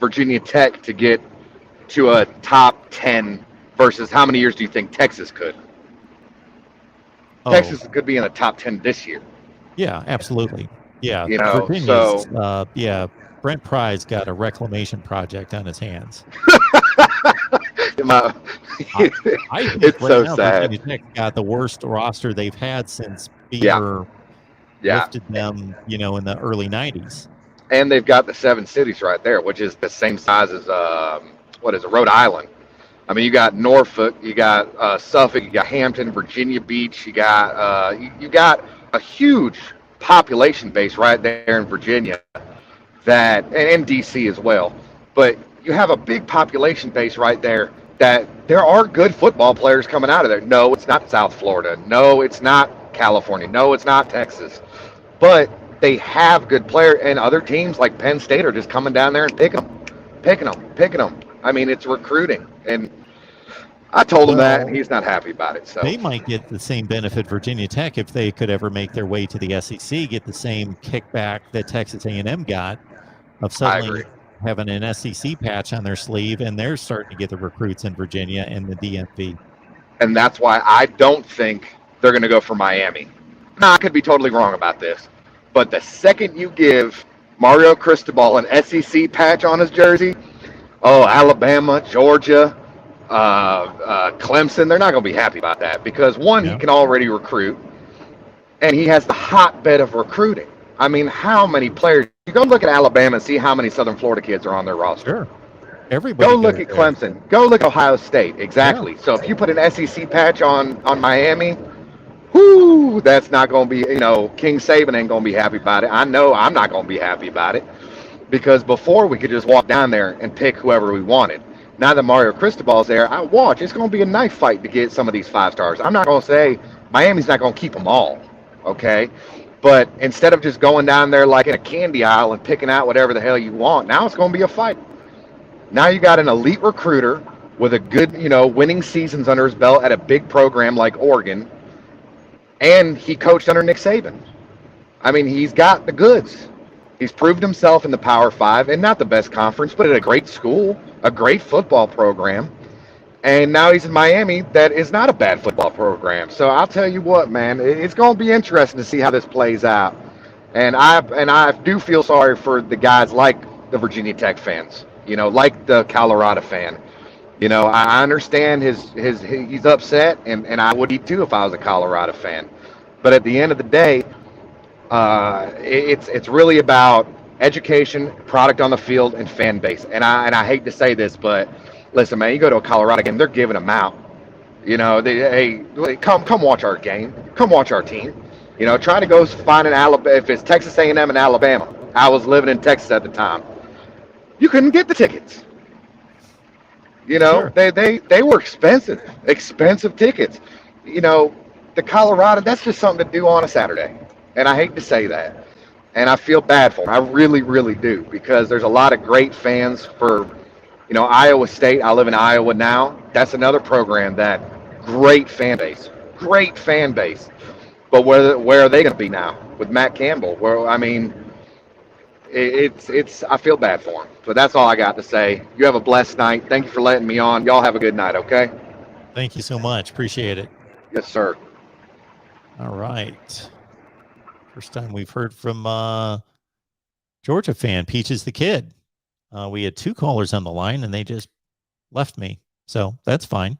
Virginia Tech to get to a top 10 versus how many years do you think Texas could? Texas could be in the top 10 this year. Yeah, absolutely. Yeah. Virginia's, Brent Pry's got a reclamation project on his hands. I think it's so now, sad. Virginia Tech got the worst roster they've had since Beaver lifted them, in the early 90s. And they've got the 7 cities right there, which is the same size as Rhode Island. I mean, you got Norfolk, you got Suffolk, you got Hampton, Virginia Beach, you got a huge population base right there in Virginia, and DC as well. But you have a big population base right there that there are good football players coming out of there. No, it's not South Florida. No, it's not California. No, it's not Texas. But they have good players, and other teams like Penn State are just coming down there and picking them. I mean, it's recruiting. And I told him that, and Well, he's not happy about it. So they might get the same benefit Virginia Tech if they could ever make their way to the SEC, get the same kickback that Texas A&M got of I suddenly agree. having an SEC patch on their sleeve, and they're starting to get the recruits in Virginia and the DMV. And that's why I don't think they're going to go for Miami. Now, I could be totally wrong about this, but the second you give Mario Cristobal an SEC patch on his jersey, oh, Alabama, Georgia, Clemson, they're not going to be happy about that because, one, he can already recruit, and he has the hotbed of recruiting. I mean, how many players? You go look at Alabama and see how many Southern Florida kids are on their roster. Sure. Everybody go look at Clemson. Go look at Ohio State. Exactly. Yeah. So if you put an SEC patch on Miami, whoo, that's not going to be, King Saban ain't going to be happy about it. I know I'm not going to be happy about it because before we could just walk down there and pick whoever we wanted. Now that Mario Cristobal's there, I watch. It's going to be a knife fight to get some of these 5-stars. I'm not going to say Miami's not going to keep them all, okay? But instead of just going down there like in a candy aisle and picking out whatever the hell you want, now it's going to be a fight. Now you got an elite recruiter with a good, winning seasons under his belt at a big program like Oregon, and he coached under Nick Saban. I mean, he's got the goods. He's proved himself in the Power Five, and not the best conference, but at a great school, a great football program. And now he's in Miami. That is not a bad football program. So I'll tell you what, man, it's going to be interesting to see how this plays out. And I do feel sorry for the guys like the Virginia Tech fans. Like the Colorado fan. I understand he's upset, and I would be too if I was a Colorado fan. But at the end of the day, it's really about education, product on the field, and fan base. And I hate to say this, but listen, man, you go to a Colorado game, they're giving them out. Hey, come watch our game. Come watch our team. Try to go find an Alabama. If it's Texas A&M and Alabama, I was living in Texas at the time. You couldn't get the tickets. Sure. They were expensive tickets. The Colorado, that's just something to do on a Saturday. And I hate to say that. And I feel bad for them. I really, really do, because there's a lot of great fans for, Iowa State. I live in Iowa now. That's another program that great fan base. But where are they going to be now with Matt Campbell? I feel bad for him. But that's all I got to say. You have a blessed night. Thank you for letting me on. Y'all have a good night, okay? Thank you so much. Appreciate it. Yes, sir. All right. First time we've heard from Georgia fan, Peaches the Kid. We had 2 callers on the line, and they just left me. So that's fine.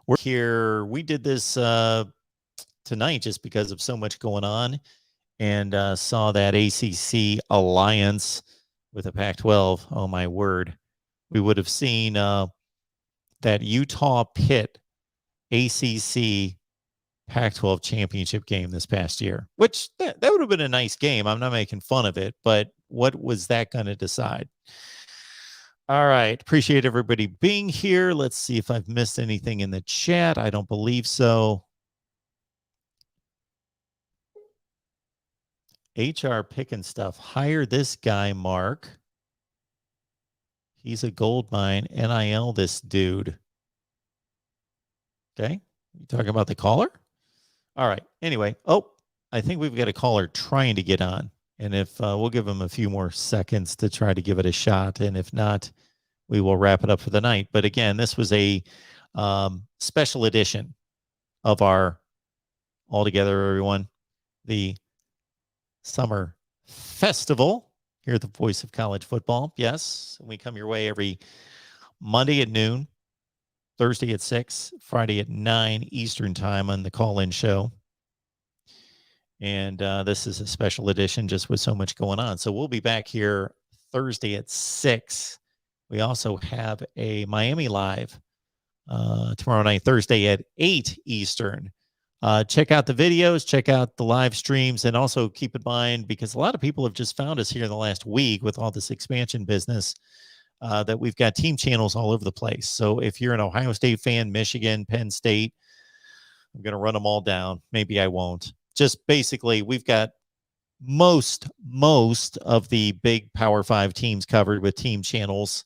We're here. We did this tonight just because of so much going on, and saw that ACC alliance with the Pac-12. Oh, my word. We would have seen that Utah Pitt ACC Pac-12 championship game this past year, which that would have been a nice game. I'm not making fun of it, but what was that going to decide? All right. Appreciate everybody being here. Let's see if I've missed anything in the chat. I don't believe so. HR picking stuff. Hire this guy, Mark. He's a gold mine. NIL this dude. Okay. You talking about the caller? All right. Anyway. Oh, I think we've got a caller trying to get on. And if we'll give him a few more seconds to try to give it a shot. And if not, we will wrap it up for the night. But again, this was a special edition of our All Together, everyone, the Summer Festival here at the Voice of College Football. Yes, we come your way every Monday at noon, Thursday at 6, Friday at 9 Eastern time on the call-in show. And this is a special edition just with so much going on. So we'll be back here Thursday at 6. We also have a Miami Live tomorrow night, Thursday at 8 Eastern. Check out the videos, check out the live streams, and also keep in mind, because a lot of people have just found us here in the last week with all this expansion business, that we've got team channels all over the place. So if you're an Ohio State fan, Michigan, Penn State, I'm going to run them all down. Maybe I won't. Just basically, we've got most of the big Power 5 teams covered with team channels.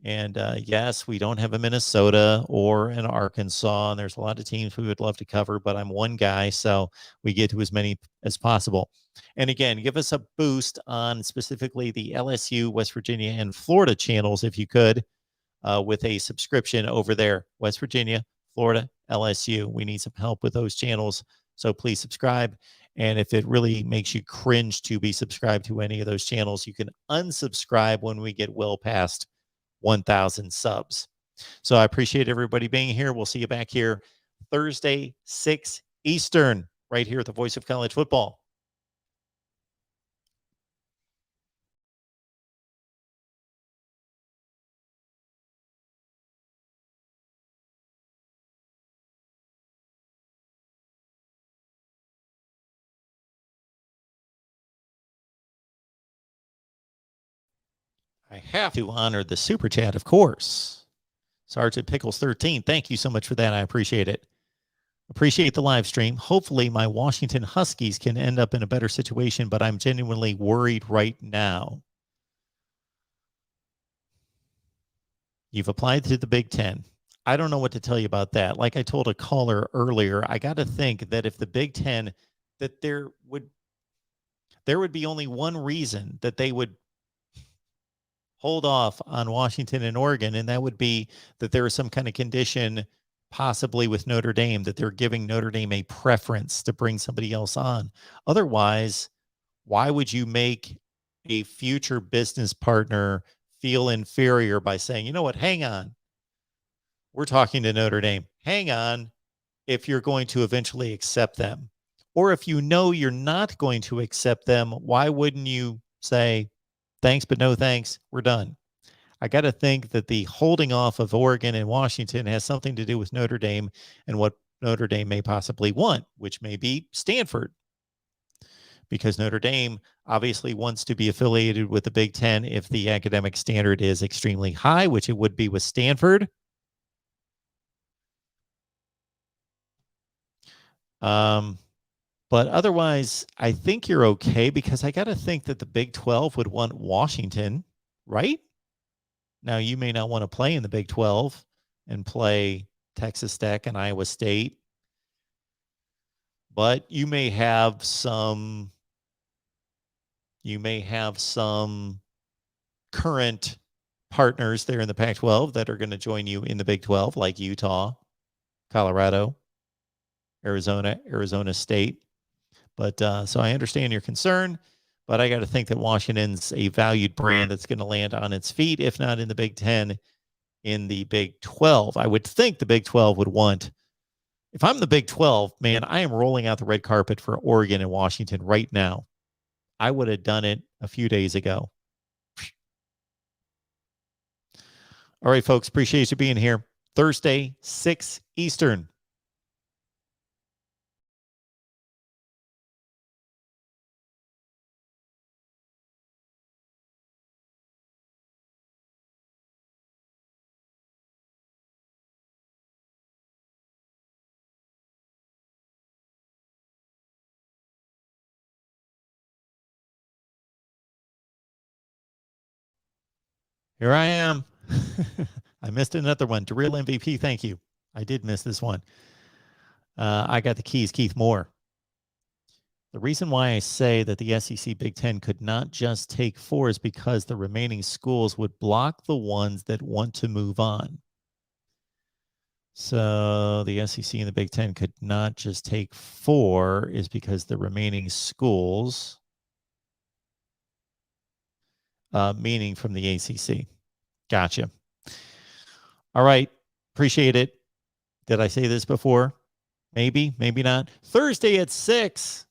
And yes, we don't have a Minnesota or an Arkansas, and there's a lot of teams we would love to cover, but I'm one guy, so we get to as many as possible. And again, give us a boost on specifically the LSU, West Virginia, and Florida channels if you could, with a subscription over there. West Virginia, Florida, LSU. We need some help with those channels, so please subscribe. And if it really makes you cringe to be subscribed to any of those channels, you can unsubscribe when we get well past 1,000 subs. So I appreciate everybody being here. We'll see you back here Thursday, 6 Eastern, right here at the Voice of College Football. I have to honor the super chat, of course. Sergeant Pickles 13, thank you so much for that. I appreciate it. Appreciate the live stream. Hopefully my Washington Huskies can end up in a better situation, but I'm genuinely worried right now. You've applied to the Big Ten. I don't know what to tell you about that. Like I told a caller earlier, I got to think that if the Big Ten, that there would be only one reason that they would hold off on Washington and Oregon, and that would be that there is some kind of condition possibly with Notre Dame, that they're giving Notre Dame a preference to bring somebody else on. Otherwise, why would you make a future business partner feel inferior by saying, you know what, hang on, we're talking to Notre Dame. Hang on, if you're going to eventually accept them. Or if you know you're not going to accept them, why wouldn't you say, thanks, but no thanks, we're done? I got to think that the holding off of Oregon and Washington has something to do with Notre Dame and what Notre Dame may possibly want, which may be Stanford. Because Notre Dame obviously wants to be affiliated with the Big Ten if the academic standard is extremely high, which it would be with Stanford. But otherwise, I think you're okay, because I got to think that the Big 12 would want Washington, right? Now, you may not want to play in the Big 12 and play Texas Tech and Iowa State, but you may have some current partners there in the Pac-12 that are going to join you in the Big 12, like Utah, Colorado, Arizona State. But so I understand your concern, but I got to think that Washington's a valued brand that's going to land on its feet, if not in the Big 10, in the Big 12. I would think the Big 12 would want, if I'm the Big 12, man, I am rolling out the red carpet for Oregon and Washington right now. I would have done it a few days ago. All right, folks, appreciate you being here. Thursday, 6 Eastern. Here I am. I missed another one. Drill MVP, thank you. I did miss this one. I got the keys, Keith Moore. The reason why I say that the SEC Big Ten could not just take 4 is because the remaining schools would block the ones that want to move on. So the SEC and the Big Ten could not just take 4 is because the remaining schools, meaning from the ACC. Gotcha. All right. Appreciate it. Did I say this before? Maybe, maybe not. Thursday at 6.